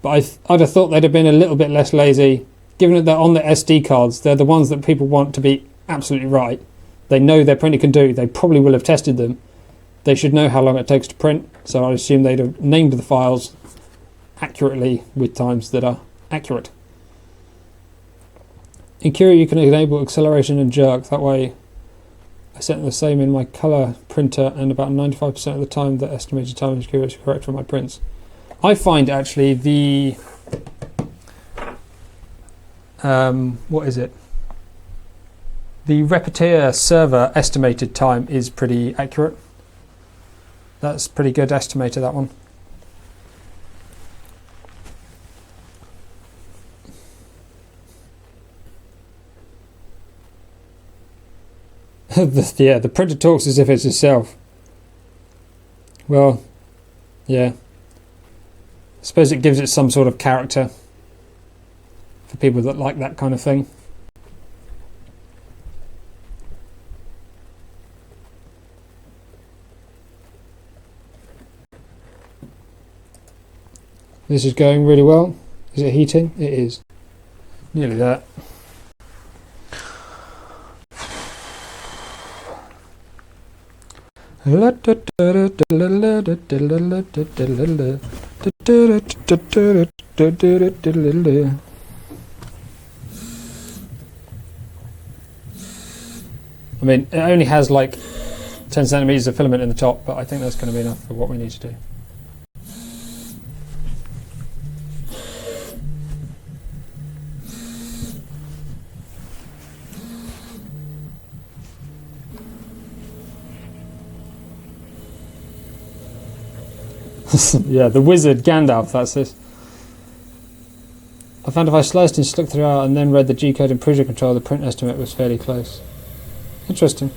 but I'd have thought they'd have been a little bit less lazy, given that on the SD cards, they're the ones that people want to be absolutely right. They know their printer can do, they probably will have tested them. They should know how long it takes to print, so I assume they'd have named the files accurately with times that are accurate. In Curie you can enable acceleration and jerk, that way I set the same in my colour printer, and about 95% of the time the estimated time is correct for my prints. I find actually the what is it? The Repetier server estimated time is pretty accurate. That's pretty good estimator, that one. Yeah, the printer talks as if it's itself. Well, yeah. I suppose it gives it some sort of character for people that like that kind of thing. This is going really well. Is it heating? It is. Nearly that. I mean, it only has like 10 centimeters of filament in the top, but I think that's going to be enough for what we need to do. Yeah, the wizard Gandalf, that's this. I found if I sliced and slicked through and then read the G-code in Prusa control, the print estimate was fairly close. Interesting.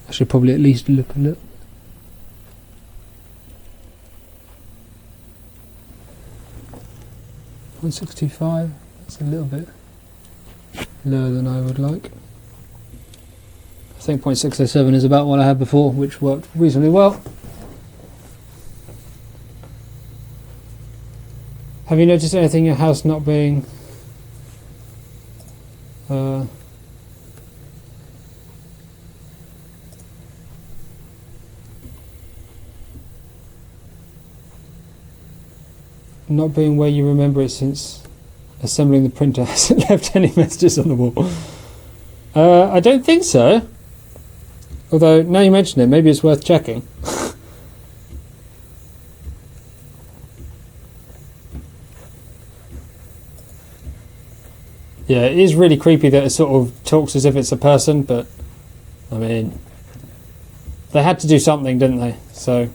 I should probably at least look a little. .625, that's a little bit lower than I would like. I think .607 is about what I had before, which worked reasonably well. Have you noticed anything in your house not being not being where you remember it since assembling the printer? Hasn't left any messages on the wall? I don't think so. Although, now you mention it, maybe it's worth checking. Yeah, it is really creepy that it sort of talks as if it's a person, but, I mean, they had to do something, didn't they? So...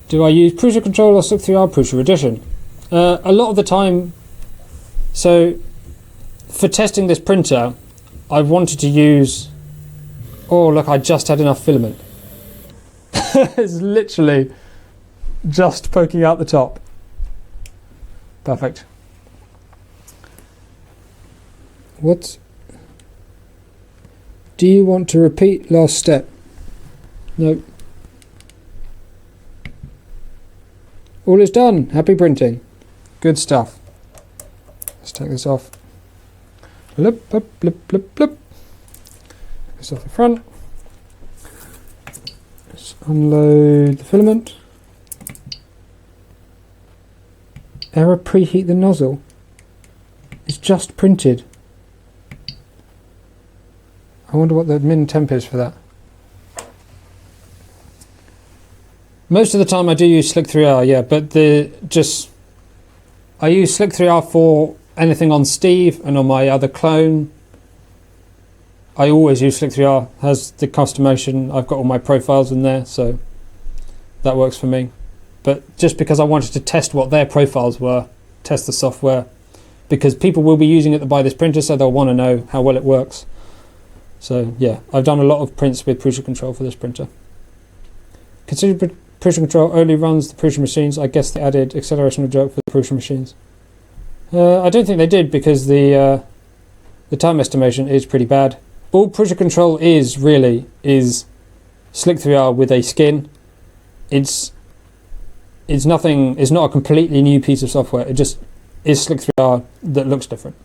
Do I use Prusa control or stick through our Prusa edition? A lot of the time, so for testing this printer, I wanted to use, oh look, I just had enough filament. It's literally just poking out the top. Perfect. What? Do you want to repeat last step? No. All is done. Happy printing. Good stuff. Let's take this off. Blip, blip, blip, blip, blip. This off the front. Let's unload the filament. Error, preheat the nozzle. It's just printed. I wonder what the min temp is for that. Most of the time I do use Slick 3R, yeah, but I use Slick 3R for anything on Steve and on my other clone. I always use Slick 3R, has the customization, I've got all my profiles in there, so that works for me. But just because I wanted to test what their profiles were, test the software, because people will be using it to buy this printer, so they'll want to know how well it works. So yeah, I've done a lot of prints with Prusa control for this printer. Consider Prusa control only runs the Prusa machines. I guess they added accelerational jerk for the Prusa machines. I don't think they did, because the time estimation is pretty bad. All Prusa control is really is Slick 3R with a skin. It's nothing. It's not a completely new piece of software. It just is Slick 3R that looks different.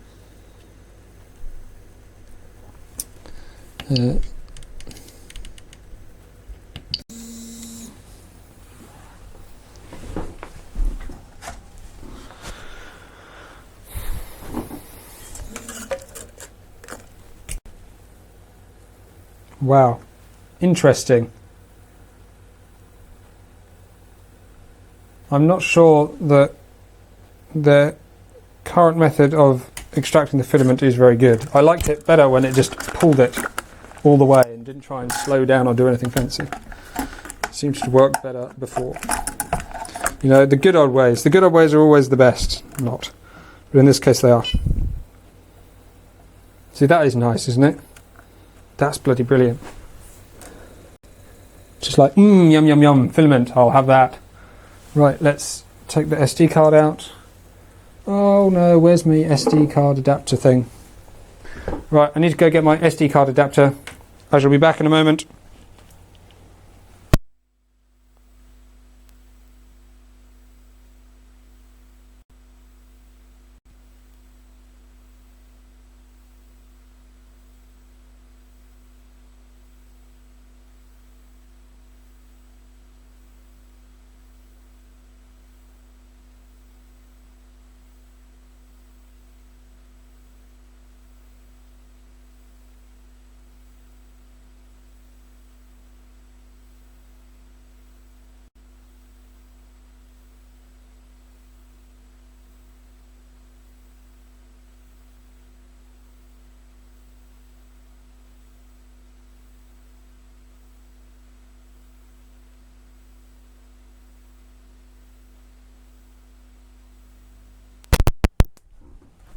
Wow, interesting. I'm not sure that the current method of extracting the filament is very good. I liked it better when it just pulled it all the way and didn't try and slow down or do anything fancy. It seems to work better before. You know, the good old ways. The good old ways are always the best. Not. But in this case they are. See, that is nice, isn't it? That's bloody brilliant. Just like, yum, yum, yum, filament, I'll have that. Right, let's take the SD card out. Oh no, where's my SD card adapter thing? Right, I need to go get my SD card adapter. I shall be back in a moment.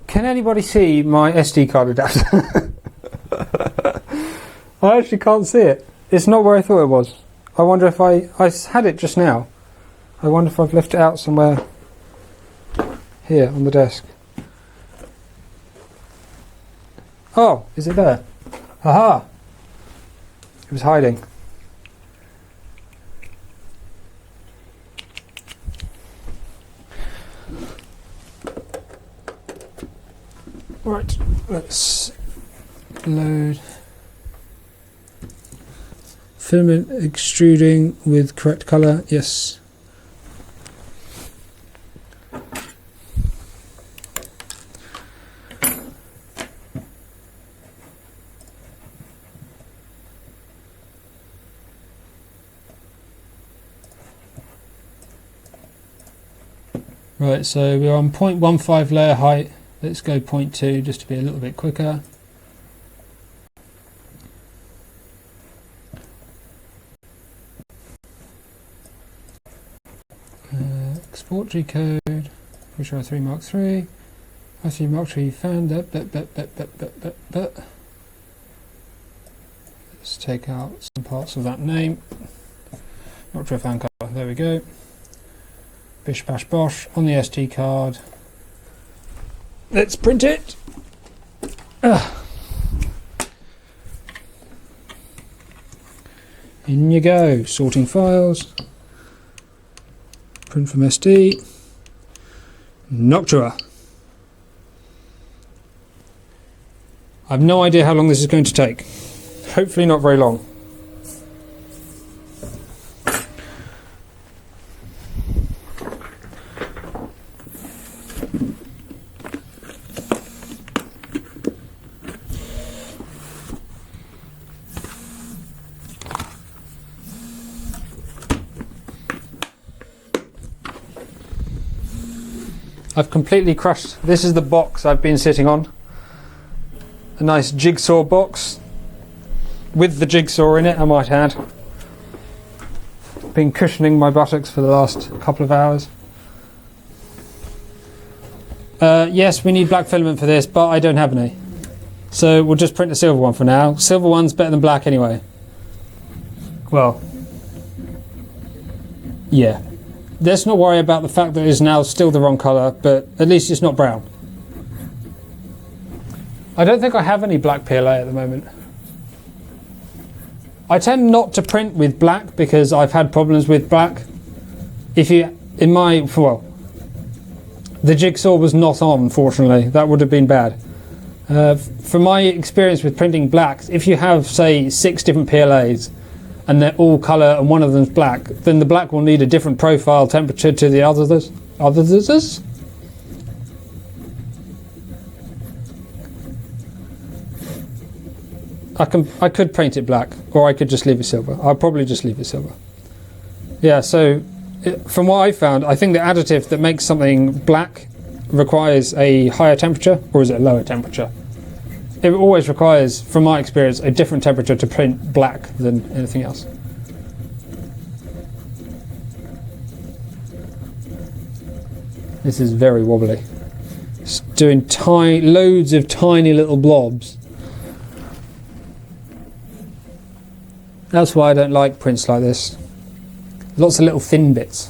Can anybody see my SD card adapter? I actually can't see it. It's not where I thought it was. I wonder if I had it just now. I wonder if I've left it out somewhere here on the desk. Oh, is it there? Aha! It was hiding. Right, let's load filament extruding with correct colour, yes. Right, so we're on 0.15 layer height. Let's go 0.2 just to be a little bit quicker. Export G-code, Prusa R3 Mark 3, R3 Mark 3 found that, let's take out some parts of that name. Not sure found color, there we go. Bish bash bosh on the SD card. Let's print it. In you go, sorting files. Print from SD. Noctua. I have no idea how long this is going to take. Hopefully not very long. I've completely crushed. This is the box I've been sitting on. A nice jigsaw box with the jigsaw in it, I might add. Been cushioning my buttocks for the last couple of hours. Yes, we need black filament for this, but I don't have any. So we'll just print a silver one for now. Silver one's better than black anyway. Well, yeah. Let's not worry about the fact that it's now still the wrong colour, but at least it's not brown. I don't think I have any black PLA at the moment. I tend not to print with black because I've had problems with black. The jigsaw was not on, fortunately. That would have been bad. From my experience with printing blacks, if you have, say, 6 different PLAs and they're all colour and one of them's black, then the black will need a different profile temperature to the others. I could paint it black, or I could just leave it silver. I'll probably just leave it silver. Yeah, so from what I found, I think the additive that makes something black requires a higher temperature, or is it a lower temperature? It always requires, from my experience, a different temperature to print black than anything else. This is very wobbly. It's doing loads of tiny little blobs. That's why I don't like prints like this. Lots of little thin bits.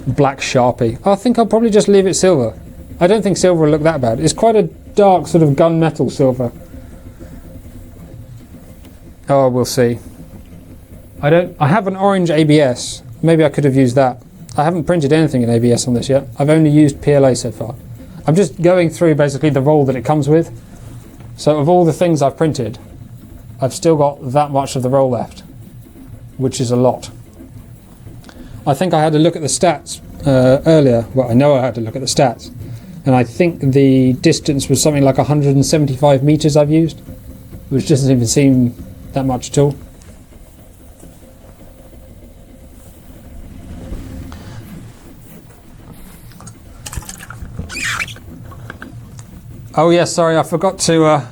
Black Sharpie. I think I'll probably just leave it silver. I don't think silver will look that bad. It's quite a dark sort of gunmetal silver. Oh, we'll see. I have an orange ABS. Maybe I could have used that. I haven't printed anything in ABS on this yet. I've only used PLA so far. I'm just going through basically the roll that it comes with. So of all the things I've printed, I've still got that much of the roll left, which is a lot. I think I had a look at the stats earlier. Well, I know I had to look at the stats. And I think the distance was something like 175 meters I've used, which doesn't even seem that much at all. Oh yes, sorry, I forgot to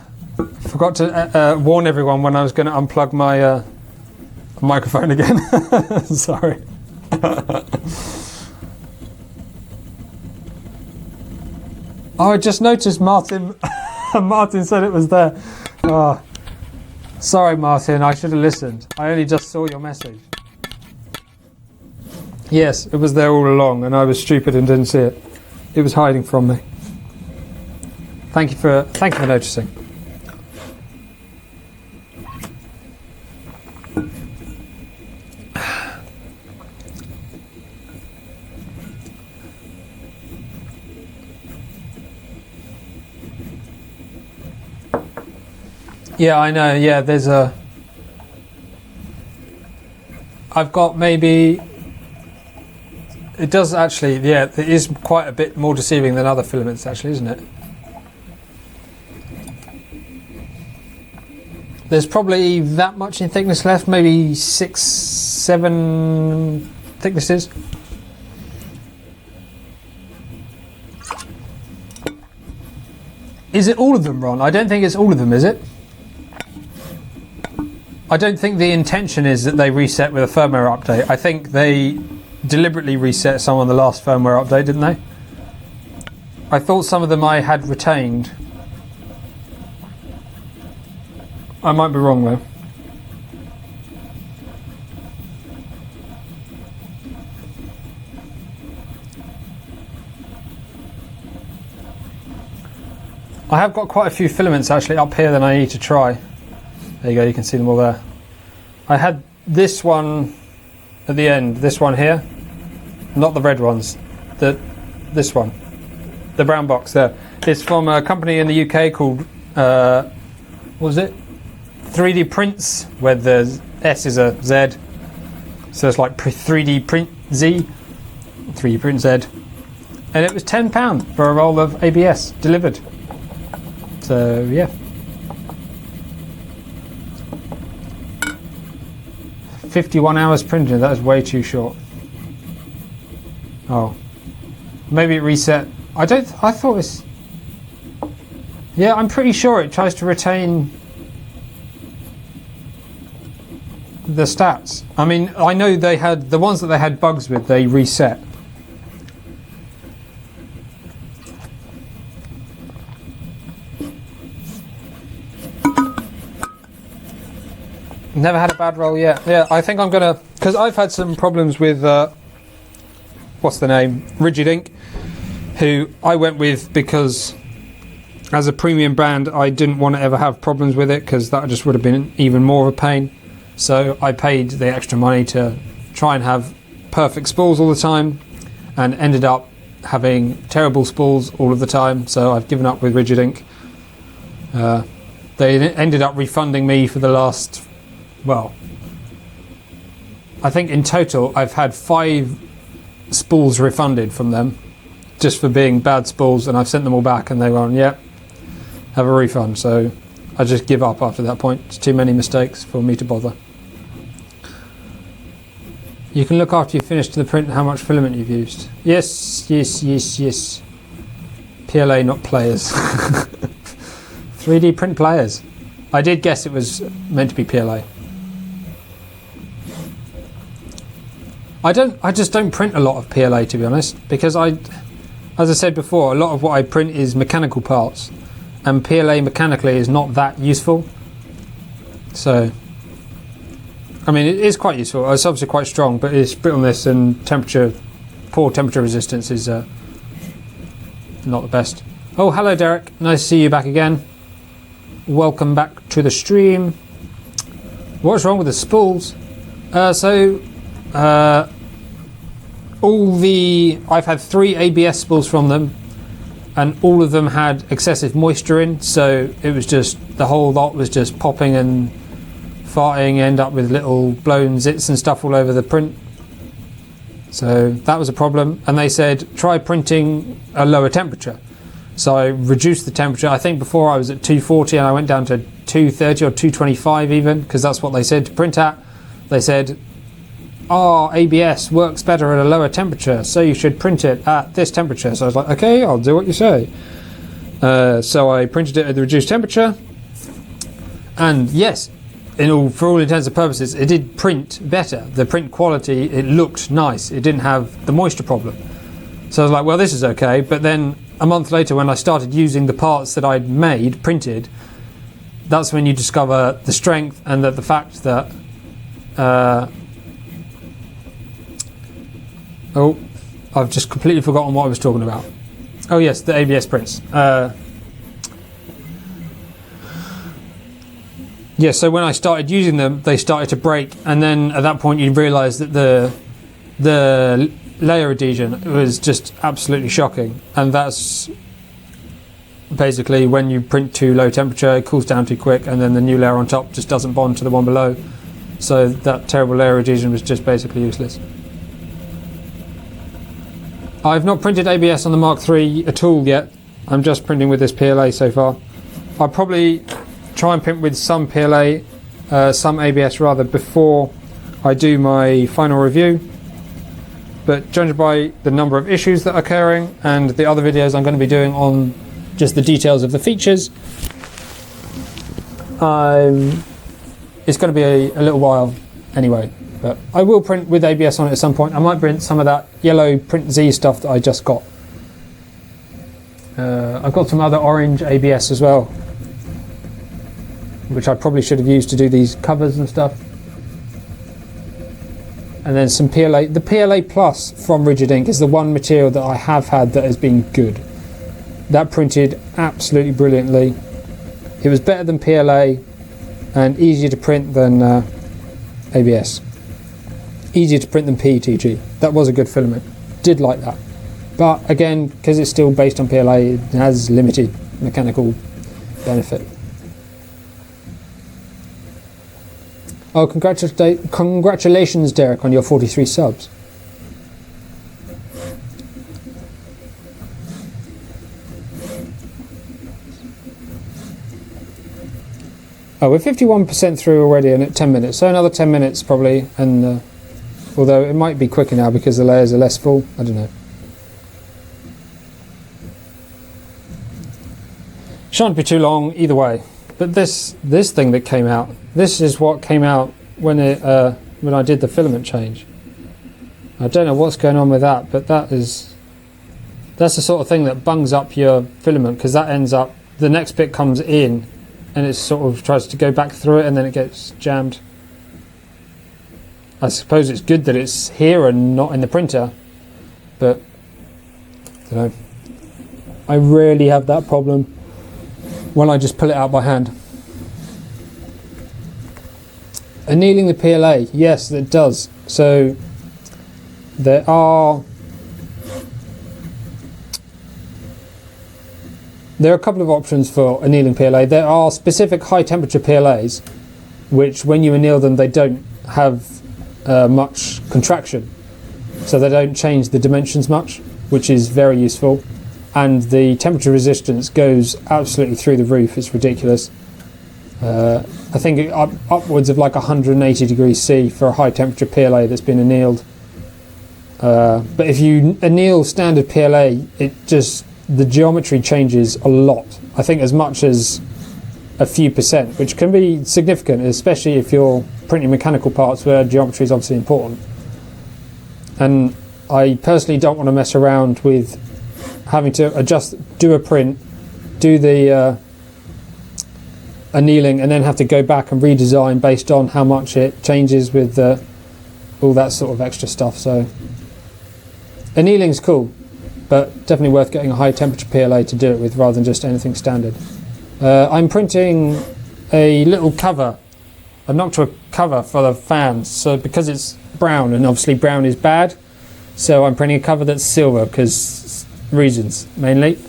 warn everyone when I was going to unplug my microphone again. Sorry. Oh, I just noticed Martin. Martin said it was there. Oh, sorry, Martin. I should have listened. I only just saw your message. Yes, it was there all along, and I was stupid and didn't see it. It was hiding from me. Thank you for noticing. Yeah, I know. Yeah, I've got maybe. It does actually. Yeah, it is quite a bit more deceiving than other filaments, actually, isn't it? There's probably that much in thickness left, maybe 6, 7 thicknesses. Is it all of them, Ron? I don't think it's all of them, is it? I don't think the intention is that they reset with a firmware update. I think they deliberately reset some on the last firmware update, didn't they? I thought some of them I had retained. I might be wrong though. I have got quite a few filaments actually up here that I need to try. There you go, you can see them all there. I had this one at the end, this one here. Not the red ones, this one. The brown box there. It's from a company in the UK called, what was it? 3D Prints, where the S is a Z. So it's like 3D Print Z, 3D Print Z. And it was £10 for a roll of ABS delivered. So, yeah. 51 hours printing, that is way too short. Oh. Maybe it reset. I thought it's... Yeah, I'm pretty sure it tries to retain the stats. I mean, I know they had... The ones that they had bugs with, they reset. Never had a bad roll yet. Yeah, I think I'm gonna, because I've had some problems with what's the name, Rigid Ink, who I went with because as a premium brand I didn't want to ever have problems with it, because that just would have been even more of a pain. So I paid the extra money to try and have perfect spools all the time, and ended up having terrible spools all of the time. So I've given up with Rigid Ink. They ended up refunding me for the last, well, I think in total I've had 5 spools refunded from them just for being bad spools, and I've sent them all back and they've gone, yeah, have a refund. So I just give up after that point. It's too many mistakes for me to bother. You can look after you finish to the print how much filament you've used. Yes, yes, yes, yes. PLA, not players. 3D print players. I did guess it was meant to be PLA. I just don't print a lot of PLA, to be honest, because as I said before, a lot of what I print is mechanical parts, and PLA mechanically is not that useful. So, I mean, it is quite useful. It's obviously quite strong, but its brittleness and poor temperature resistance is not the best. Oh, hello Derek, nice to see you back again. Welcome back to the stream. What's wrong with the spools? I've had 3 ABS spools from them, and all of them had excessive moisture in, so it was just, the whole lot was just popping and farting, end up with little blown zits and stuff all over the print. So that was a problem, and they said try printing a lower temperature. So I reduced the temperature. I think before I was at 240 and I went down to 230 or 225 even, because that's what they said to print at. They said, ABS works better at a lower temperature, so you should print it at this temperature. So I was like, okay, I'll do what you say. So I printed it at the reduced temperature, and yes, for all intents and purposes, it did print better. The print quality, it looked nice. It didn't have the moisture problem. So I was like, well, this is okay. But then a month later, when I started using the parts that I'd made, printed, that's when you discover the strength and the fact that I've just completely forgotten what I was talking about. Oh yes, the ABS prints. Yeah, so when I started using them, they started to break, and then at that point you realise that the layer adhesion was just absolutely shocking, and that's basically when you print too low temperature, it cools down too quick, and then the new layer on top just doesn't bond to the one below. So that terrible layer adhesion was just basically useless. I've not printed ABS on the Mark III at all yet. I'm just printing with this PLA so far. I'll probably try and print with some PLA, some ABS rather, before I do my final review. But judged by the number of issues that are occurring and the other videos I'm going to be doing on just the details of the features, it's going to be a little while anyway. But I will print with ABS on it at some point. I might print some of that yellow Print Z stuff that I just got. I've got some other orange ABS as well, which I probably should have used to do these covers and stuff. And then some PLA. The PLA Plus from Rigid Ink is the one material that I have had that has been good. That printed absolutely brilliantly. It was better than PLA and easier to print than ABS. Easier to print than PETG. That was a good filament. Did like that. But again, because it's still based on PLA, it has limited mechanical benefit. Oh, congratulations, Derek, on your 43 subs. Oh, we're 51% through already and at 10 minutes, so another 10 minutes probably, and although it might be quicker now because the layers are less full, I don't know. Shan't be too long either way. But this thing that came out, this is what came out when I did the filament change. I don't know what's going on with that, but that's the sort of thing that bungs up your filament, because that ends up, the next bit comes in and it sort of tries to go back through it and then it gets jammed. I suppose it's good that it's here and not in the printer, but I don't know. I rarely have that problem when I just pull it out by hand. Annealing the PLA, yes, it does. So there are there are a couple of options for annealing PLA. There are specific high temperature PLAs, which when you anneal them, they don't have much contraction. So they don't change the dimensions much, which is very useful. And the temperature resistance goes absolutely through the roof. It's ridiculous. I think upwards of like 180 degrees C for a high temperature PLA that's been annealed. But if you anneal standard PLA, the geometry changes a lot. I think as much as a few percent, which can be significant, especially if you're printing mechanical parts where geometry is obviously important. And I personally don't want to mess around with having to do a print, do the annealing, and then have to go back and redesign based on how much it changes with all that sort of extra stuff. So annealing's cool, but definitely worth getting a high temperature PLA to do it with rather than just anything standard. I'm printing a little cover, a noctua cover for the fans. So because it's brown, and obviously brown is bad, so I'm printing a cover that's silver because reasons mainly.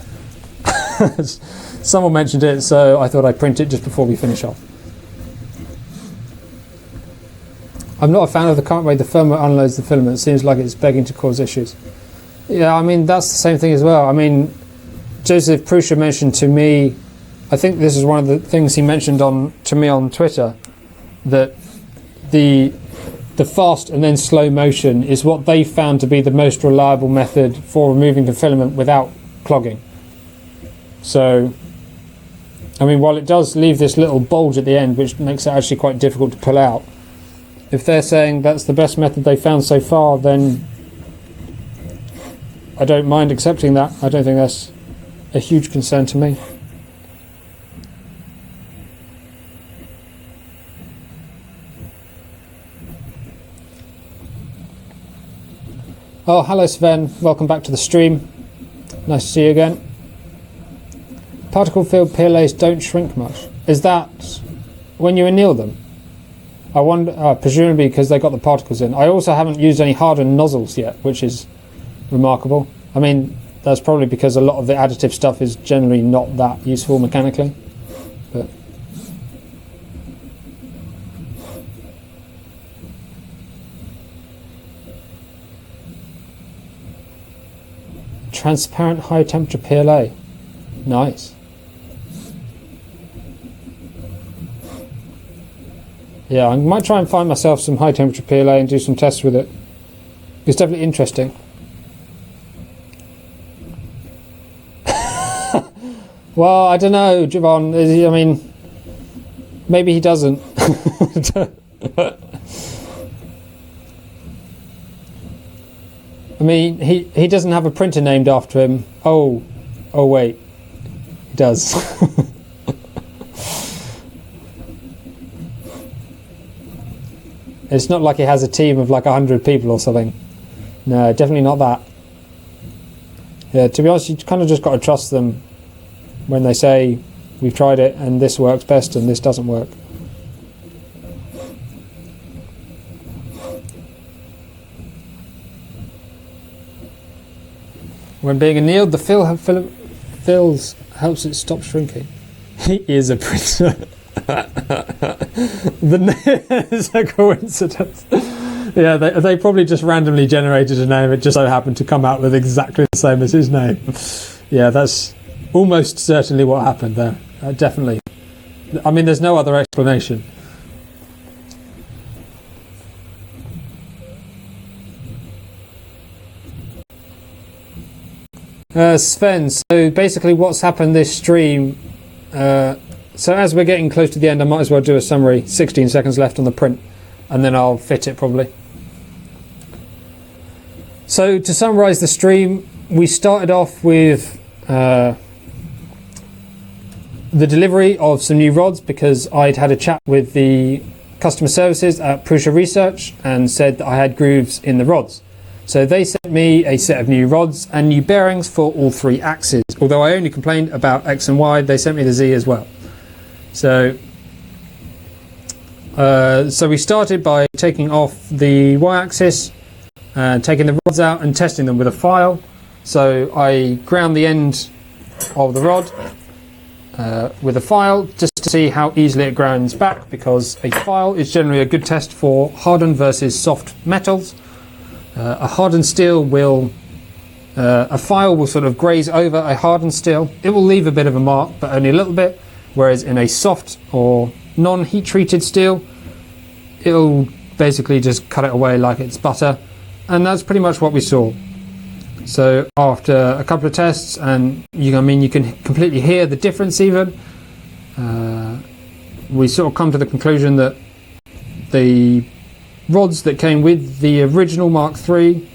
Someone mentioned it, so I thought I'd print it just before we finish off. I'm not a fan of the current way the firmware unloads the filament. It seems like it's begging to cause issues. Yeah, I mean, that's the same thing as well. I mean, Joseph Prusa mentioned to me, I think this is one of the things he mentioned to me on Twitter, that the fast and then slow motion is what they found to be the most reliable method for removing the filament without clogging. So, I mean, while it does leave this little bulge at the end, which makes it actually quite difficult to pull out, if they're saying that's the best method they found so far, then I don't mind accepting that. I don't think that's a huge concern to me. Oh, hello Sven, welcome back to the stream. Nice to see you again. Particle filled PLAs don't shrink much. Is that when you anneal them? I wonder, presumably because they got the particles in. I also haven't used any hardened nozzles yet, which is remarkable. I mean, that's probably because a lot of the additive stuff is generally not that useful mechanically. But transparent high temperature PLA. Nice. Yeah, I might try and find myself some high temperature PLA and do some tests with it. It's definitely interesting. Well, I don't know, Javon. I mean, maybe he doesn't. I mean, he doesn't have a printer named after him. Oh wait, he does. It's not like he has a team of like 100 people or something. No, definitely not that. Yeah, to be honest, you kind of just got to trust them when they say, we've tried it and this works best and this doesn't work. When being annealed, the fills helps it stop shrinking. He is a printer. It's a coincidence. Yeah, they probably just randomly generated a name. It just so happened to come out with exactly the same as his name. Yeah, that's almost certainly what happened there. Definitely. I mean, there's no other explanation. Sven, so basically what's happened this stream, so as we're getting close to the end, I might as well do a summary. 16 seconds left on the print, and then I'll fit it probably. So to summarise the stream, we started off with the delivery of some new rods because I'd had a chat with the customer services at Prusa Research and said that I had grooves in the rods. So they sent me a set of new rods and new bearings for all three axes. Although I only complained about X and Y, they sent me the Z as well. So we started by taking off the Y-axis and taking the rods out and testing them with a file. So I ground the end of the rod with a file, just to see how easily it grinds back, because a file is generally a good test for hardened versus soft metals. A hardened steel will, a file will sort of graze over a hardened steel. It will leave a bit of a mark, but only a little bit, whereas in a soft or non-heat treated steel, it'll basically just cut it away like it's butter. And that's pretty much what we saw. So after a couple of tests, and you can completely hear the difference even, we sort of come to the conclusion that the rods that came with the original Mark III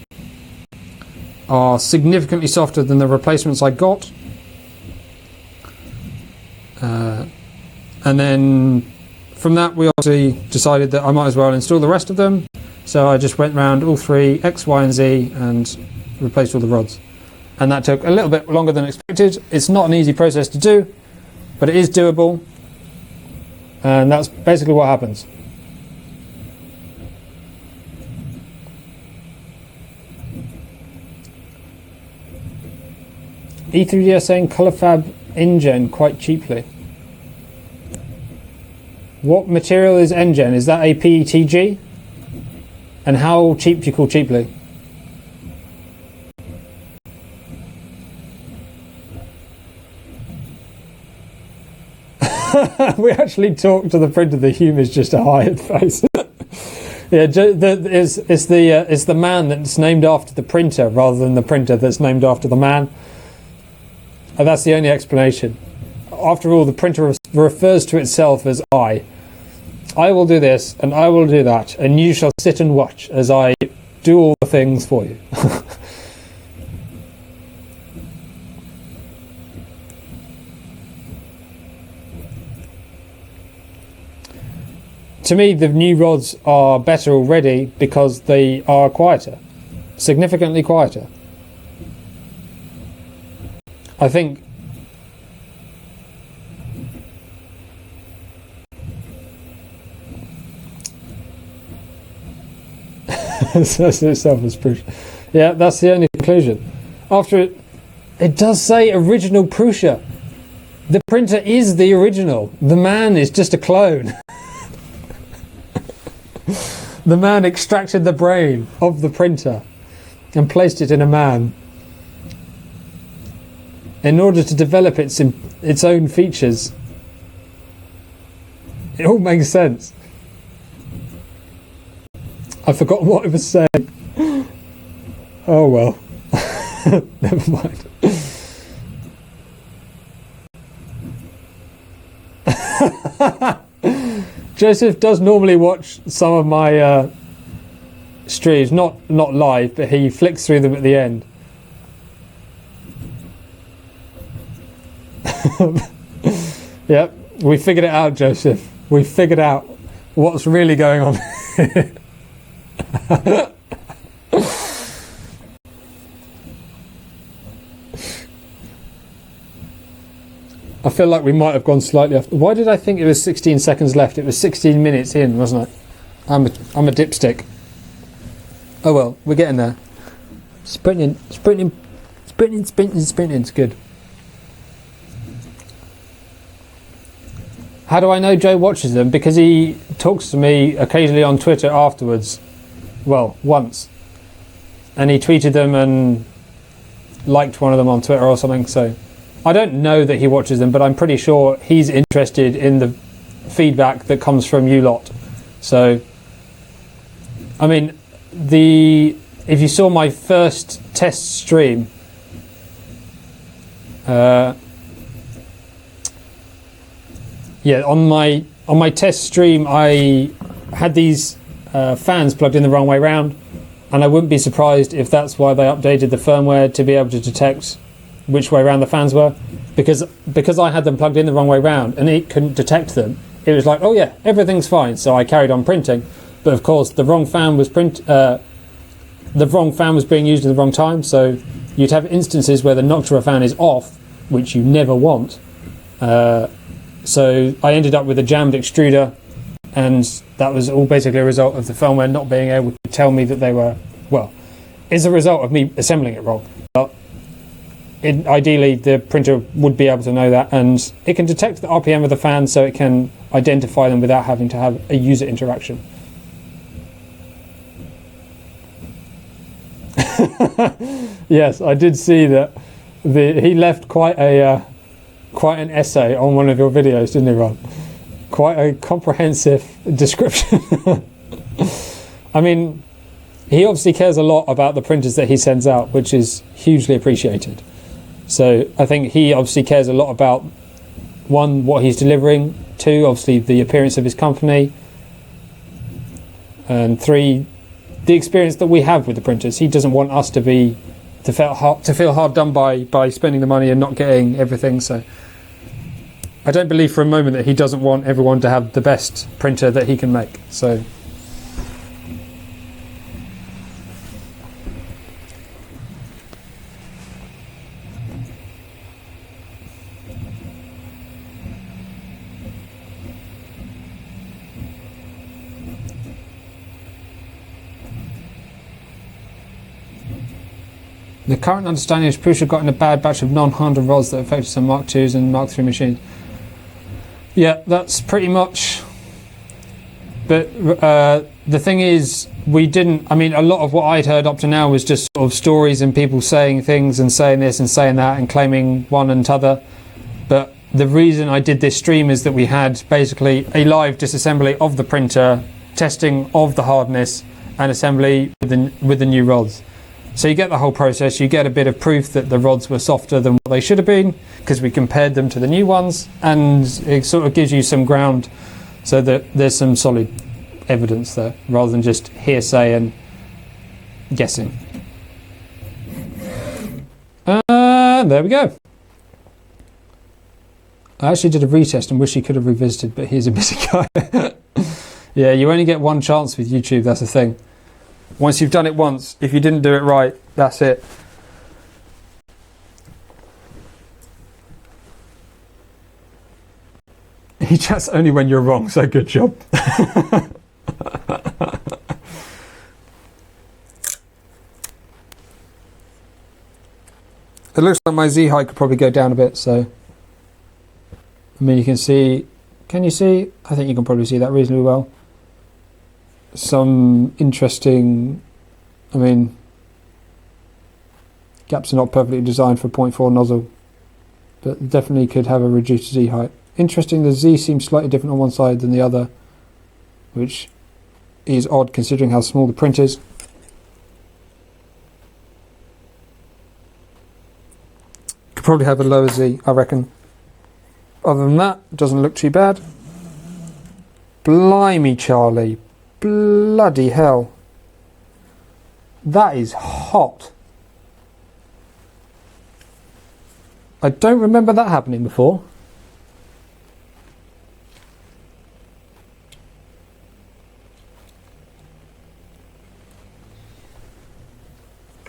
are significantly softer than the replacements I got. And then from that we obviously decided that I might as well install the rest of them. So I just went around all three, X, Y and Z, and replaced all the rods. And that took a little bit longer than expected. It's not an easy process to do, but it is doable. And that's basically what happens. E3D are saying ColorFab InGen quite cheaply. What material is NGen? Is that a PETG? And how cheap do you call cheaply? We actually talked to the printer. The humour's just a hired face. Yeah, it's the man that's named after the printer rather than the printer that's named after the man. And that's the only explanation. After all, the printer refers to itself as I. I will do this and I will do that, and you shall sit and watch as I do all the things for you. To me, the new rods are better already because they are quieter, significantly quieter. I think that's itself as proof. Yeah, that's the only conclusion. After it does say original Prusa. The printer is the original. The man is just a clone. The man extracted the brain of the printer and placed it in a man in order to develop its own features. It all makes sense. I forgot what I was saying. Oh well. Never mind. Joseph does normally watch some of my streams, not live, but he flicks through them at the end. Yep, we figured it out, Joseph. We figured out what's really going on. I feel like we might have gone slightly off. Why did I think it was 16 seconds left? It was 16 minutes in, wasn't it? I'm a dipstick. Oh well, we're getting there. Sprinting. It's good. How do I know Joe watches them? Because he talks to me occasionally on Twitter afterwards. Well, once. And he tweeted them and liked one of them on Twitter or something, so I don't know that he watches them, but I'm pretty sure he's interested in the feedback that comes from you lot. So, I mean, if you saw my first test stream, yeah, on my test stream, I had these fans plugged in the wrong way round, and I wouldn't be surprised if that's why they updated the firmware to be able to detect which way around the fans were, because I had them plugged in the wrong way round and it couldn't detect them. It was like, oh yeah, everything's fine. So I carried on printing, but of course the wrong fan was being used at the wrong time. So you'd have instances where the Noctua fan is off, which you never want. So I ended up with a jammed extruder, and that was all basically a result of the firmware not being able to tell me that they were, well, is a result of me assembling it wrong. But ideally the printer would be able to know that, and it can detect the RPM of the fan, so it can identify them without having to have a user interaction. Yes, I did see that. He left quite an essay on one of your videos, didn't he, Ron? Quite a comprehensive description. I mean, he obviously cares a lot about the printers that he sends out, which is hugely appreciated. So I think he obviously cares a lot about, one, what he's delivering, two, obviously the appearance of his company, and three, the experience that we have with the printers. He doesn't want us to feel hard done by spending the money and not getting everything. So I don't believe for a moment that he doesn't want everyone to have the best printer that he can make. So the current understanding is Prusa got in a bad batch of non-Hardness rods that affected some Mark IIs and Mark III machines. Yeah, that's pretty much. But the thing is, we didn't. I mean, a lot of what I'd heard up to now was just sort of stories and people saying things and saying this and saying that and claiming one and t'other. But the reason I did this stream is that we had basically a live disassembly of the printer, testing of the hardness, and assembly with the new rods. So you get the whole process, you get a bit of proof that the rods were softer than what they should have been, because we compared them to the new ones, and it sort of gives you some ground so that there's some solid evidence there, rather than just hearsay and guessing. There we go. I actually did a retest and wish he could have revisited, but he's a busy guy. Yeah, you only get one chance with YouTube, that's the thing. Once you've done it once, if you didn't do it right, that's it. He chats only when you're wrong, so good job. It looks like my Z height could probably go down a bit, so I mean, you can see, can you see? I think you can probably see that reasonably well. Some interesting, I mean, gaps are not perfectly designed for 0.4 nozzle, but definitely could have a reduced Z height. Interesting, the Z seems slightly different on one side than the other, which is odd considering how small the print is. Could probably have a lower Z, I reckon. Other than that, it doesn't look too bad. Blimey, Charlie. Bloody hell. That is hot. I don't remember that happening before.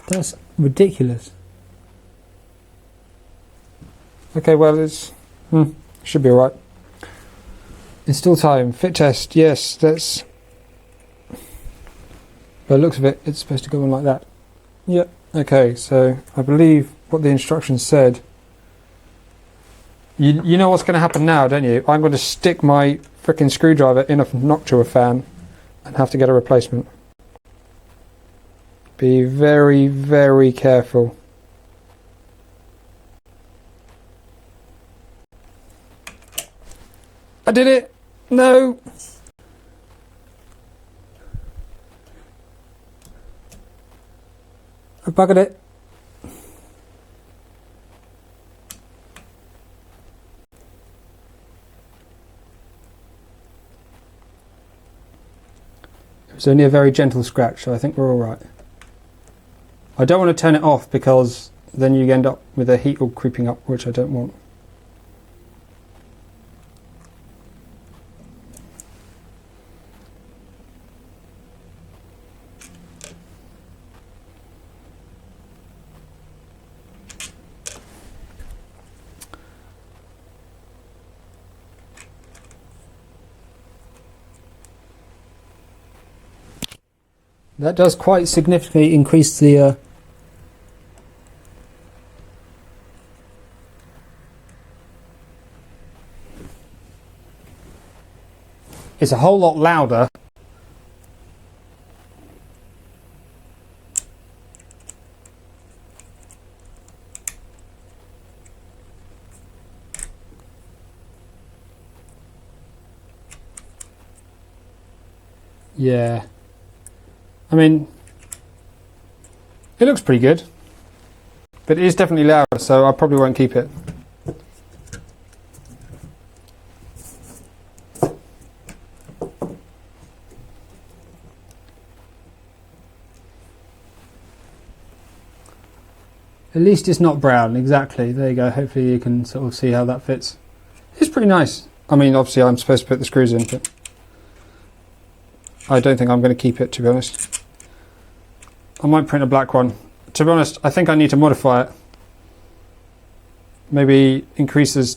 That's ridiculous. Okay, well, it's should be alright. Install time, fit test, yes, that's. By the looks of it, it's supposed to go on like that. Yep. Okay, so I believe what the instructions said. You know what's going to happen now, don't you? I'm going to stick my frickin' screwdriver in a noctua fan and have to get a replacement. Be very, very careful. I did it! No! I buggered it. It was only a very gentle scratch, so I think we're all right. I don't want to turn it off because then you end up with a heat all creeping up, which I don't want. That does quite significantly increase the it's a whole lot louder. Yeah, I mean, it looks pretty good, but it is definitely louder, so I probably won't keep it. At least it's not brown, exactly. There you go. Hopefully you can sort of see how that fits. It's pretty nice. I mean, obviously I'm supposed to put the screws in, but I don't think I'm going to keep it, to be honest. I might print a black one. To be honest, I think I need to modify it. Maybe increase the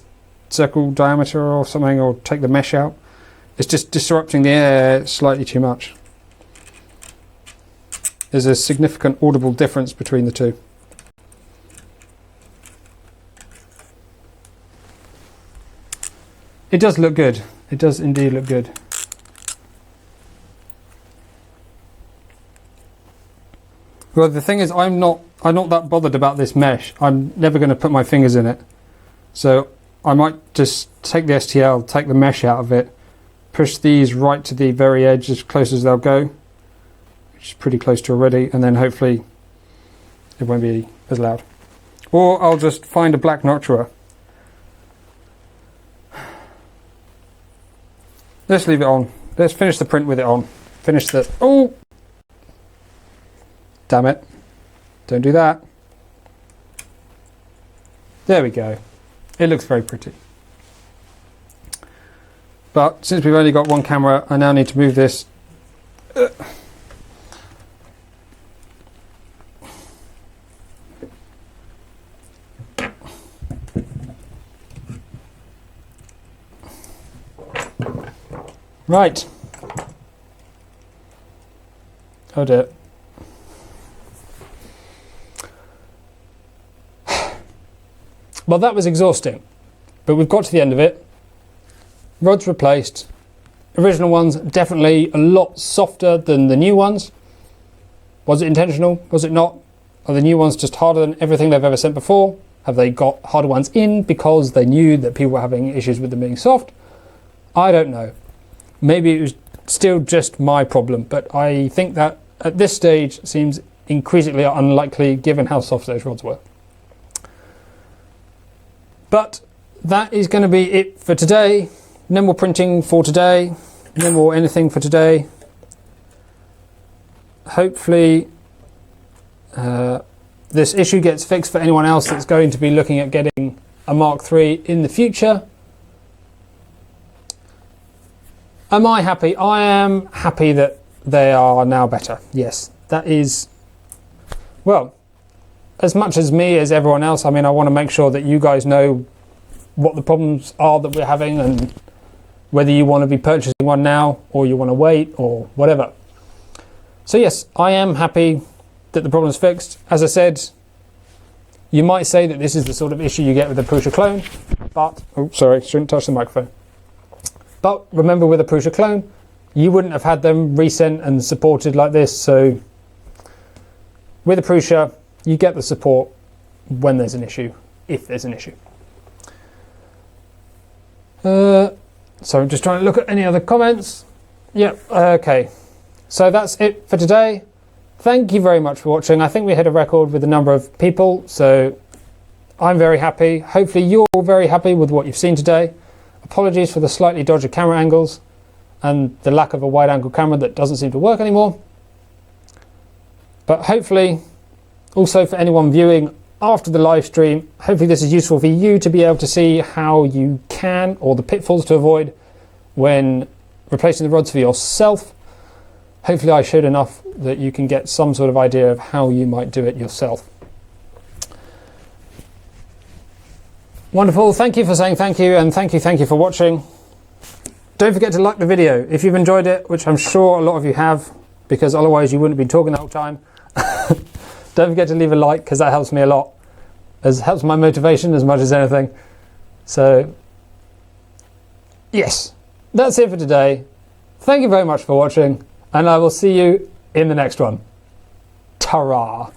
circle diameter or something, or take the mesh out. It's just disrupting the air slightly too much. There's a significant audible difference between the two. It does look good. It does indeed look good. Well, the thing is, I'm not that bothered about this mesh. I'm never going to put my fingers in it. So I might just take the STL, take the mesh out of it, push these right to the very edge as close as they'll go, which is pretty close to already, and then hopefully it won't be as loud. Or I'll just find a black notcher. Let's leave it on. Let's finish the print with it on. Finish the... Oh! Damn it. Don't do that. There we go. It looks very pretty. But since we've only got one camera, I now need to move this. Right. Oh dear. Well, that was exhausting, but we've got to the end of it. Rods replaced. Original ones definitely a lot softer than the new ones. Was it intentional? Was it not? Are the new ones just harder than everything they've ever sent before? Have they got harder ones in because they knew that people were having issues with them being soft? I don't know. Maybe it was still just my problem, but I think that at this stage seems increasingly unlikely given how soft those rods were. But that is going to be it for today. No more printing for today. No more anything for today. Hopefully this issue gets fixed for anyone else that's going to be looking at getting a Mark III in the future. Am I happy? I am happy that they are now better. Yes, that is, well, as much as me as everyone else. I mean, I want to make sure that you guys know what the problems are that we're having and whether you want to be purchasing one now or you want to wait or whatever. So yes, I am happy that the problem is fixed. As I said, you might say that this is the sort of issue you get with a Prusa clone, but, oh sorry, shouldn't touch the microphone. But remember, with a Prusa clone, you wouldn't have had them resent and supported like this. So with a Prusa, you get the support when there's an issue, if there's an issue. So I'm just trying to look at any other comments. Yep, okay. So that's it for today. Thank you very much for watching. I think we hit a record with the number of people, so I'm very happy. Hopefully you're all very happy with what you've seen today. Apologies for the slightly dodgy camera angles and the lack of a wide angle camera that doesn't seem to work anymore. But hopefully, also for anyone viewing after the live stream, hopefully this is useful for you to be able to see how you can, or the pitfalls to avoid when replacing the rods for yourself. Hopefully I showed enough that you can get some sort of idea of how you might do it yourself. Wonderful, thank you for saying thank you, and thank you for watching. Don't forget to like the video if you've enjoyed it, which I'm sure a lot of you have, because otherwise you wouldn't have been talking the whole time. Don't forget to leave a like, because that helps me a lot. It helps my motivation as much as anything. So, yes, that's it for today. thank you very much for watching, and I will see you in the next one. Ta-ra!